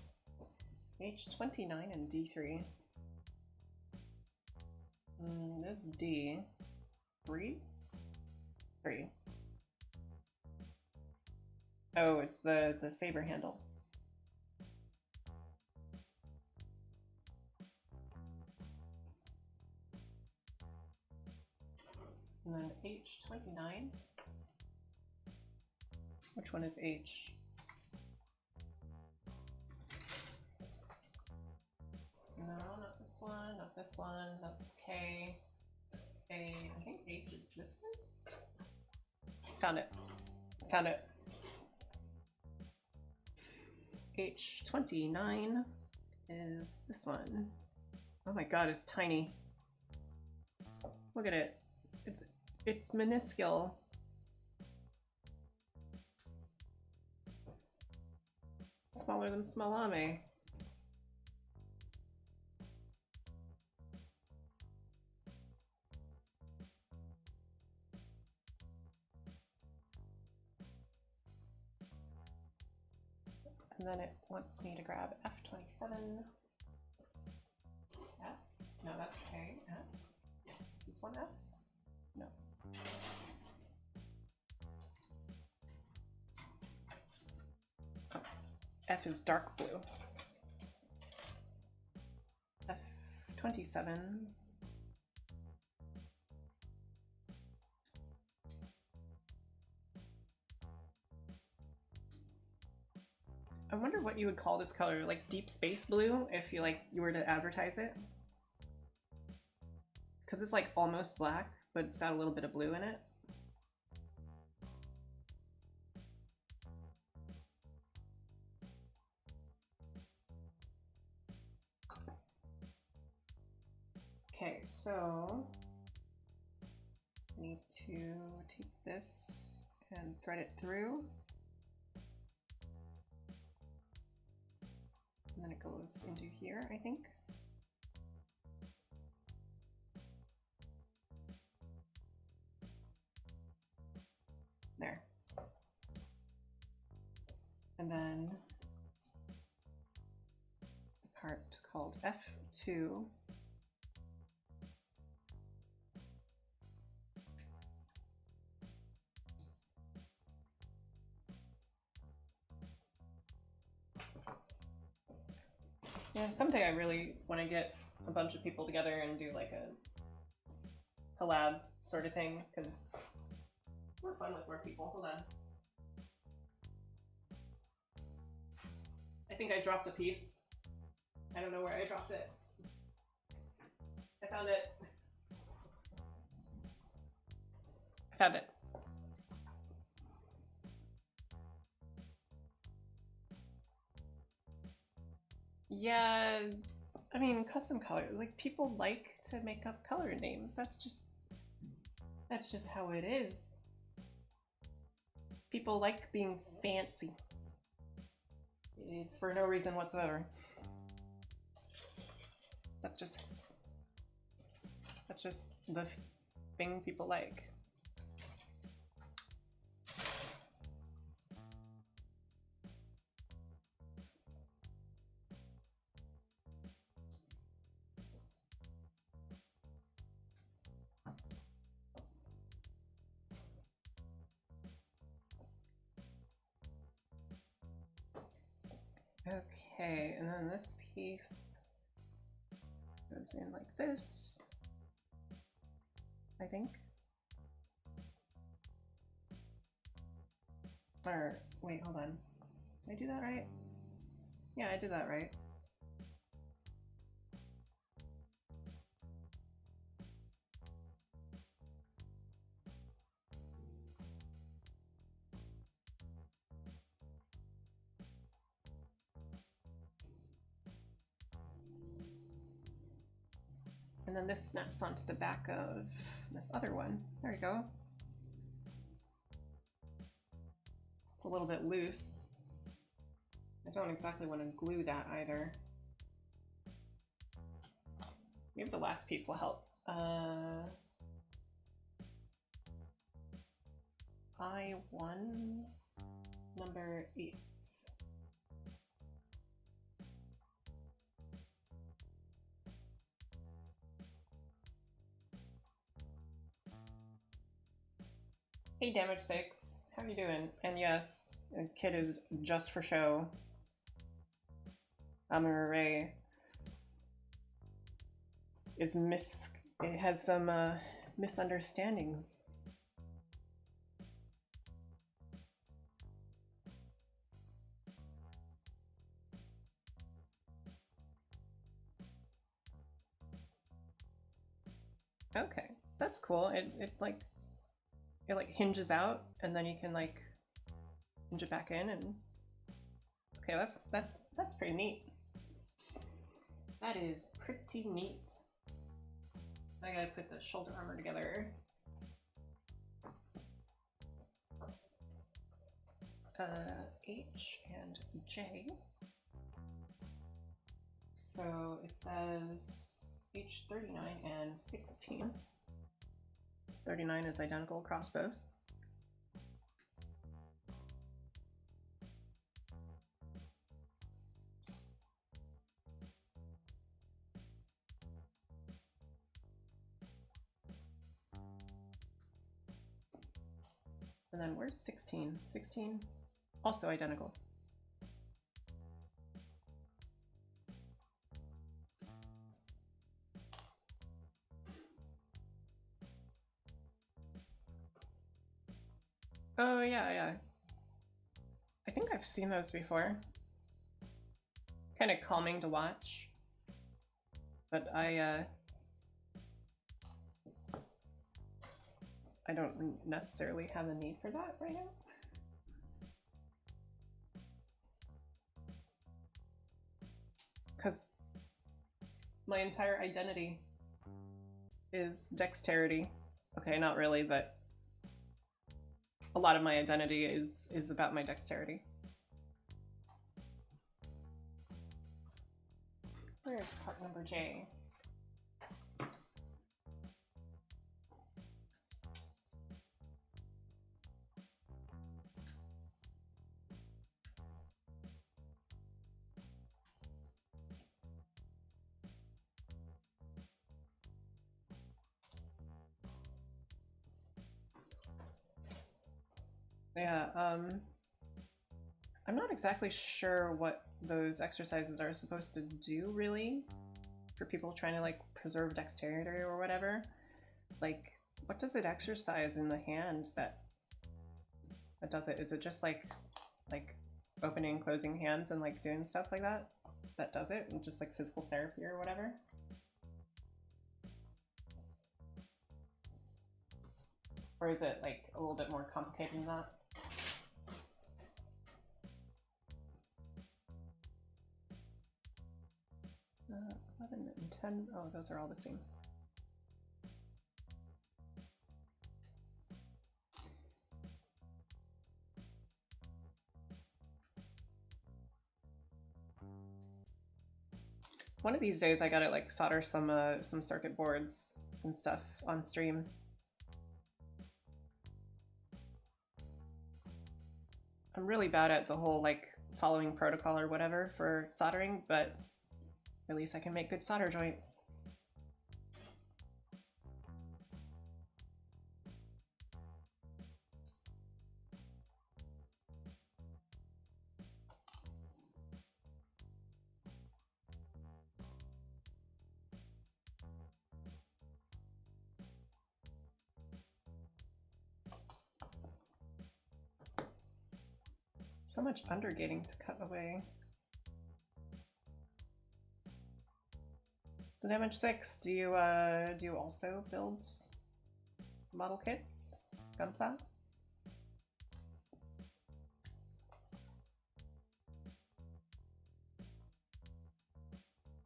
H29 and D3. This D. 3? 3. Oh, it's the saber handle. And then H29. Which one is H? No, not this one, not this one. That's K. A. I think H is this one. Found it. Found it. H29 is this one. Oh my god, it's tiny. Look at it. It's minuscule. Smaller than Smalame. And then it wants me to grab F27. F? No, that's K. F? Is this one F? No. Oh. F is dark blue. F27. I wonder what you would call this color, like deep space blue, if you were to advertise it. Because it's like almost black, but it's got a little bit of blue in it. Okay, so I need to take this and thread it through. And then it goes into here, I think. There. And then the part called F2. Yeah, someday I really want to get a bunch of people together and do like a collab sort of thing, because it's more fun with more people. Hold on. I think I dropped a piece. I don't know where I dropped it. I found it. I found it. Yeah, I mean, custom color, like people like to make up color names. That's just how it is. People like being fancy for no reason whatsoever. That's just the thing people like. Okay, and then this piece goes in like this, I think. Or, wait, hold on. Did I do that right? Yeah, I did that right. And then this snaps onto the back of this other one. There we go. It's a little bit loose. I don't exactly want to glue that either. Maybe the last piece will help. I1 number 8. Hey Damage 6, how you doing? And yes, the kit is just for show. Amara is it has some misunderstandings. Okay, that's cool. It hinges out, and then you can like hinge it back in, and Okay, that's pretty neat. That is pretty neat. I gotta put the shoulder armor together. H and J. So it says H39 and 16. 39 is identical across both. And then where's 16? 16, also identical. Oh yeah. I think I've seen those before. Kind of calming to watch. But I don't necessarily have a need for that right now. Because my entire identity is dexterity. Okay, not really, but a lot of my identity is about my dexterity. Where's part number J? Yeah, I'm not exactly sure what those exercises are supposed to do, really, for people trying to, like, preserve dexterity or whatever. Like, what does it exercise in the hand that does it? Is it just, like opening and closing hands and, like, doing stuff like that? That does it? And just, like, physical therapy or whatever? Or is it, like, a little bit more complicated than that? Uh, 11 and 10. Oh, those are all the same. One of these days I gotta, like, solder some circuit boards and stuff on stream. I'm really bad at the whole, like, following protocol or whatever for soldering, but at least I can make good solder joints. So much undergating to cut away. So damage 6, do you also build model kits? Gunpla?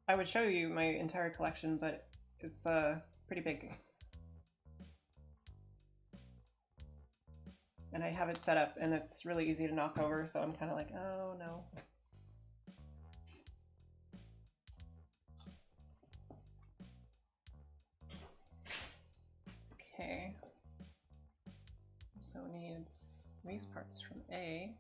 I would show you my entire collection, but it's pretty big. And I have it set up and it's really easy to knock over, so I'm kind of like, oh no. Okay. So needs these parts from A.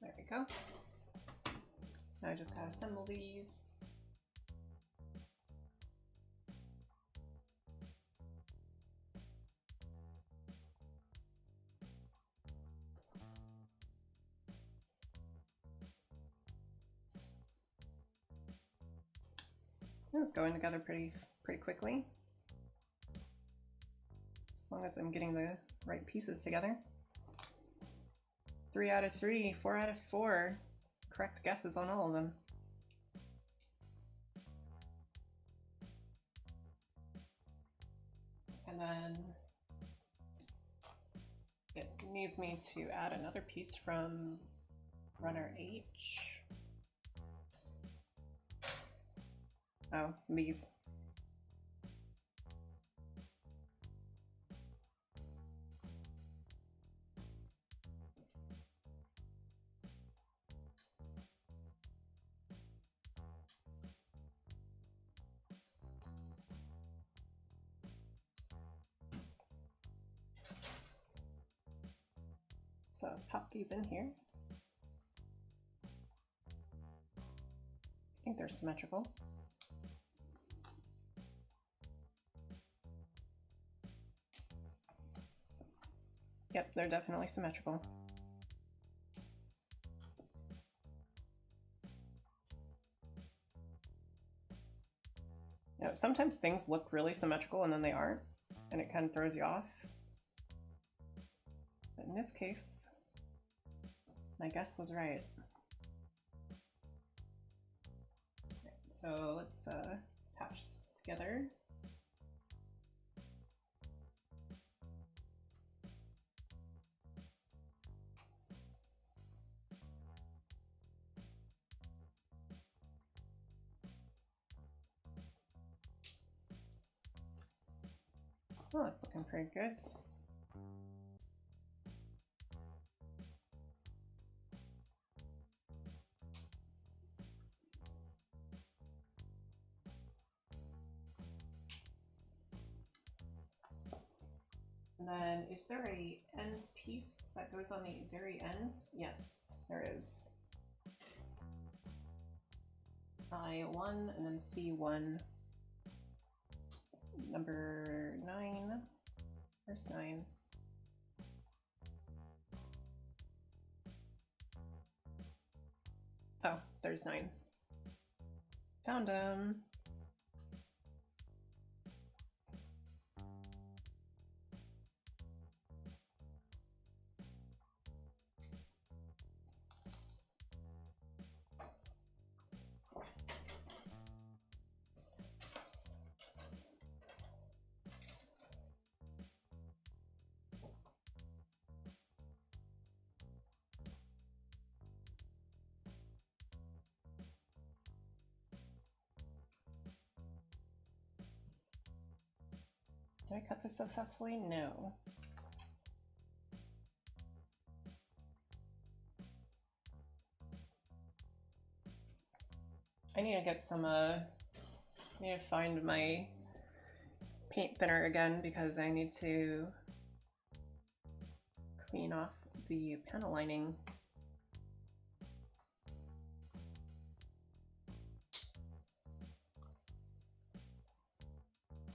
There we go. Now I just gotta assemble these. is going together pretty quickly. As long as I'm getting the right pieces together. 3 out of 3, 4 out of 4. Correct guesses on all of them. And then it needs me to add another piece from runner H. Oh, these. So pop these in here. I think they're symmetrical. Yep, they're definitely symmetrical. You know, sometimes things look really symmetrical and then they aren't, and it kind of throws you off. But in this case, my guess was right. So let's patch this together. Oh, that's looking pretty good. And then, is there a end piece that goes on the very ends? Yes, there is. I1 and then C1. Number 9. Where's 9? Oh, there's 9. Found him. Did I cut this successfully? No. I need to get some, I need to find my paint thinner again because I need to clean off the panel lining.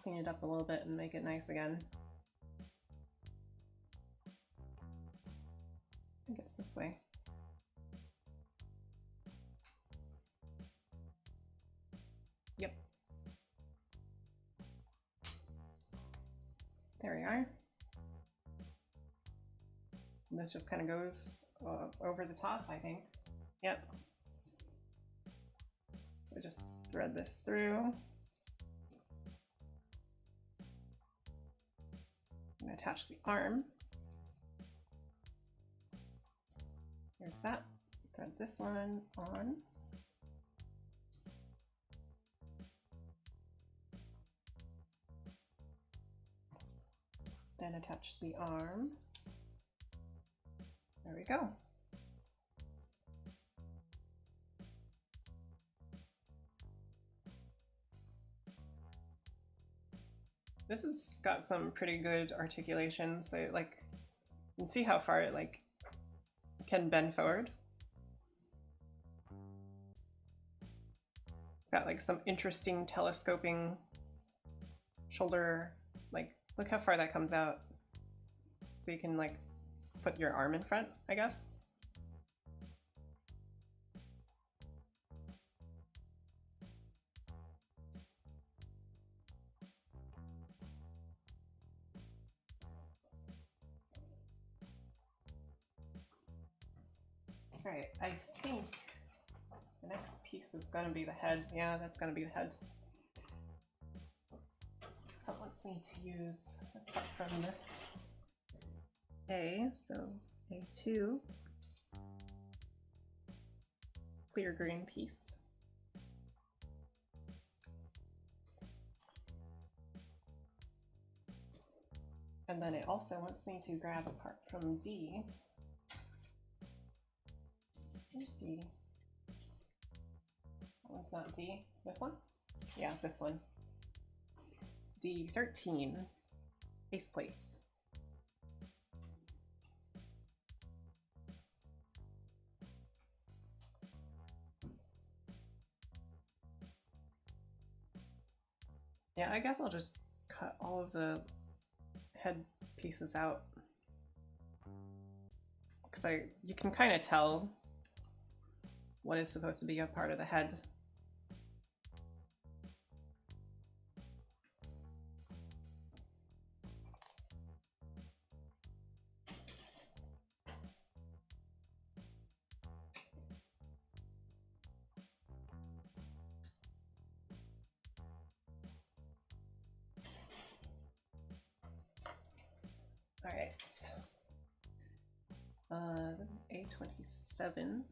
Clean it up a little bit and make it nice again. I think it's this way. Yep. There we are. And this just kind of goes over the top, I think. Yep. So just thread this through. And attach the arm. There's that. Thread this one on. Then attach the arm. There we go. This has got some pretty good articulation, so like you can see how far it like can bend forward. It's got like some interesting telescoping shoulder, like look how far that comes out. So you can like put your arm in front, I guess. Alright, I think the next piece is gonna be the head. Yeah, that's gonna be the head. So it wants me to use this part from the A, so A2, clear green piece. And then it also wants me to grab a part from D. Where's D? That one's not D. This one? Yeah, this one. D13 base plates. Yeah, I guess I'll just cut all of the head pieces out because you can kind of tell what is supposed to be a part of the head. All right. This is A27.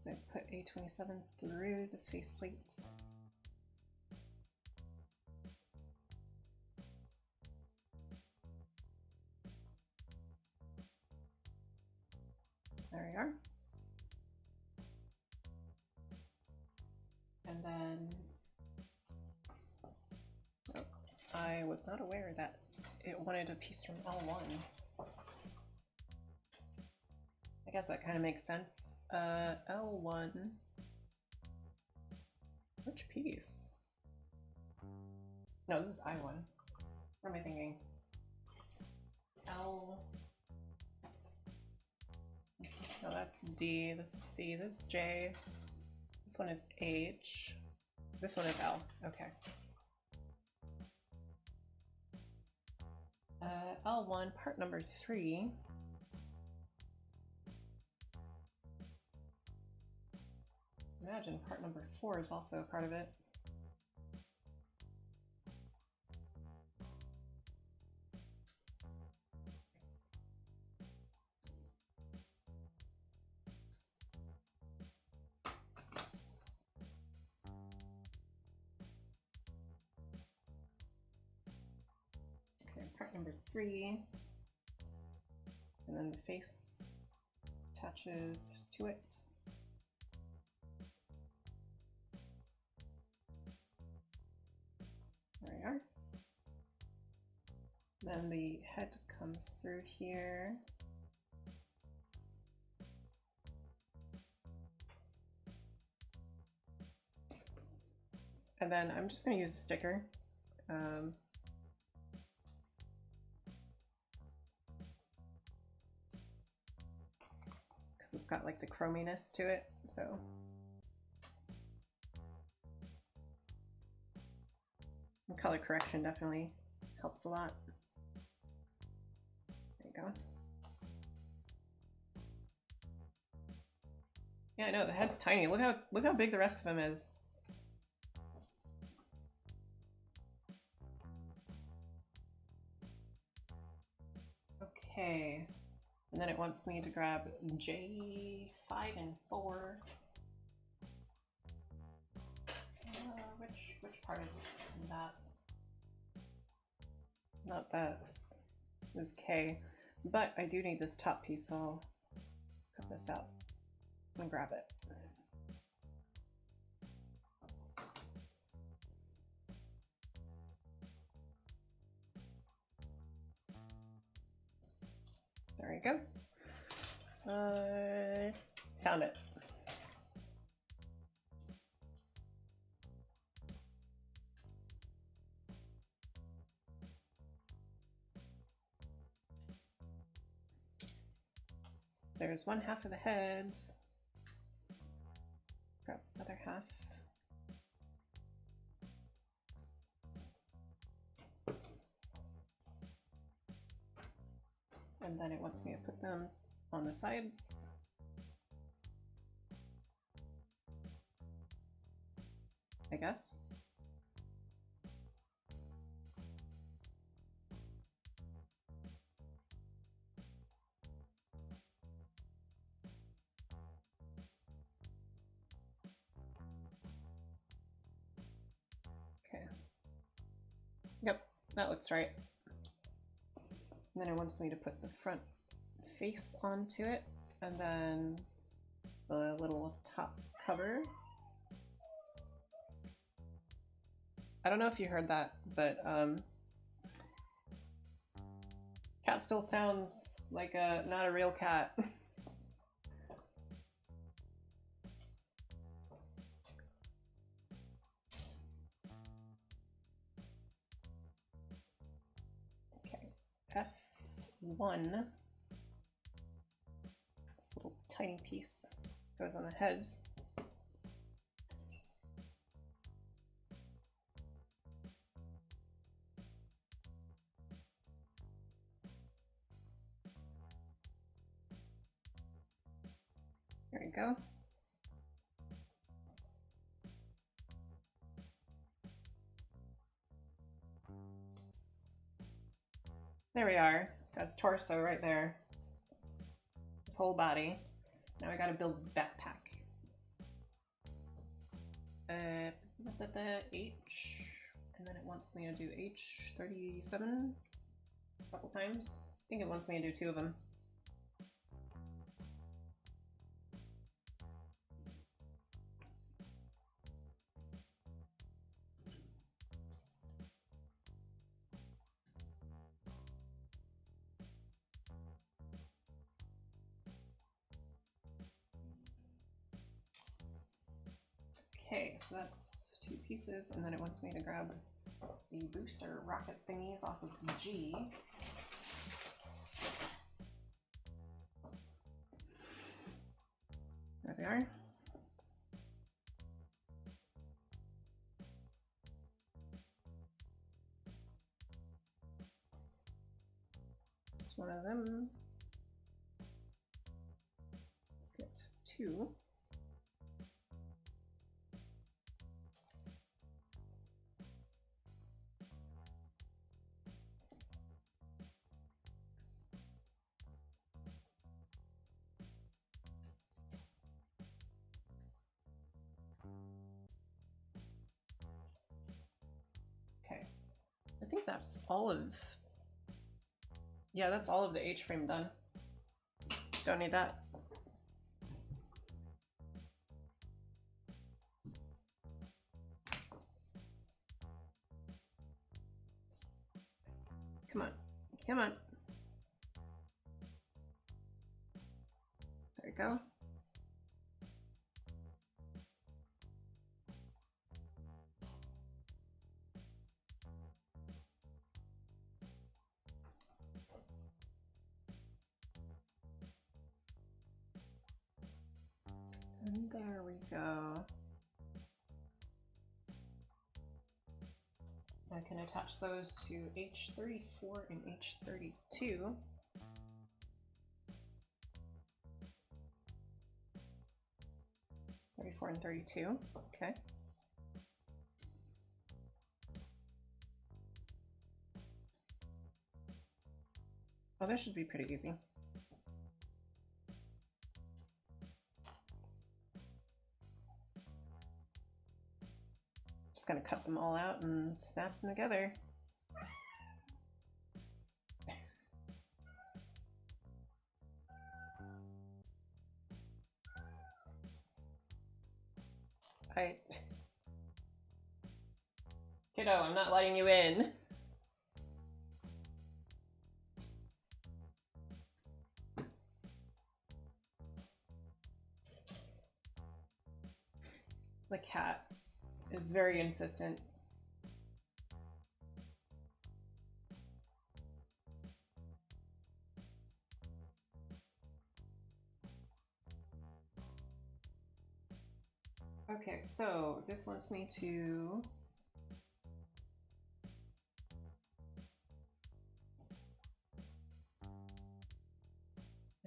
So put A27 through the face plates. There we are. And then, oh, I was not aware that it wanted a piece from L1. I guess that kind of makes sense. L1, which piece? No, this is I1. What am I thinking? L. No, that's D, this is C, this is J, this one is H, this one is L, okay. L1, part number 3. Imagine part number 4 is also a part of it. Part number 3, and then the face attaches to it. There we are. Then the head comes through here. And then I'm just going to use a sticker. It's got like the chrominess to it, so the color correction definitely helps a lot. There you go. Yeah, I know the head's tiny. Look how big the rest of him is. Okay. And then it wants me to grab J5 and 4. Which part is that? Not this. This is K. But I do need this top piece, so I'll cut this out and grab it. There we go. Found it. there's one half of the head. Grab the other half. And then it wants me to put them on the sides. I guess. Okay. Yep, that looks right. And then it wants me to put the front face onto it, and then the little top cover. I don't know if you heard that, but cat still sounds like not a real cat. Okay, F1. This little tiny piece goes on the head. There we go. There we are. That's torso right there. His whole body. Now I gotta build his backpack. H, and then it wants me to do H37 a couple times. I think it wants me to do 2 of them. Okay, so that's 2 pieces, and then it wants me to grab the booster rocket thingies off of G. There they are. It's one of them. Let's get 2. I think that's all of... Yeah, that's all of the H-frame done. Don't need that. Come on. Come on. There we go. And there we go. I can attach those to H34 and H32. And 32, okay. Oh, this should be pretty easy. Just gonna cut them all out and snap them together. Kiddo, I'm not letting you in. The cat is very insistent. Okay, so this wants me to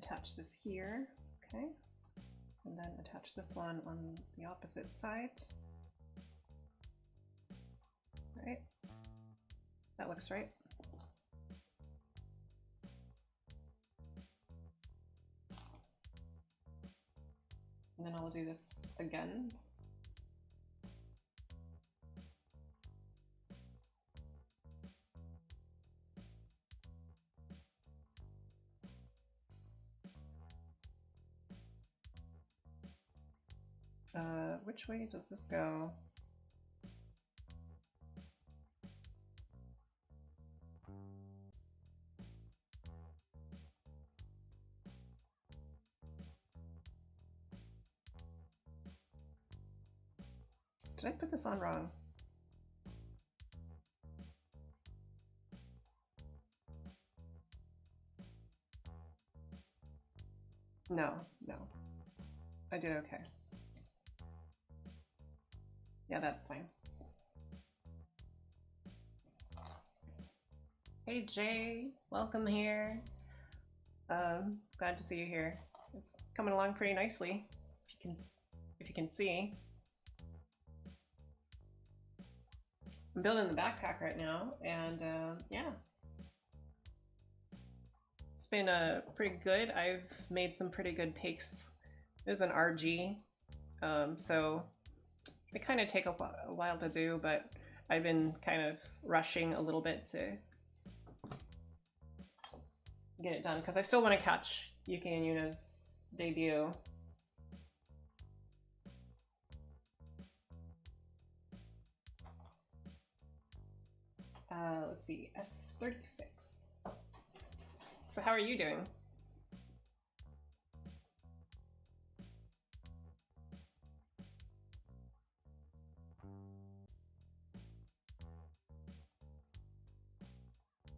attach this here, okay, and then attach this one on the opposite side. Right, that looks right. And then I'll do this again. Which way does this go? Did I put this on wrong? No, no. I did okay. Yeah, that's fine. Hey Jay, welcome here. Glad to see you here. It's coming along pretty nicely, if you can see. I'm building the backpack right now, and yeah. It's been pretty good. I've made some pretty good takes. This is an RG, so they kind of take a while to do, but I've been kind of rushing a little bit to get it done, because I still want to catch Yuki and Yuna's debut. Let's see, F36. So how are you doing?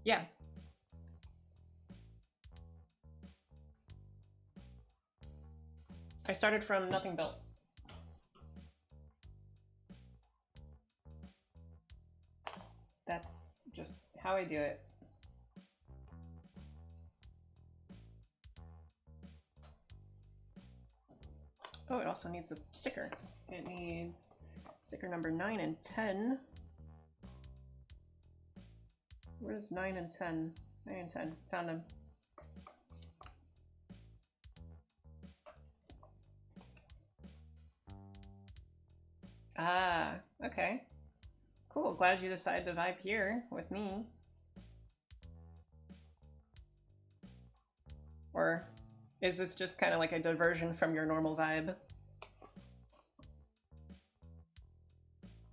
Yeah. I started from nothing built. That's just how I do it. Oh, it also needs a sticker. It needs sticker number 9 and 10. Where's 9 and 10? 9 and 10. Found them. Ah, okay. Cool. Glad you decided to vibe here with me. Or is this just kind of like a diversion from your normal vibe?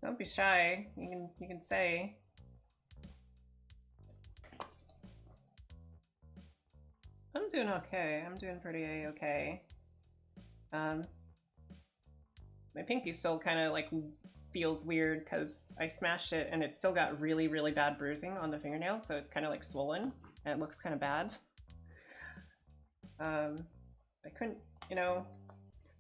Don't be shy. You can say. I'm doing okay. I'm doing pretty okay. My pinky still kind of like feels weird because I smashed it and it's still got really, really bad bruising on the fingernail, so it's kind of like swollen and it looks kind of bad. I couldn't, you know,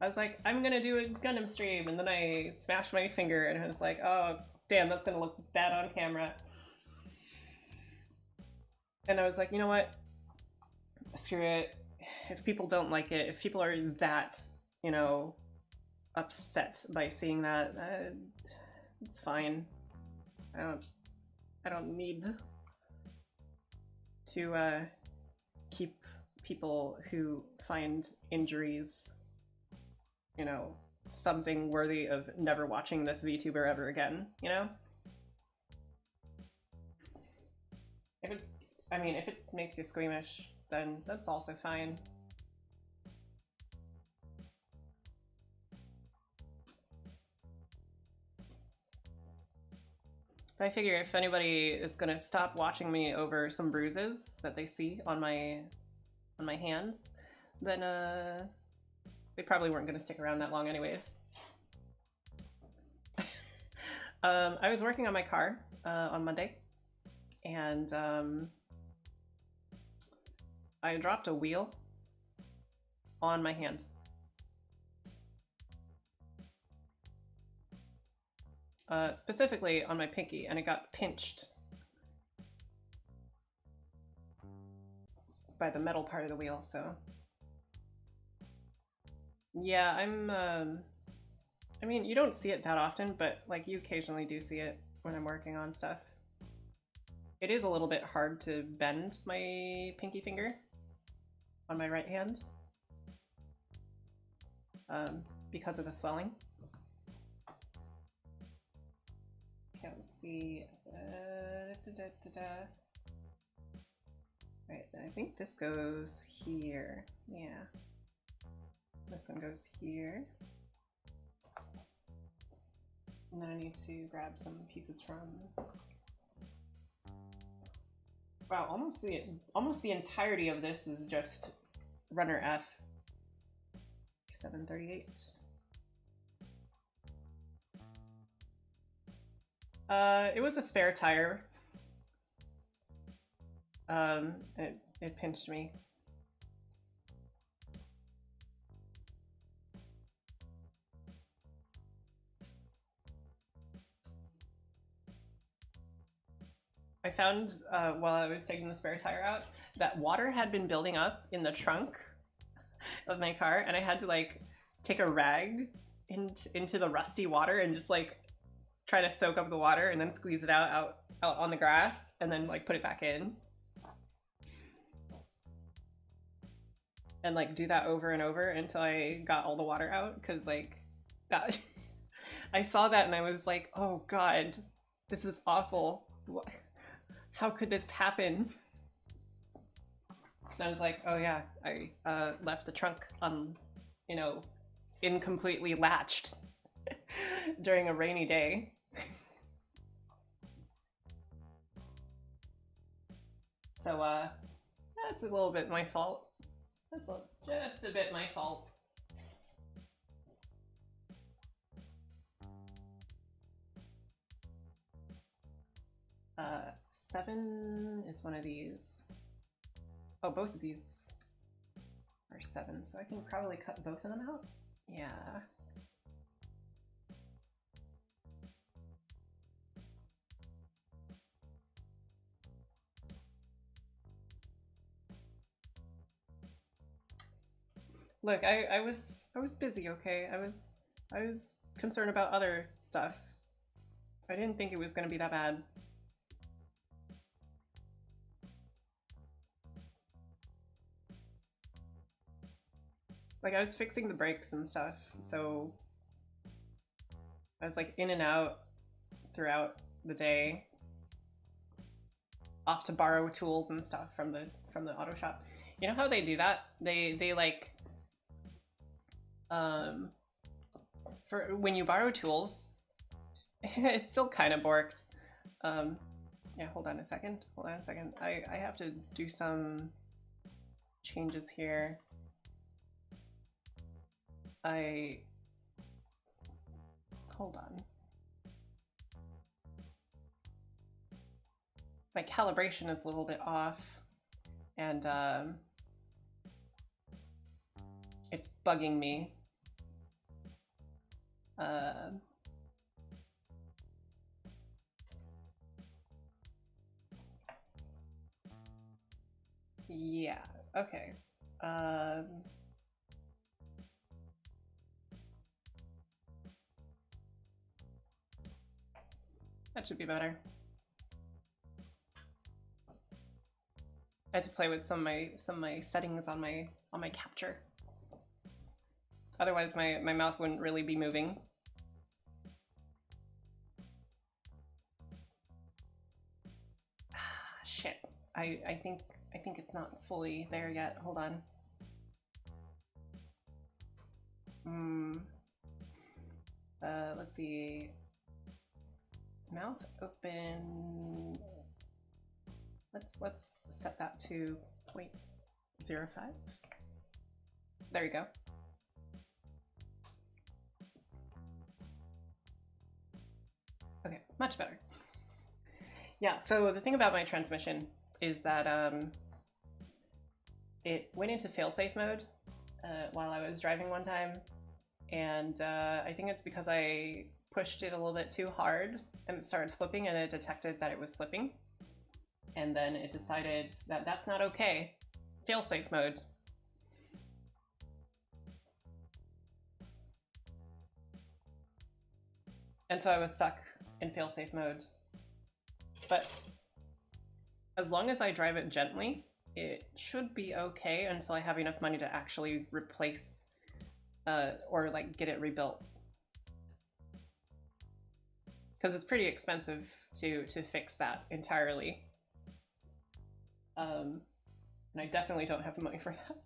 I was like, I'm gonna do a Gundam stream, and then I smashed my finger and I was like, oh damn, that's gonna look bad on camera. And I was like, you know what? Screw it. If people don't like it, if people are that, you know, upset by seeing that, it's fine. I don't need to keep people who find injuries, you know, something worthy of never watching this VTuber ever again, you know? If it, I mean, if it makes you squeamish, then that's also fine. But I figure if anybody is gonna stop watching me over some bruises that they see on my hands, then they probably weren't gonna stick around that long anyways. I was working on my car on Monday, and I dropped a wheel on my hand. specifically on my pinky, and it got pinched by the metal part of the wheel, so. Yeah, I mean, you don't see it that often, but like you occasionally do see it when I'm working on stuff. It is a little bit hard to bend my pinky finger on my right hand because of the swelling. Okay, let's see. Right, I think this goes here. Yeah. This one goes here. And then I need to grab some pieces from... Wow, almost the entirety of this is just runner F. 738. It was a spare tire. It pinched me. I found while I was taking the spare tire out that water had been building up in the trunk of my car, and I had to like take a rag into the rusty water and just like try to soak up the water and then squeeze it out on the grass and then like put it back in. And like do that over and over until I got all the water out, because like that I saw that and I was like, oh god, this is awful. How could this happen? And I was like, oh yeah, I left the trunk on, you know, incompletely latched during a rainy day. So that's a little bit my fault. That's just a bit my fault. 7 is one of these. Oh, both of these are 7, so I can probably cut both of them out. Yeah. Look, I was busy, okay? I was concerned about other stuff. I didn't think it was gonna be that bad. Like, I was fixing the brakes and stuff, so I was like in and out throughout the day, off to borrow tools and stuff from the auto shop. You know how they do that? They like for when you borrow tools, it's still kind of borked. Yeah, hold on a second. I have to do some changes here. Hold on. My calibration is a little bit off, and it's bugging me. Yeah, okay. That should be better. I had to play with some of my settings on my capture. Otherwise my mouth wouldn't really be moving. Ah, shit. I think it's not fully there yet. Hold on. Let's see. Mouth open. Let's set that to 0.05. There you go. Okay, much better. Yeah, so the thing about my transmission is that it went into failsafe mode while I was driving one time, and I think it's because I pushed it a little bit too hard and it started slipping, and it detected that it was slipping. And then it decided that that's not okay. Failsafe mode. And so I was stuck in failsafe mode. But as long as I drive it gently, it should be okay until I have enough money to actually replace or like get it rebuilt. Because it's pretty expensive to fix that entirely. And I definitely don't have the money for that.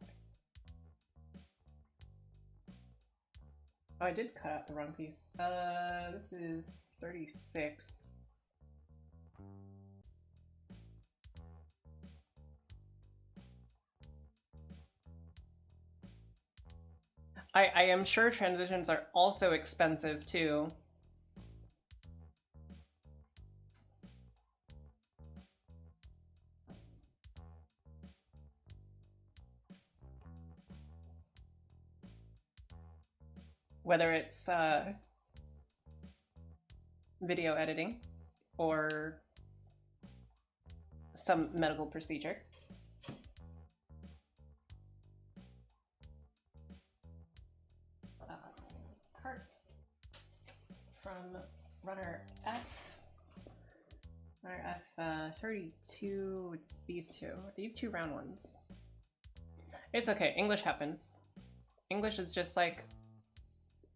Oh, I did cut out the wrong piece. This is 36. I am sure transitions are also expensive too. Whether it's video editing or some medical procedure. Part from runner F. Runner F 32. It's these two round ones. It's okay. English happens. English is just like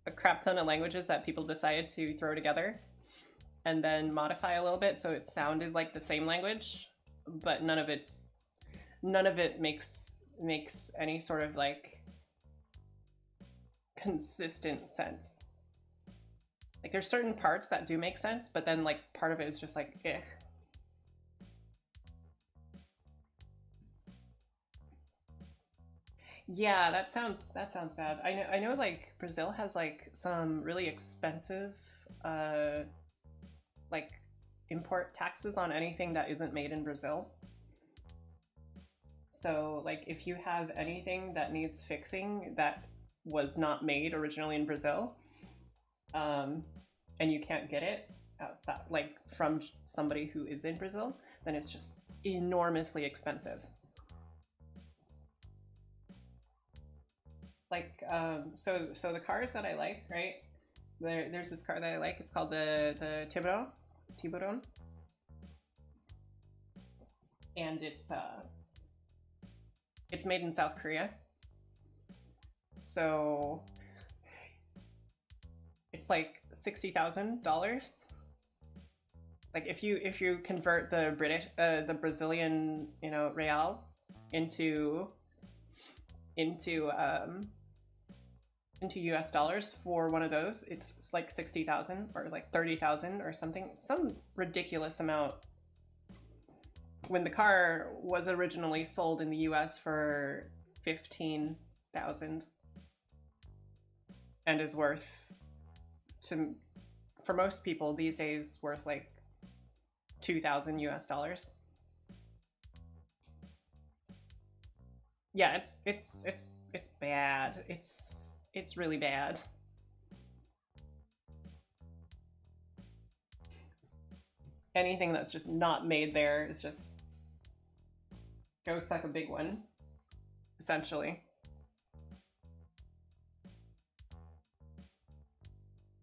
a crap ton of languages that people decided to throw together and then modify a little bit so it sounded like the same language, but none of it makes any sort of like consistent sense. Like there's certain parts that do make sense, but then like part of it is just like eh. Yeah, that sounds bad. I know like Brazil has like some really expensive like import taxes on anything that isn't made in Brazil. So like if you have anything that needs fixing that was not made originally in Brazil, and you can't get it outside like from somebody who is in Brazil, then it's just enormously expensive. Like so the cars that I like, right? There's this car that I like. It's called the Tiburon, and it's made in South Korea. So it's like $60,000. Like if you convert the Brazilian, you know, real into US dollars for one of those, it's like 60,000 or like 30,000 or something, some ridiculous amount, when the car was originally sold in the US for 15,000 and is worth, for most people these days, worth like 2,000 US dollars. Yeah, it's bad. It's really bad. Anything that's just not made there is just go suck a big one, essentially.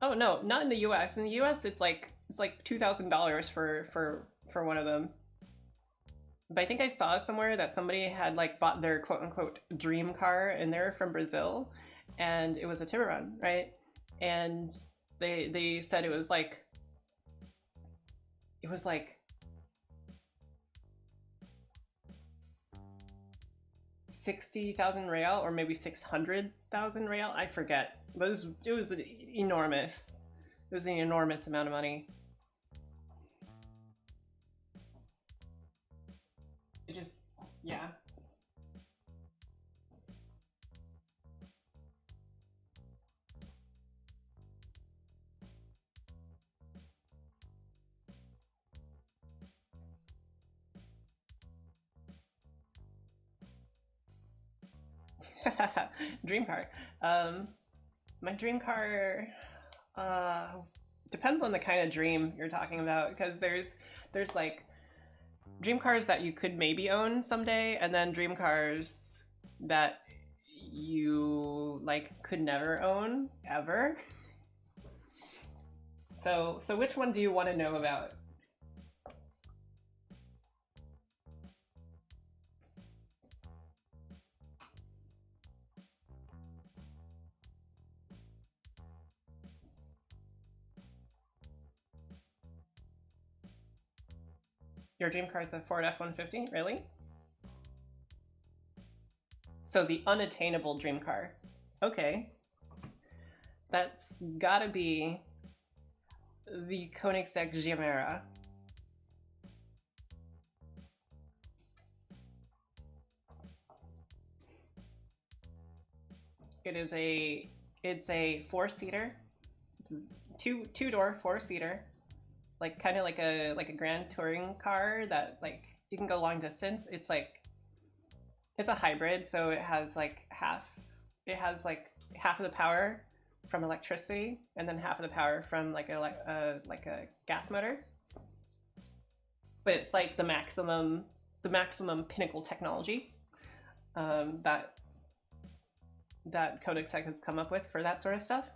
Oh no, not in the US. In the US it's like $2,000 for one of them. But I think I saw somewhere that somebody had like bought their quote unquote dream car and they're from Brazil, and it was a Tiburon, right? And they said it was like 60,000 real or maybe 600,000 real. I forget. But it was enormous. It was an enormous amount of money. It just, yeah. Dream car. My dream car, depends on the kind of dream you're talking about, because there's like dream cars that you could maybe own someday, and then dream cars that you like could never own ever. So which one do you want to know about? Your dream car is a Ford F-150? Really? So the unattainable dream car. Okay. That's gotta be the Koenigsegg Chimera. It's a four-seater, two-door four-seater, like kind of like a grand touring car that like you can go long distance. It's like it's a hybrid, so it has like half of the power from electricity and then half of the power from like a gas motor. But it's like the maximum pinnacle technology that Koenigsegg has come up with for that sort of stuff.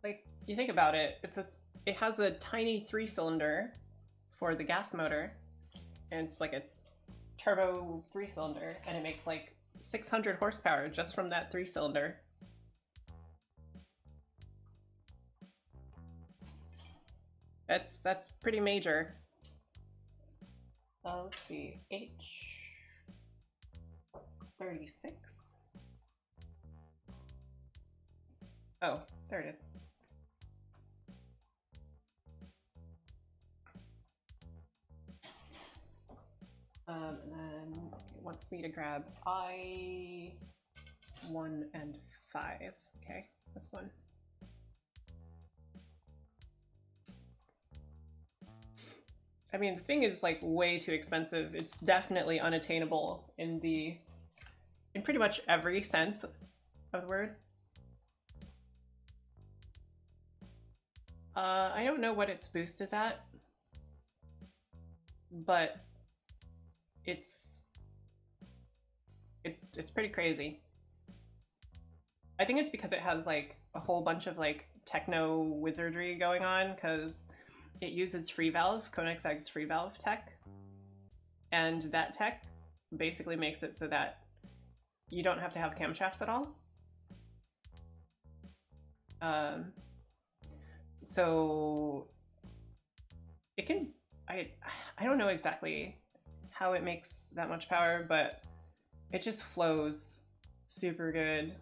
Like, you think about it, it has a tiny 3-cylinder for the gas motor, and it's like a turbo 3-cylinder, and it makes like 600 horsepower just from that 3-cylinder. That's pretty major. Let's see, H36. Oh, there it is. And then it wants me to grab I1 and 5. Okay, this one. I mean, the thing is like way too expensive. It's definitely unattainable in pretty much every sense of the word. I don't know what its boost is at, but it's pretty crazy. I think it's because it has like a whole bunch of like techno wizardry going on, because it uses free valve, Koenigsegg's free valve tech, and that tech basically makes it so that you don't have to have camshafts at all. So it can, I don't know exactly how it makes that much power, but it just flows super good.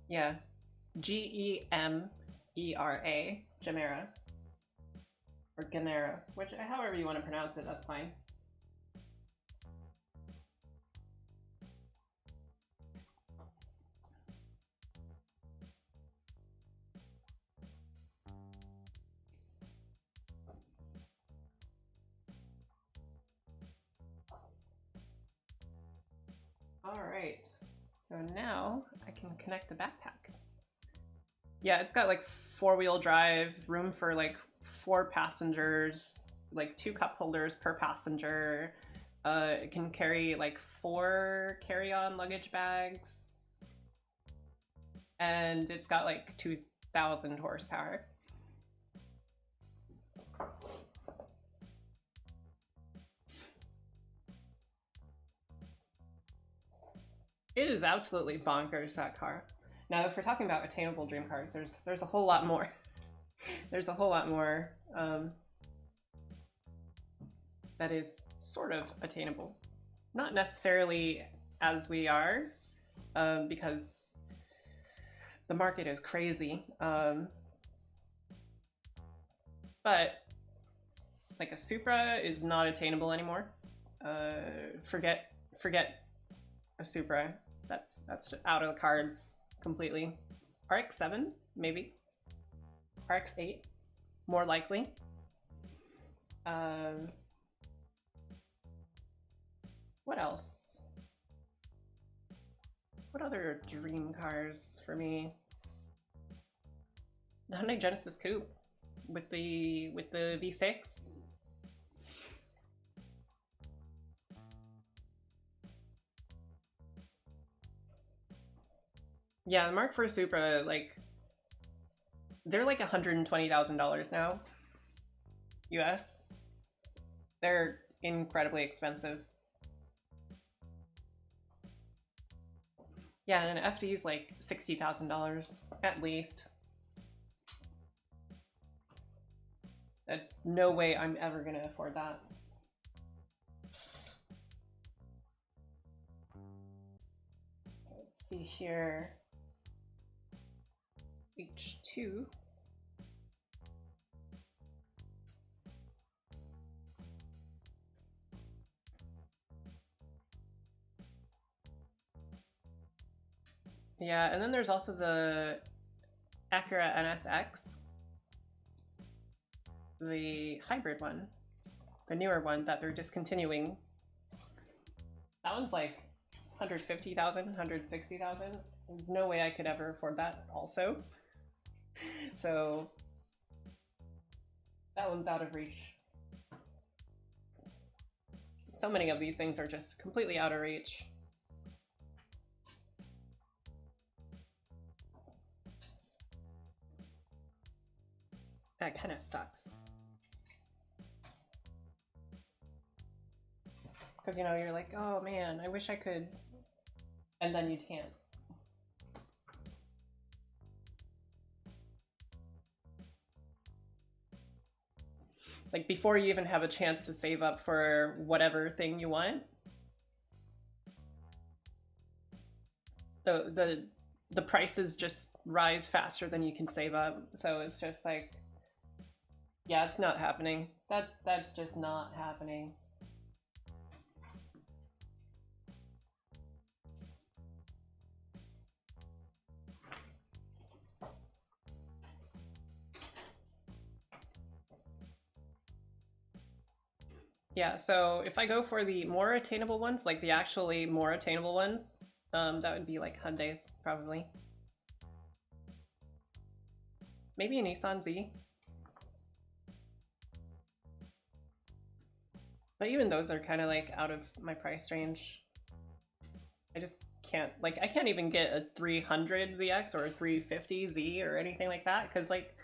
Yeah, Gemera, Gemera, or Genera, which however you want to pronounce it, that's fine. All right, so now I can connect the backpack. Yeah, it's got like 4-wheel drive, room for like 4 passengers, like 2 cup holders per passenger. It can carry like 4 carry-on luggage bags. And it's got like 2,000 horsepower. It is absolutely bonkers, that car. Now, if we're talking about attainable dream cars, there's a whole lot more. There's a whole lot more that is sort of attainable. Not necessarily as we are, because the market is crazy. But like a Supra is not attainable anymore. Forget a Supra. That's just out of the cards completely. RX-7, maybe. RX-8, more likely. What What else? What other dream cars for me? The Hyundai Genesis Coupe with the V6. Yeah, the Mark IV Supra, like, they're like $120,000 now, US. They're incredibly expensive. Yeah, and an FD is like $60,000 at least. That's no way I'm ever gonna afford that. Let's see here. H2. Yeah, and then there's also the Acura NSX, the hybrid one, the newer one that they're discontinuing. That one's like 150,000, 160,000. There's no way I could ever afford that also. So that one's out of reach. So many of these things are just completely out of reach. That kind of sucks. Because, you know, you're like, oh man, I wish I could, and then you can't. Like, before you even have a chance to save up for whatever thing you want, the prices just rise faster than you can save up. So it's just like, yeah, it's not happening. That's just not happening. Yeah, so if I go for the more attainable ones, like the actually more attainable ones, that would be like Hyundai's, probably. Maybe a Nissan Z. But even those are kind of like out of my price range. I just can't, like, I can't even get a 300 ZX or a 350 Z or anything like that, because like,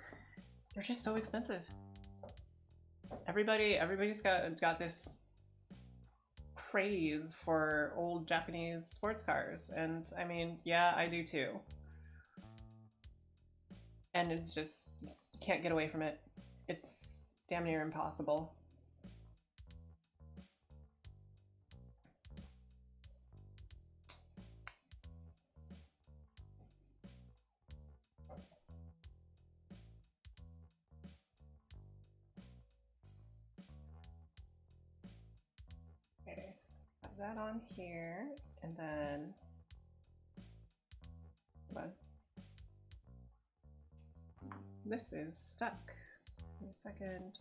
they're just so expensive. Everybody's got this craze for old Japanese sports cars, and I mean, yeah, I do too. And it's just, you can't get away from it. It's damn near impossible. That on here, and then hold on. This is stuck. Wait a second.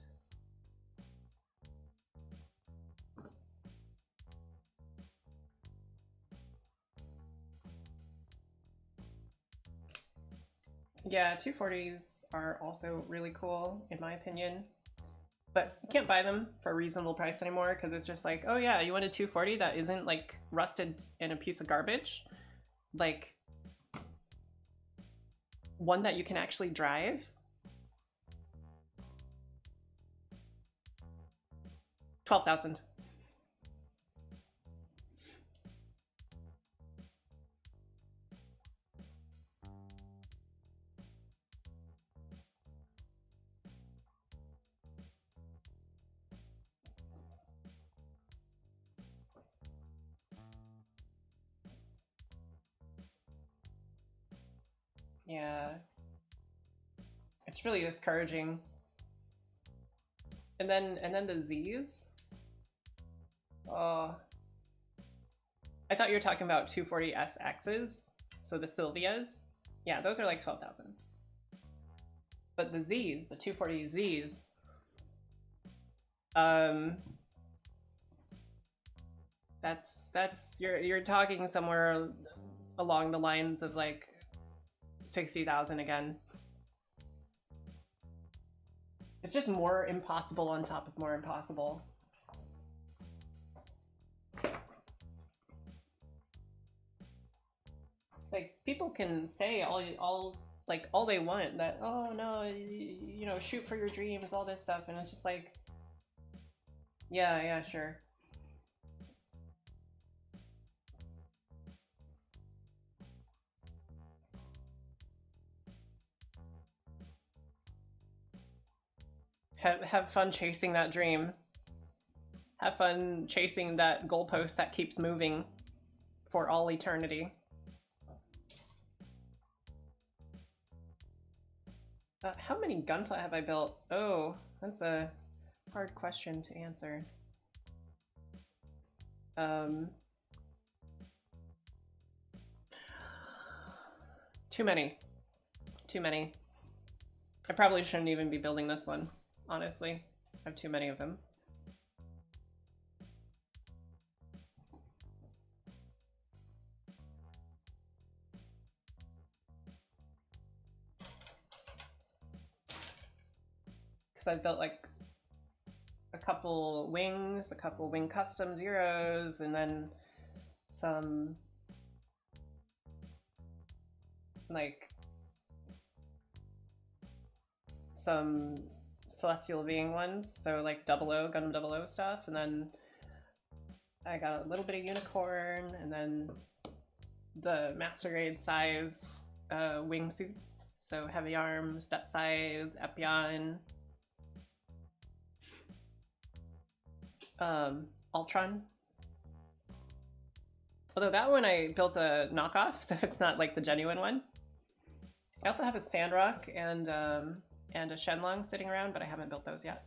Yeah, 240s are also really cool in my opinion. But you can't buy them for a reasonable price anymore because it's just like, oh yeah, you want a 240 that isn't like rusted in a piece of garbage? Like one that you can actually drive? $12,000. Yeah, it's really discouraging. And then the Z's. Oh, I thought you were talking about 240 SXs, so the Silvias. Yeah, those are like 12,000. But the Z's, the 240 Z's, That's you're talking somewhere along the lines of like 60,000 again. It's just more impossible on top of more impossible. Like, people can say all they want, that, oh no, you know, shoot for your dreams, all this stuff, and it's just like, yeah, sure. Have fun chasing that dream. Have fun chasing that goalpost that keeps moving for all eternity. How many gunpla have I built? Oh, that's a hard question to answer. Too many. Too many. I probably shouldn't even be building this one, honestly. I have too many of them. Because I've built like a couple wings, a couple wing custom zeros, and then some like some celestial being ones, so like 00, Gundam 00 stuff, and then I got a little bit of unicorn, and then the master grade size wingsuits, so heavy arms, depth size, Epion, Ultron. Although that one I built a knockoff, so it's not like the genuine one. I also have a Sandrock and a Shenlong sitting around, but I haven't built those yet.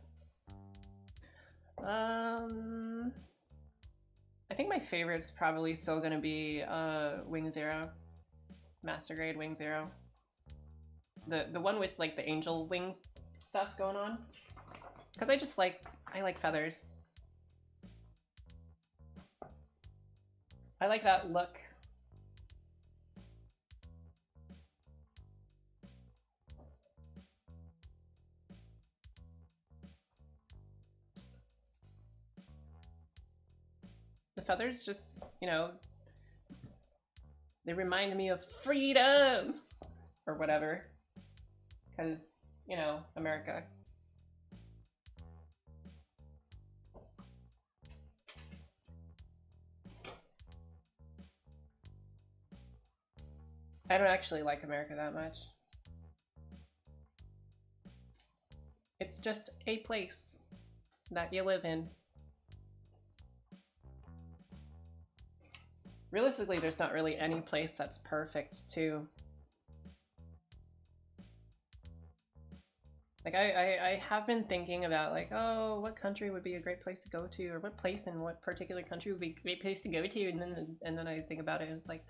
I think my favorite's probably still gonna be Wing Zero, Master Grade Wing Zero. The one with like the angel wing stuff going on, because I like feathers. I like that look. The feathers just, you know, they remind me of freedom or whatever, because, you know, America. I don't actually like America that much. It's just a place that you live in. Realistically, there's not really any place that's perfect, too. Like, I have been thinking about, like, oh, what country would be a great place to go to, or what place in what particular country would be a great place to go to, and then I think about it, and it's like,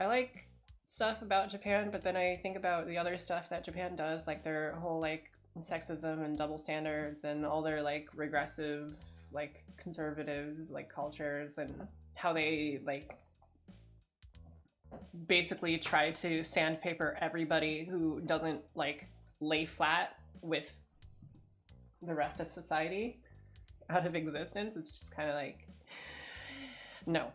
I like stuff about Japan, but then I think about the other stuff that Japan does, like their whole, like, sexism and double standards and all their, like, regressive, like, conservative, like, cultures, and how they, like, basically try to sandpaper everybody who doesn't, like, lay flat with the rest of society out of existence. It's just kind of like, no.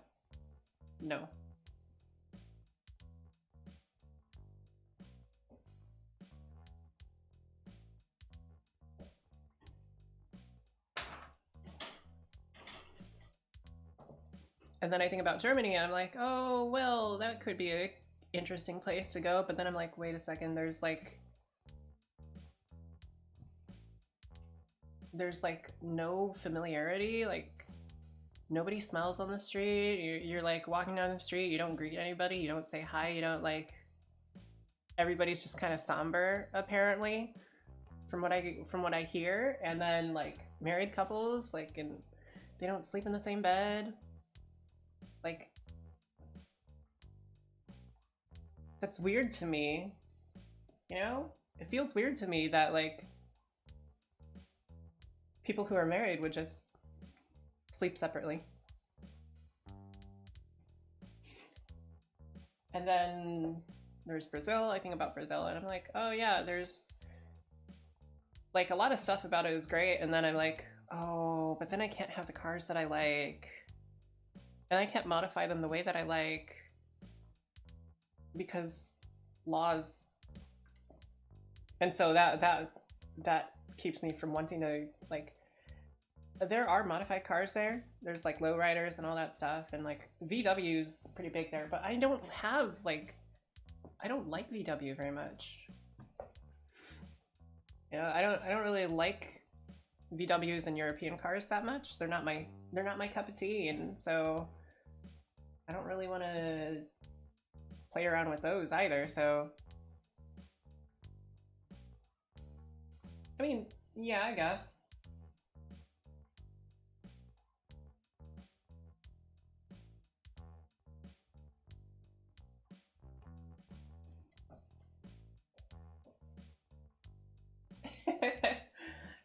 And then I think about Germany and I'm like, oh, well, that could be an interesting place to go. But then I'm like, wait a second, there's no familiarity. Like, nobody smells on the street. You're like walking down the street, you don't greet anybody, you don't say hi, you don't, like, everybody's just kind of somber, apparently, from what I hear. And then, like, married couples, like, and they don't sleep in the same bed. Like, that's weird to me, you know? It feels weird to me that, like, people who are married would just sleep separately. And then there's Brazil. I think about Brazil and I'm like, oh yeah, there's like a lot of stuff about it is great. And then I'm like, oh, but then I can't have the cars that I like. And I can't modify them the way that I like because laws. And so that keeps me from wanting to, like, there are modified cars there. There's like lowriders and all that stuff, and like VW's pretty big there, but I don't have like, I don't like VW very much. You know, I don't really like VWs and European cars that much. They're not my cup of tea, and so I don't really want to play around with those either. So I mean, yeah, I guess.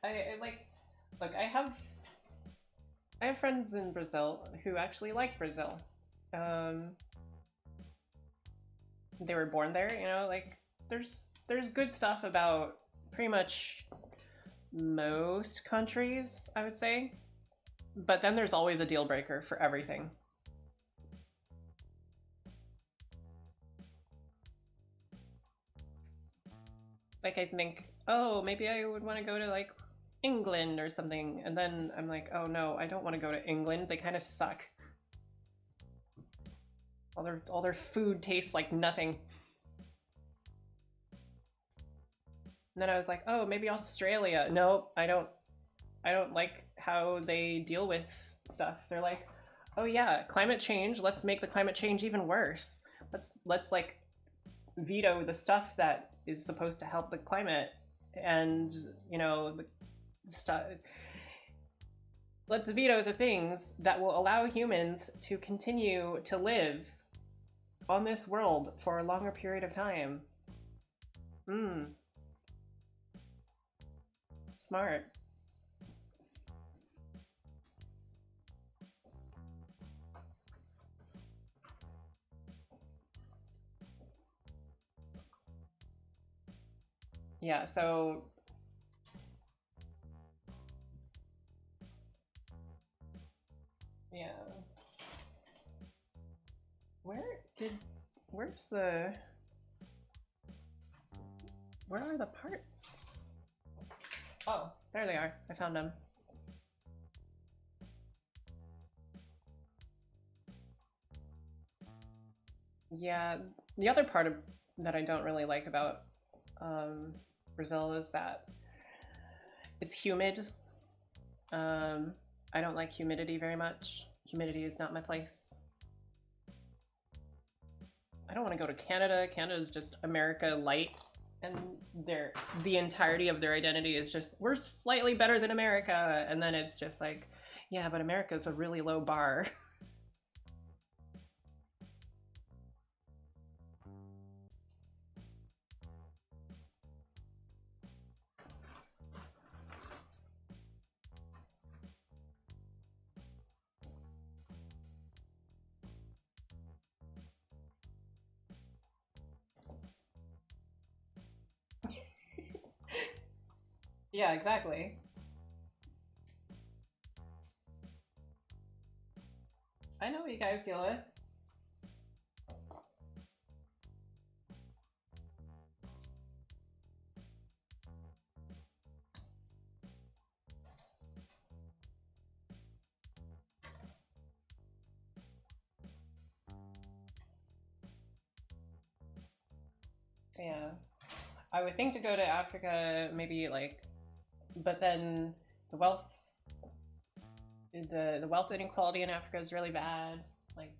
I like, look, I have friends in Brazil who actually like Brazil. They were born there, you know, like there's good stuff about pretty much most countries, I would say. But then there's always a deal breaker for everything. Like I think, oh, maybe I would want to go to like England or something, and then I'm like, oh no, I don't want to go to England. They kind of suck. All their food tastes like nothing. And then I was like, oh, maybe Australia. Nope, I don't like how they deal with stuff. They're like, oh yeah, climate change. Let's make the climate change even worse. Let's like veto the stuff that is supposed to help the climate, and you know, the stuff. Let's veto the things that will allow humans to continue to live on this world for a longer period of time. Smart. Yeah, so yeah. Where are the parts? Oh, there they are. I found them. Yeah, the other part of that I don't really like about Brazil is that it's humid. I don't like humidity very much. Humidity is not my place. I don't want to go to Canada. Canada is just America light, and the entirety of their identity is just, we're slightly better than America, and then it's just like, yeah, but America's a really low bar. Yeah, exactly. I know what you guys deal with. Yeah. I would think to go to Africa, maybe like, but then the wealth inequality in Africa is really bad. Like,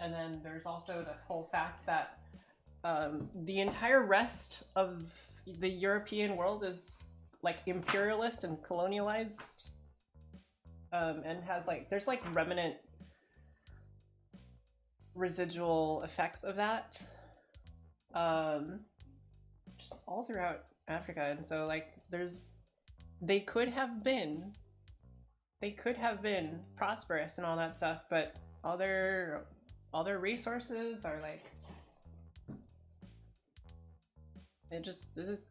and then there's also the whole fact that the entire rest of the European world is like imperialist and colonialized, and has like, there's like remnant residual effects of that, just all throughout Africa. And so like they could have been they could have been prosperous and all that stuff, but all their resources are like, this is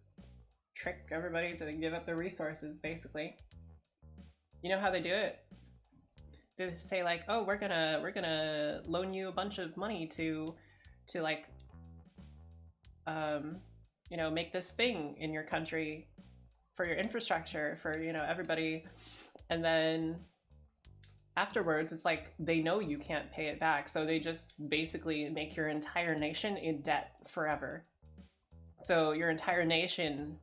trick everybody to give up their resources, basically. You know how they do it? They say like, oh, we're gonna loan you a bunch of money to like, you know, make this thing in your country for your infrastructure, for, you know, everybody. And then afterwards, it's like they know you can't pay it back, so they just basically make your entire nation in debt forever. So your entire nation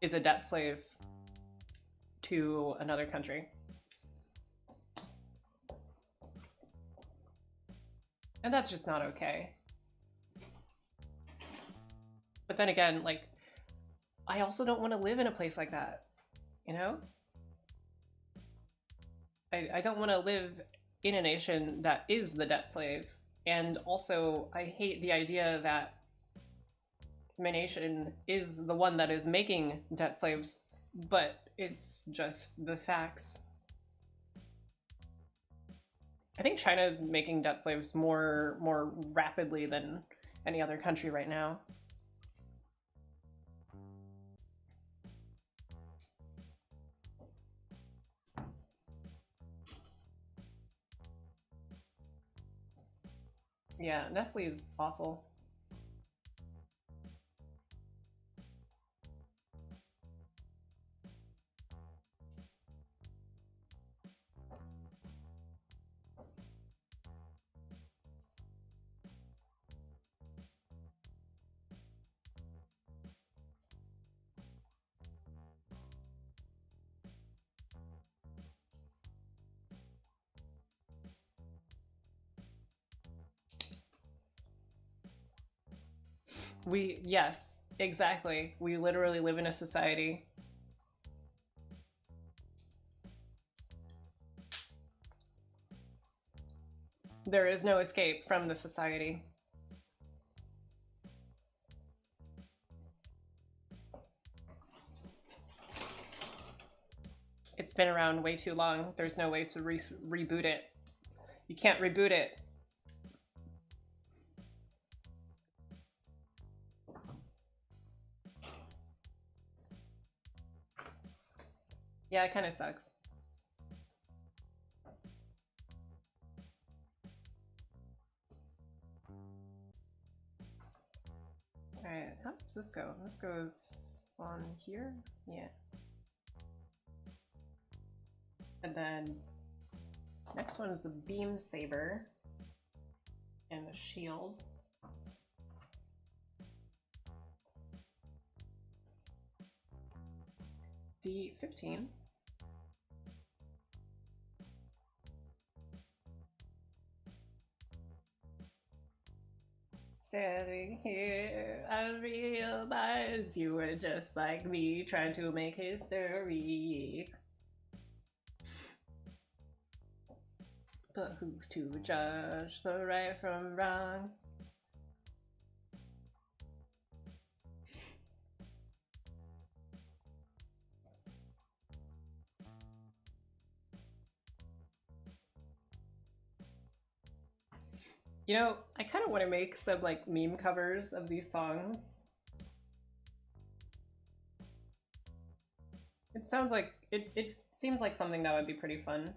is a debt slave to another country. And that's just not okay. But then again, like, I also don't want to live in a place like that, you know? I don't want to live in a nation that is the debt slave. And also, I hate the idea that my nation is the one that is making debt slaves, but it's just the facts. I think China is making debt slaves more rapidly than any other country right now. Yeah, Nestle is awful. Yes, exactly. We literally live in a society. There is no escape from the society. It's been around way too long. There's no way to reboot it. You can't reboot it. Yeah, it kind of sucks. Alright, how does this go? This goes on here? Yeah. And then next one is the beam saber and the shield. D15. Standing here, I realize you were just like me, trying to make history. But who's to judge the right from wrong? You know, I kind of want to make some like meme covers of these songs. It sounds like it seems like something that would be pretty fun.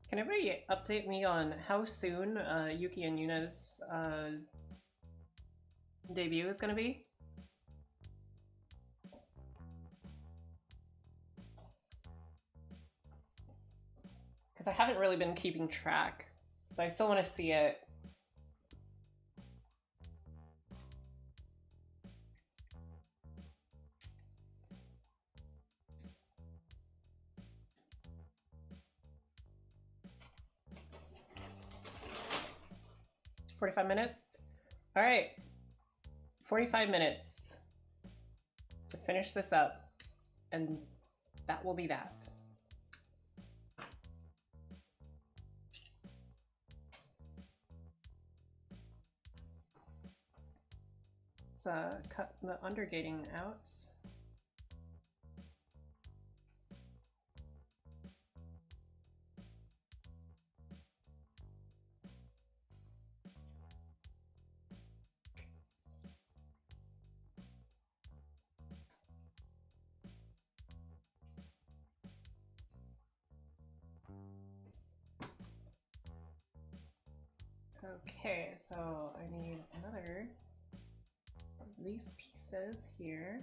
Can everybody update me on how soon Yuki and Yuna's debut is gonna be? Because I haven't really been keeping track, but I still want to see it. 45 minutes? All right, 45 minutes to finish this up, and that will be that. Let's cut the undergating out. Okay, so I need another of these pieces here.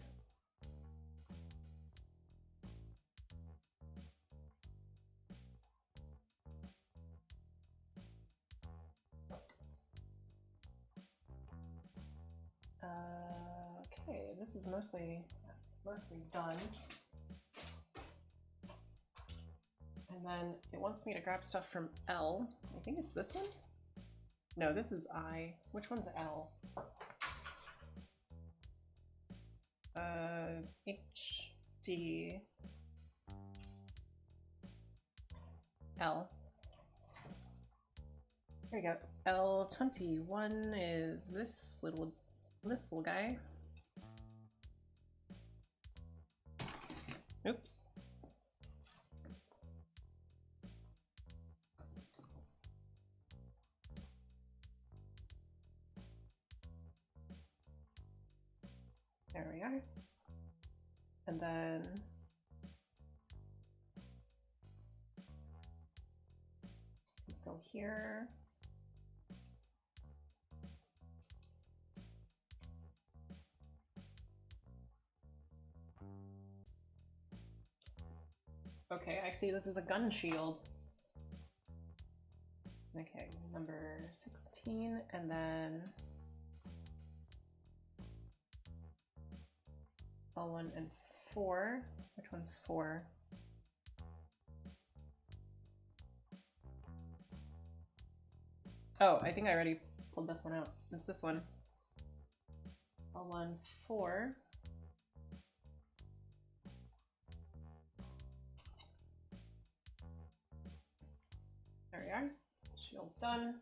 Okay, this is mostly done. And then it wants me to grab stuff from L. I think it's this one? No, this is I. Which one's L? H, D, L. There we go. L21 is this little guy. Oops. There we are. And then I'm still here. Okay, I see this is a gun shield. Okay, number 16, and then L1 and 4. Which one's 4? Oh, I think I already pulled this one out. It's this one. L1, 4. There we are. Shield's done.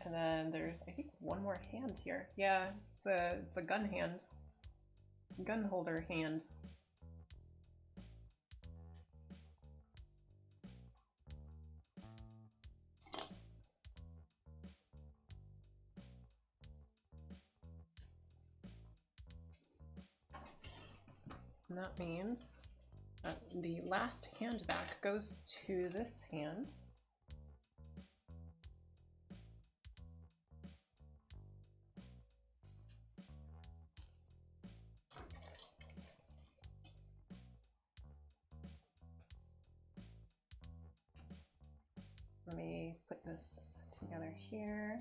And then there's, I think, one more hand here. Yeah, it's a gun hand. Gun holder hand. And that means that the last hand back goes to this hand. Let me put this together here.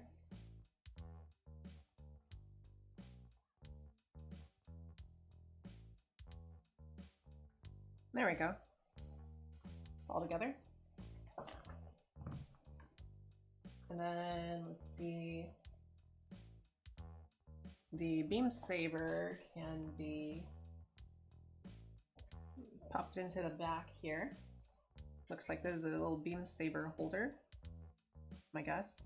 There we go. It's all together. And then let's see. The beam saber can be popped into the back here. Looks like there's a little beam saber holder, my guess.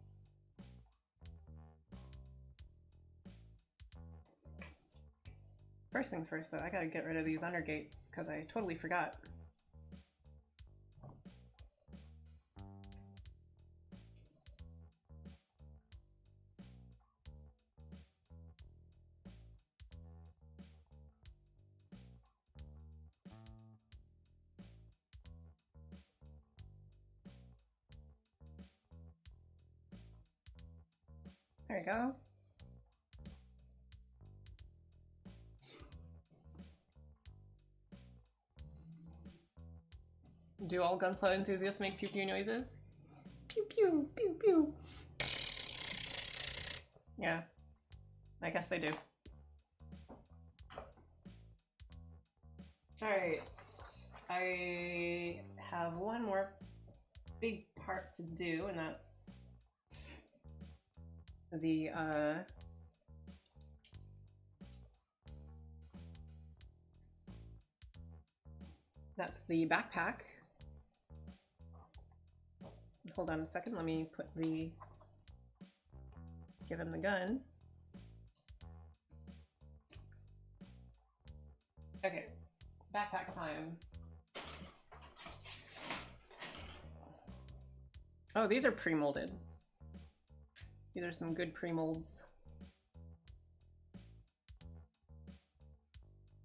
First things first though, I gotta get rid of these undergates because I totally forgot. There you go. Do all gunpla enthusiasts make pew pew noises? Pew pew, pew pew. Yeah, I guess they do. Alright, I have one more big part to do, and that's the backpack. Hold on a second, let me give him the gun. Okay, backpack time. Oh, these are pre-molded. These are some good pre-molds.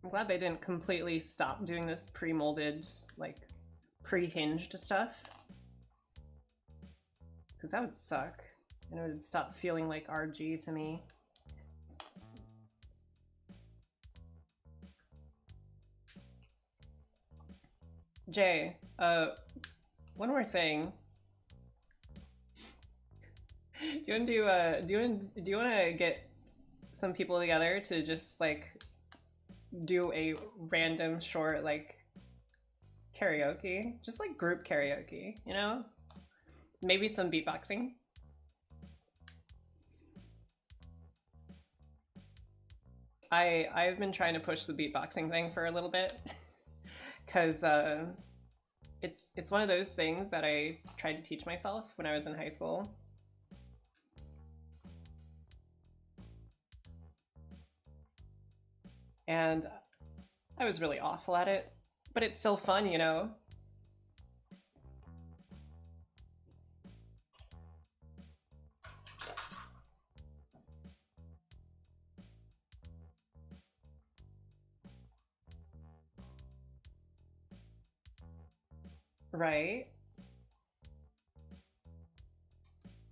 I'm glad they didn't completely stop doing this pre-molded, like, pre-hinged stuff. Because that would suck. And it would stop feeling like RG to me. Jay, one more thing. Do you want to get some people together to just like do a random short like karaoke, just like group karaoke, you know? Maybe some beatboxing. I've been trying to push the beatboxing thing for a little bit because it's one of those things that I tried to teach myself when I was in high school. And I was really awful at it, but it's still fun, you know? Right?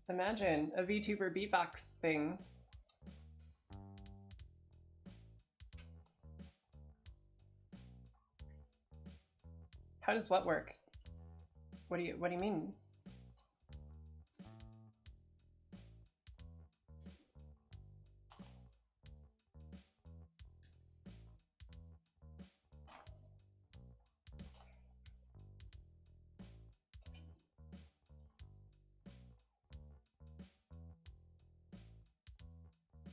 Imagine a VTuber beatbox thing. How does what work? What do you mean?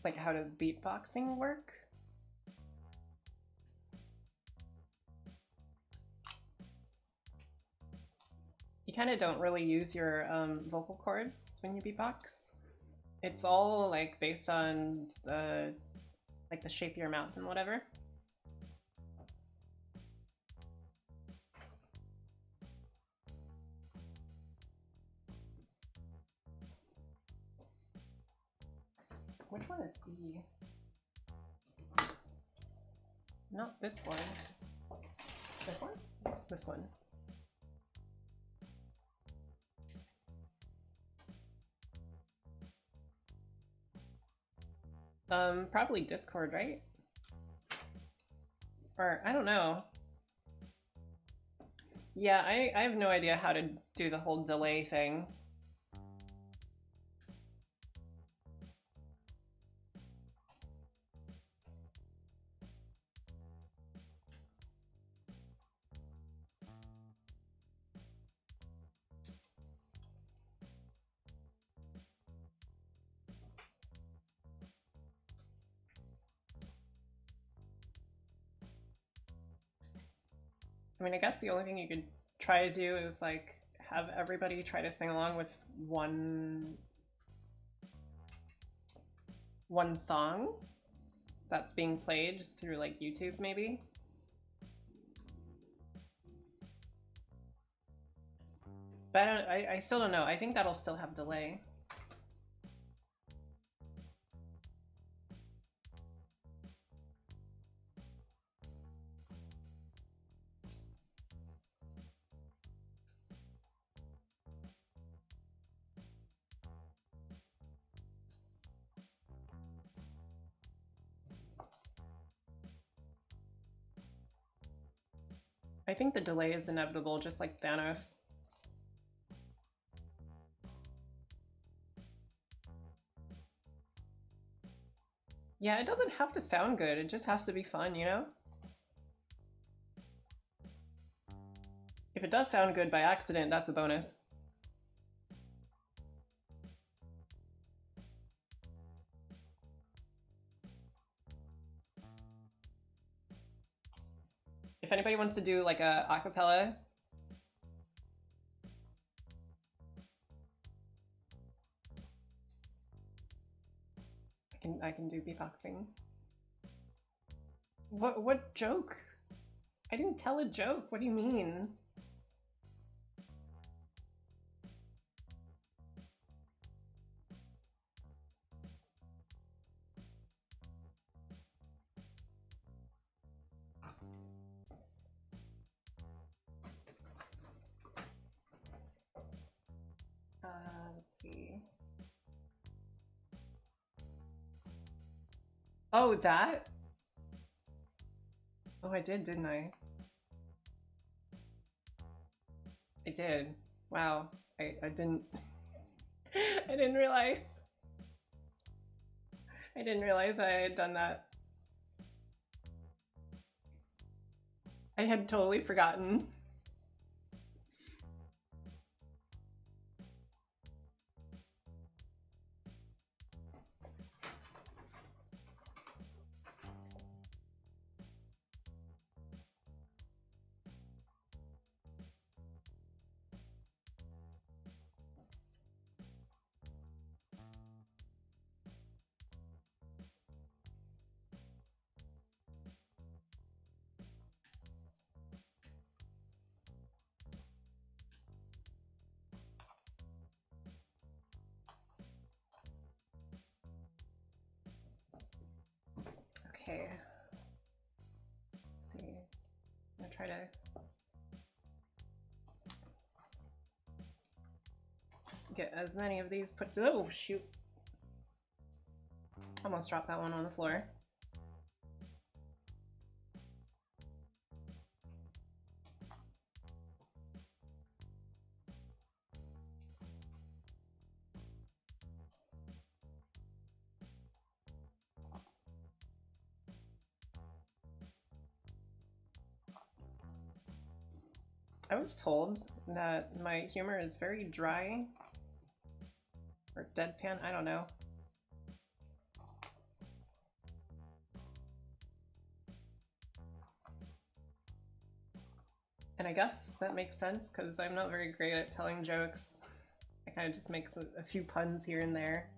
Like, how does beatboxing work? You kind of don't really use your vocal cords when you beatbox. It's all like based on the shape of your mouth and whatever. Which one is E? Not this one. This one? This one. Probably Discord, right? Or, I don't know. Yeah, I have no idea how to do the whole delay thing. I mean, I guess the only thing you could try to do is like have everybody try to sing along with one song that's being played through like YouTube maybe. But I still don't know. I think that'll still have delay. I think the delay is inevitable, just like Thanos. Yeah, it doesn't have to sound good, it just has to be fun, you know? If it does sound good by accident, that's a bonus. anybody wants to do like a acapella, I can do beatboxing. What joke? I didn't tell a joke. What do you mean? Let's see. Oh, that? Oh, I did, didn't I? I did. Wow. I didn't I didn't realize. I didn't realize I had done that. I had totally forgotten. Okay. Let's see. I'm gonna try to get as many of these put. Oh, shoot. Almost dropped that one on the floor. I was told that my humor is very dry or deadpan, I don't know. And I guess that makes sense because I'm not very great at telling jokes. I kind of just make a few puns here and there.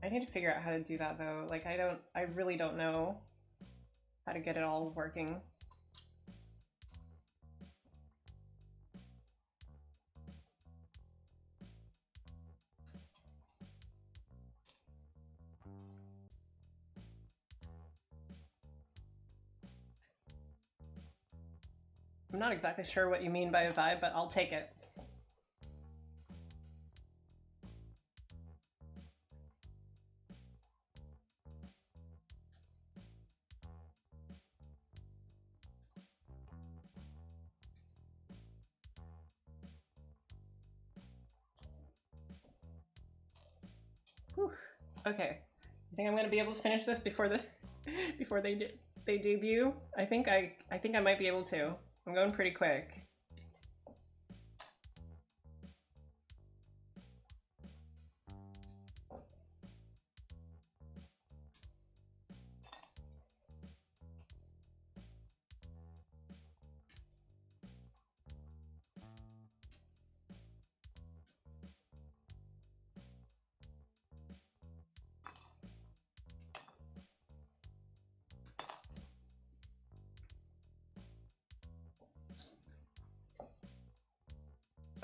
I need to figure out how to do that though. Like I really don't know how to get it all working. I'm not exactly sure what you mean by a vibe, but I'll take it. Whew. Okay, I think I'm gonna be able to finish this before they debut. I think I might be able to. I'm going pretty quick.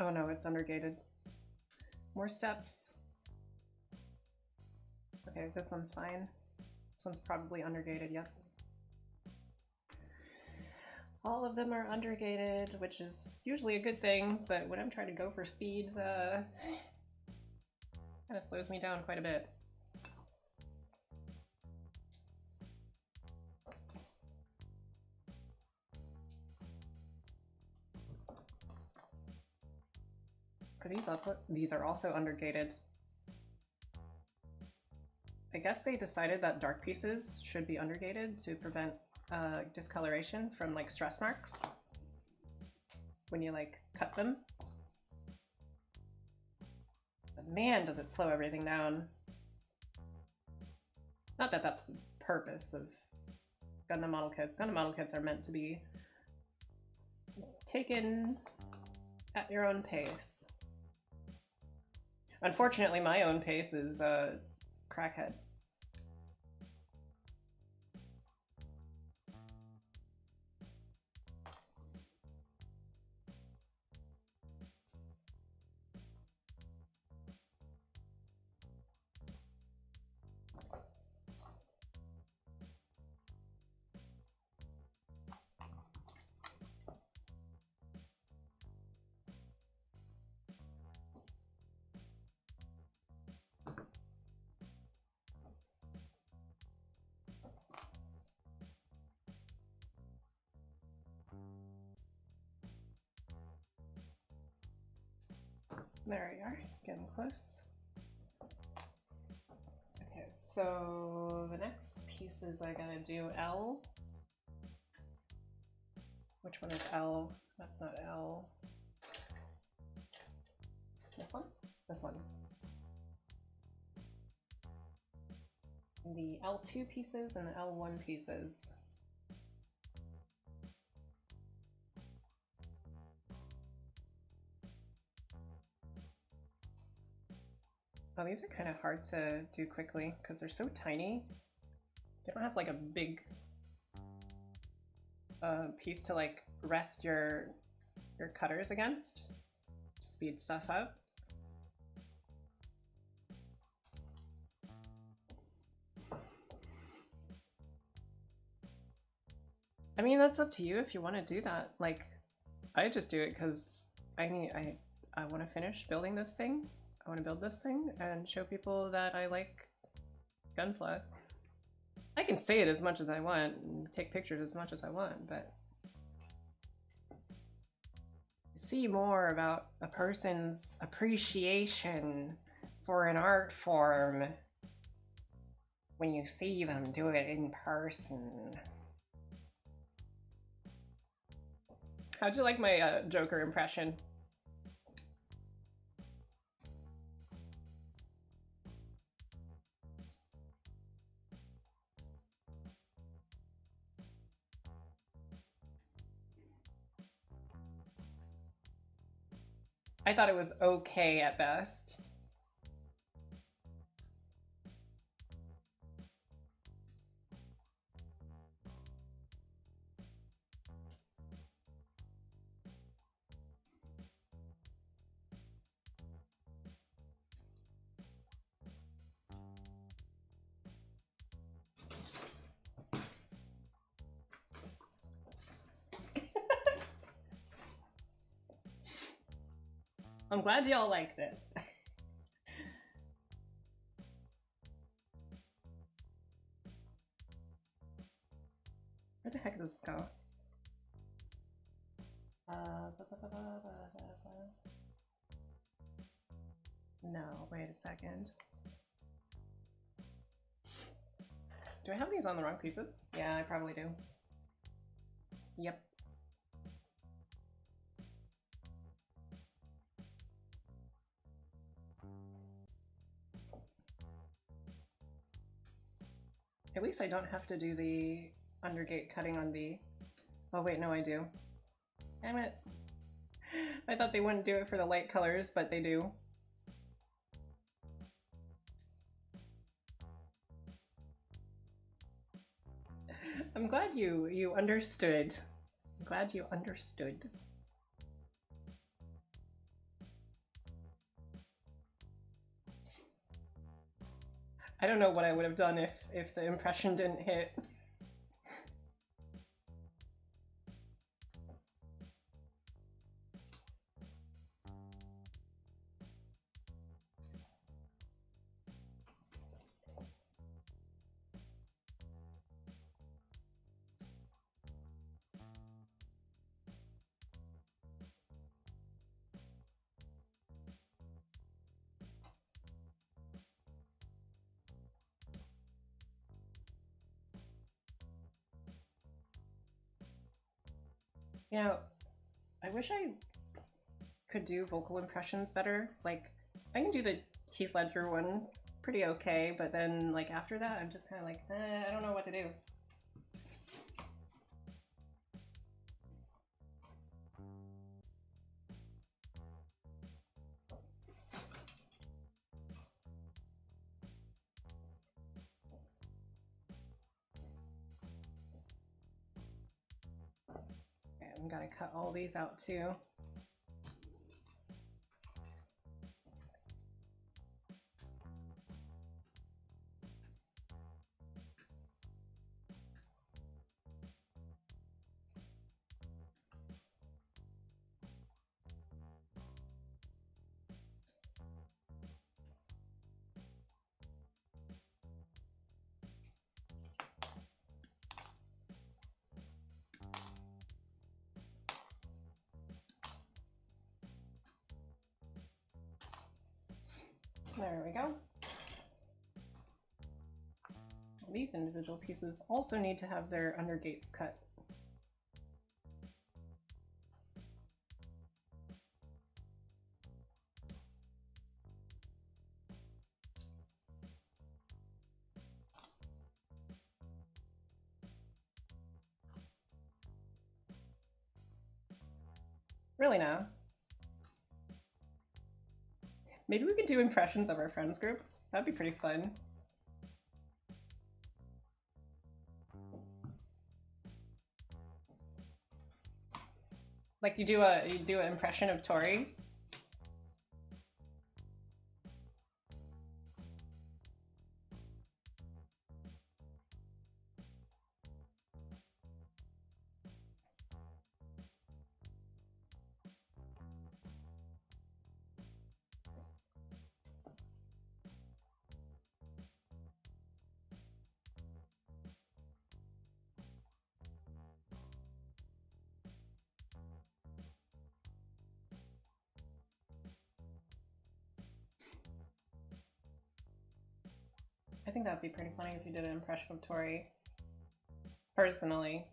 Oh no, it's undergated. More steps. Okay, this one's fine. This one's probably undergated, yep. All of them are undergated, which is usually a good thing, but when I'm trying to go for speeds, kind of slows me down quite a bit. these are also undergated. I guess they decided that dark pieces should be undergated to prevent discoloration from like stress marks when you like cut them. But man, does it slow everything down. Not that that's the purpose of Gundam model kits. Gundam model kits are meant to be taken at your own pace. Unfortunately, my own pace is crackhead. There we are, getting close. Okay, so the next pieces I gotta do L. Which one is L? That's not L. This one? This one. The L2 pieces and the L1 pieces. Oh, these are kind of hard to do quickly because they're so tiny. They don't have like a big piece to like rest your cutters against to speed stuff up. I mean, that's up to you if you want to do that. Like, I just do it because I want to finish building this thing. I want to build this thing and show people that I like Gunpla. I can say it as much as I want and take pictures as much as I want, but see more about a person's appreciation for an art form when you see them do it in person. How'd you like my Joker impression? I thought it was okay at best. I'm glad y'all liked it. Where the heck does this go? No, wait a second. Do I have these on the wrong pieces? Yeah, I probably do. Yep. At least I don't have to do the undergate cutting on the... Oh wait, no I do. Damn it. I thought they wouldn't do it for the light colors, but they do. I'm glad you understood. I'm glad you understood. I don't know what I would have done if the impression didn't hit. You know, I wish I could do vocal impressions better. Like, I can do the Heath Ledger one pretty okay, but then like after that, I'm just kind of like, I don't know what to do. Okay, I'm gonna cut all these out too. There we go. These individual pieces also need to have their undergates cut. Really now? Maybe we could do impressions of our friends group. That'd be pretty fun. Like you do an impression of Tori. I think that'd be pretty funny if you did an impression of Tori. Personally.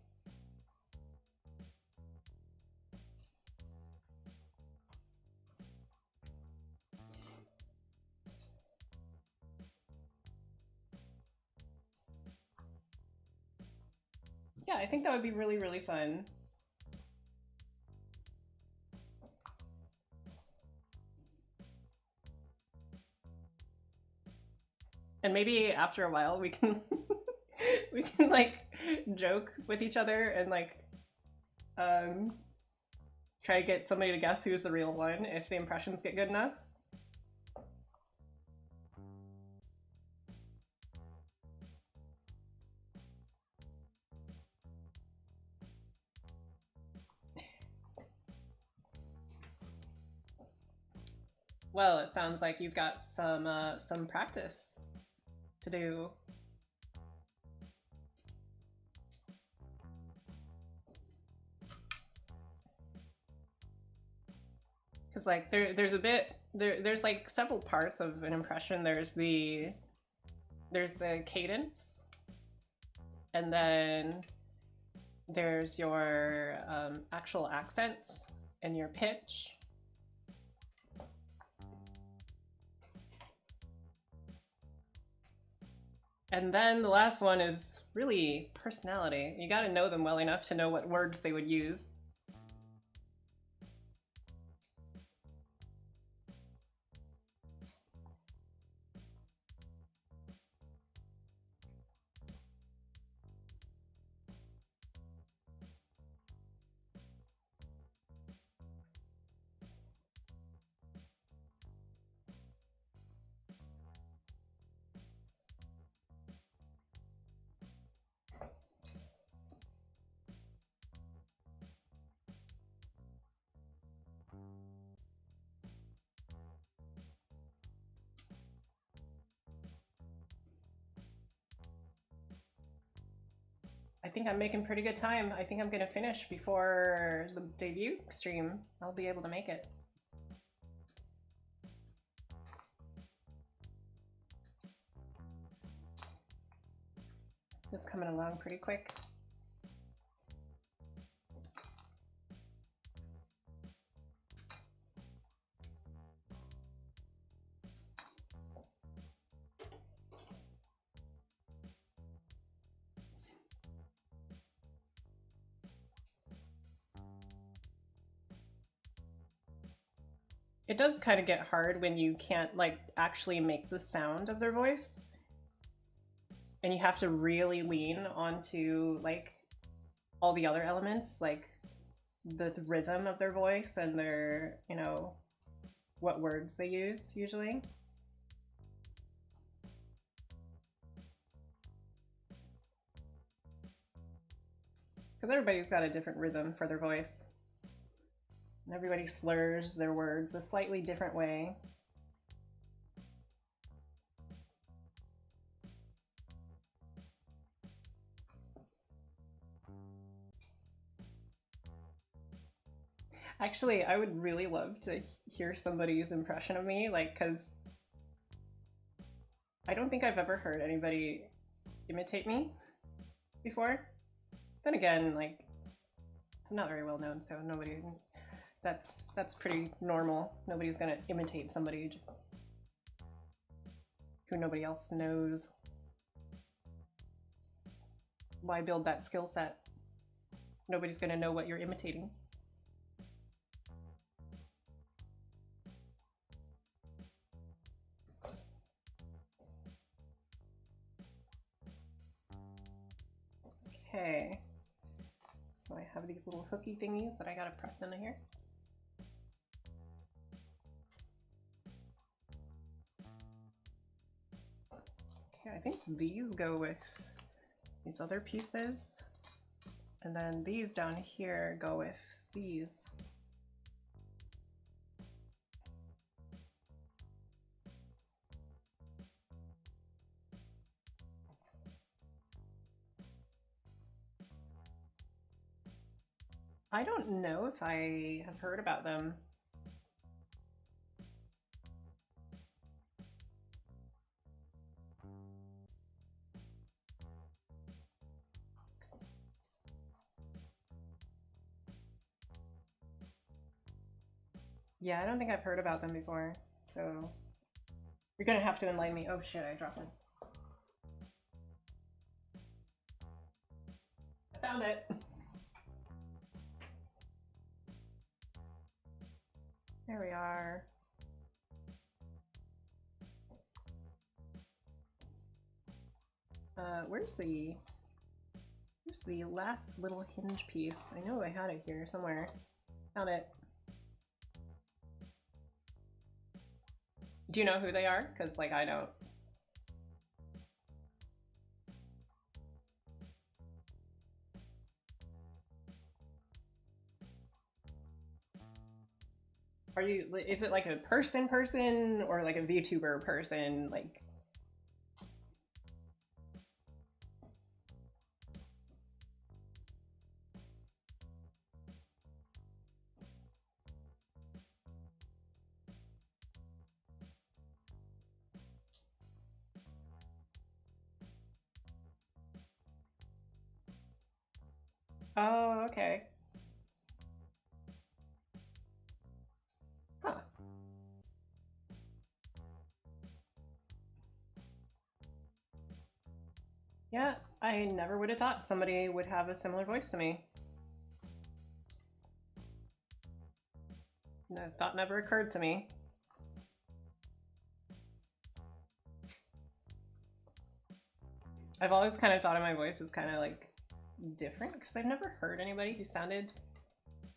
Yeah, I think that would be really, really fun. And maybe after a while we can we can like joke with each other and like try to get somebody to guess who's the real one if the impressions get good enough. Well, it sounds like you've got some practice to do. Because like there's like several parts of an impression. There's the cadence, and then there's your actual accent and your pitch. And then the last one is really personality. You gotta know them well enough to know what words they would use. I think I'm making pretty good time. I think I'm gonna finish before the debut stream. I'll be able to make it. It's coming along pretty quick. it does kind of get hard when you can't like actually make the sound of their voice. And you have to really lean onto like all the other elements, like the rhythm of their voice and their, you know, what words they use usually. Because everybody's got a different rhythm for their voice. And everybody slurs their words a slightly different way. Actually, I would really love to hear somebody's impression of me, like, because I don't think I've ever heard anybody imitate me before. Then again, like, I'm not very well known, so nobody, that's pretty normal. Nobody's gonna imitate somebody who nobody else knows. Why build that skill set? Nobody's gonna know what you're imitating. Okay, so I have these little hooky thingies that I gotta press into here. Okay, I think these go with these other pieces, and then these down here go with these. I don't know if I have heard about them. Yeah, I don't think I've heard about them before, so you're gonna have to enlighten me. Oh shit, I dropped it. I found it. There we are. Where's the last little hinge piece? I know I had it here somewhere. Found it. Do you know who they are? Because, like, I don't. Are you, is it like a person or like a VTuber person? Like, oh, okay. Huh. Yeah, I never would have thought somebody would have a similar voice to me. The thought never occurred to me. I've always kind of thought of my voice as kind of like different because I've never heard anybody who sounded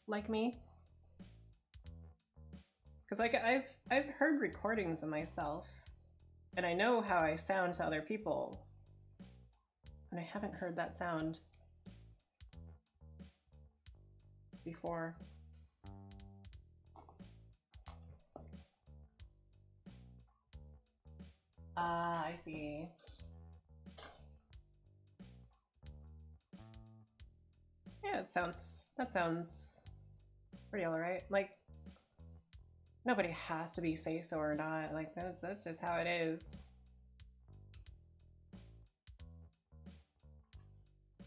like me. Because like I've heard recordings of myself and I know how I sound to other people, and I haven't heard that sound before. Ah, I see. Yeah, that sounds pretty alright. Like, nobody has to be say so or not. Like, that's just how it is.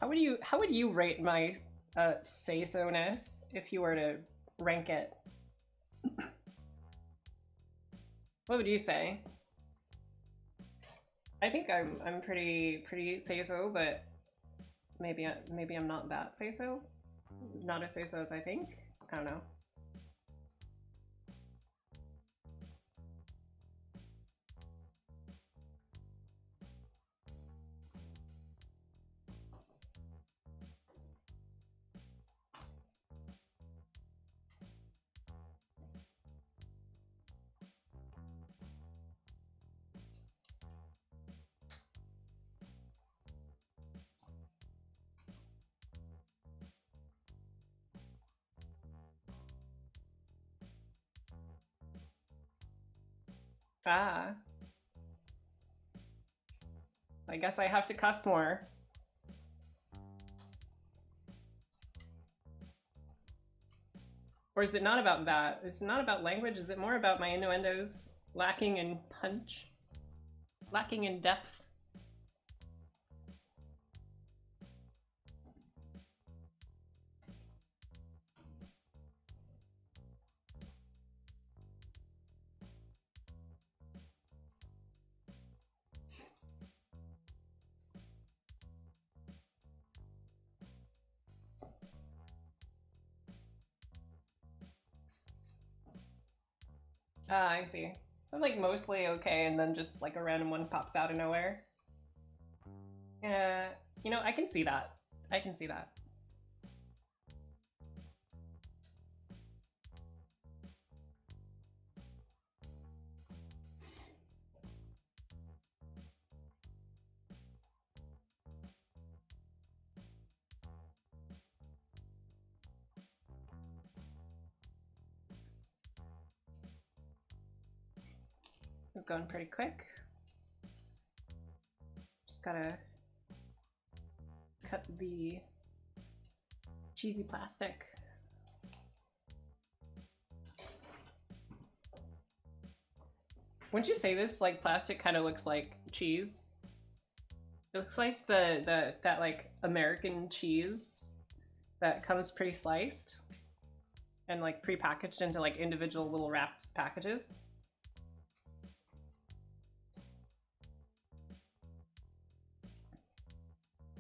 How would you rate my say so-ness if you were to rank it? What would you say? I think I'm pretty say so, but maybe I'm not that say so. Not as say so as I think. I don't know. Ah. I guess I have to cuss more. Or is it not about that? Is it not about language? Is it more about my innuendos lacking in punch? Lacking in depth? Ah, I see. So I'm like mostly okay, and then just like a random one pops out of nowhere. Yeah, you know, I can see that. I can see that. It's going pretty quick. Just gotta cut the cheesy plastic. Wouldn't you say this like plastic kind of looks like cheese? It looks like that like American cheese that comes pre-sliced and like pre-packaged into like individual little wrapped packages.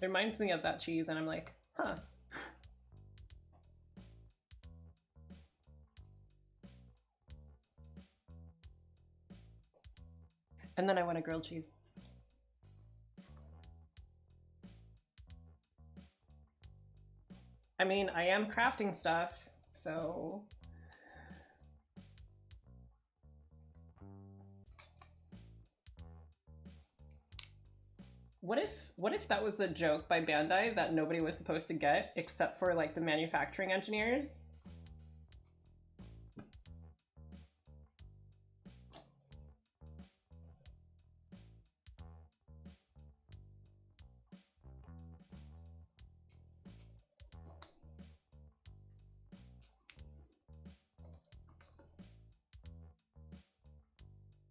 It reminds me of that cheese, and I'm like, huh. And then I want a grilled cheese. I mean, I am crafting stuff, so... What if that was a joke by Bandai that nobody was supposed to get except for like the manufacturing engineers?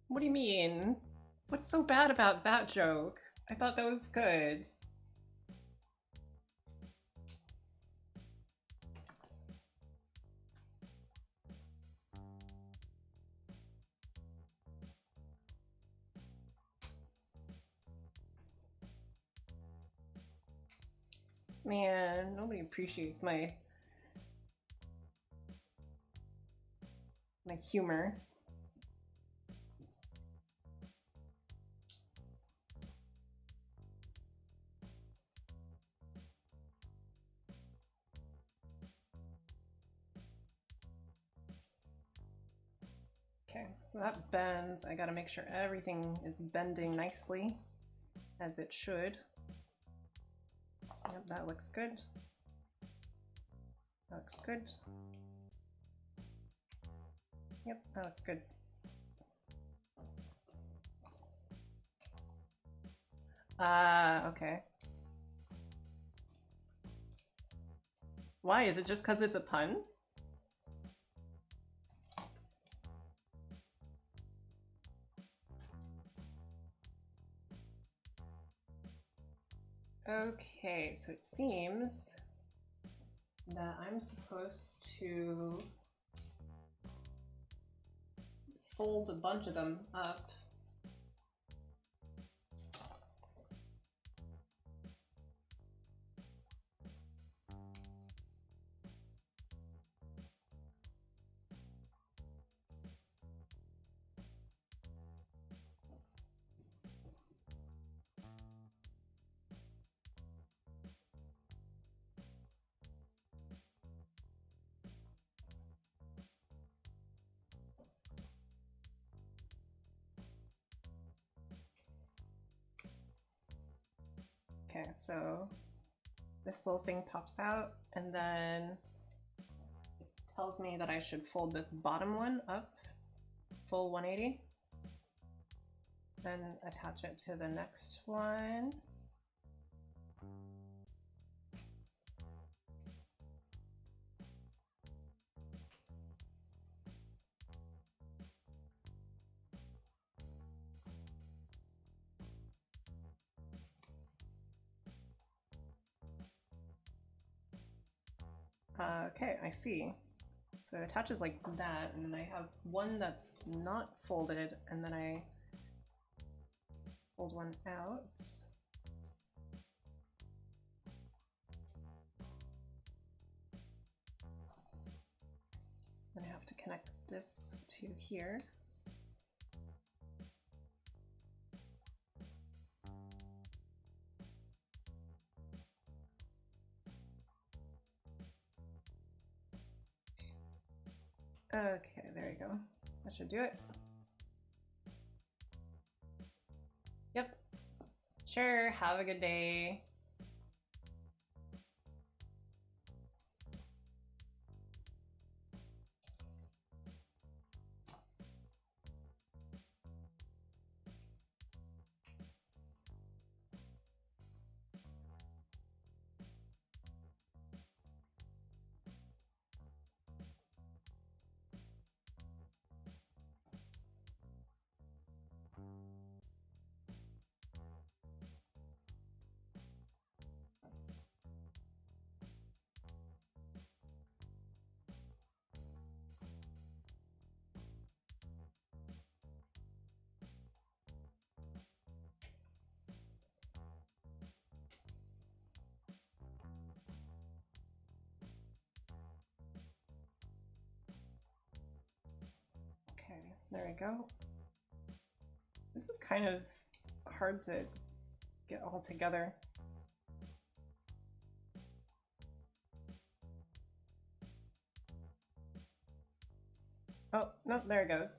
What do you mean? What's so bad about that joke? I thought that was good. Man, nobody appreciates my humor. Okay, so that bends. I gotta make sure everything is bending nicely, as it should. Yep, that looks good. That looks good. Yep, that looks good. Okay. Why? Is it just because it's a pun? Okay, so it seems that I'm supposed to fold a bunch of them up. Okay, so this little thing pops out, and then it tells me that I should fold this bottom one up full 180. then attach it to the next one. Okay, I see. So it attaches like that, and then I have one that's not folded, and then I fold one out. Then I have to connect this to here. Okay, there you go. That should do it. Yep. Sure, have a good day. There we go. This is kind of hard to get all together. Oh, no, there it goes.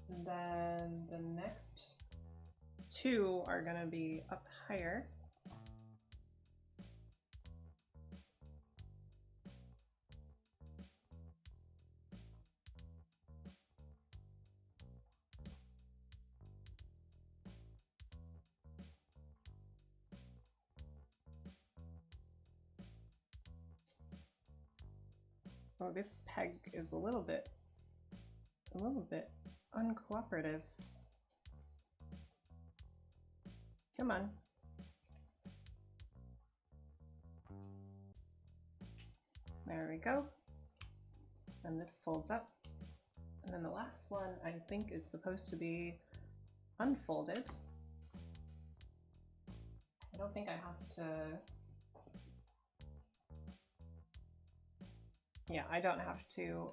And then the next two are gonna be up higher. Oh, this peg is a little bit uncooperative. Come on. There we go. And this folds up. And then the last one I think is supposed to be unfolded. I don't think I have to... Yeah, I don't have to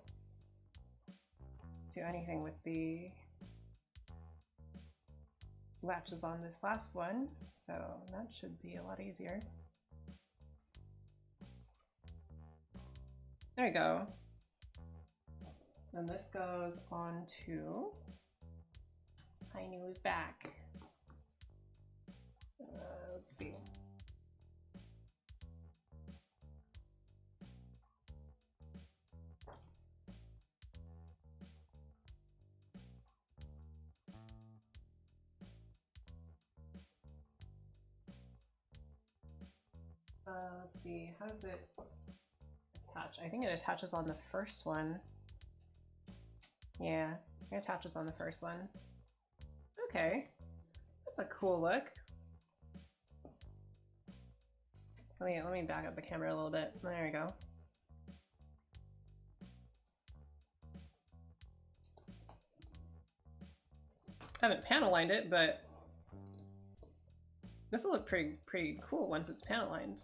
do anything with the latches on this last one, so that should be a lot easier. There you go. And this goes on to Hi Nu's back. Let's see. Let's see, how does it attach? I think it attaches on the first one. Yeah, it attaches on the first one. Okay, that's a cool look. Let me back up the camera a little bit. There we go. I haven't panel lined it, but this will look pretty cool once it's panel lined.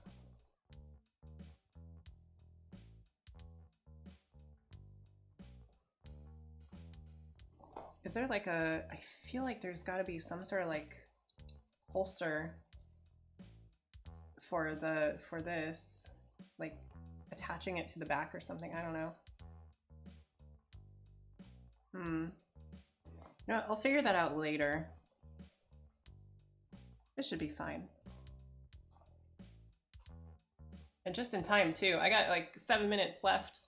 Is there like a, I feel like there's got to be some sort of like holster for this, like attaching it to the back or something. I don't know. No, I'll figure that out later. This should be fine. And just in time too. I got like 7 minutes left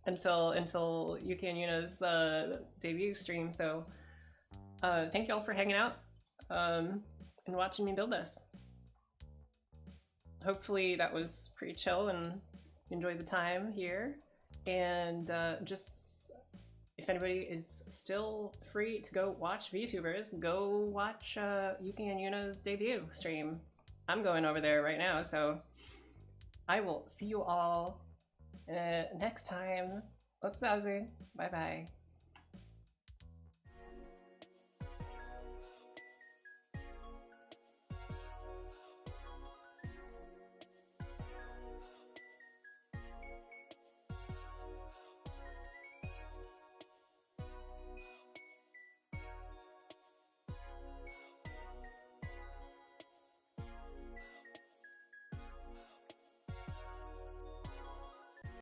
until Yuki and Yuna's debut stream. So thank you all for hanging out and watching me build this. Hopefully that was pretty chill and enjoyed the time here. And just if anybody is still free to go watch VTubers, go watch Yuki and Yuna's debut stream. I'm going over there right now, so I will see you all next time. Ootori Azumi. Bye bye.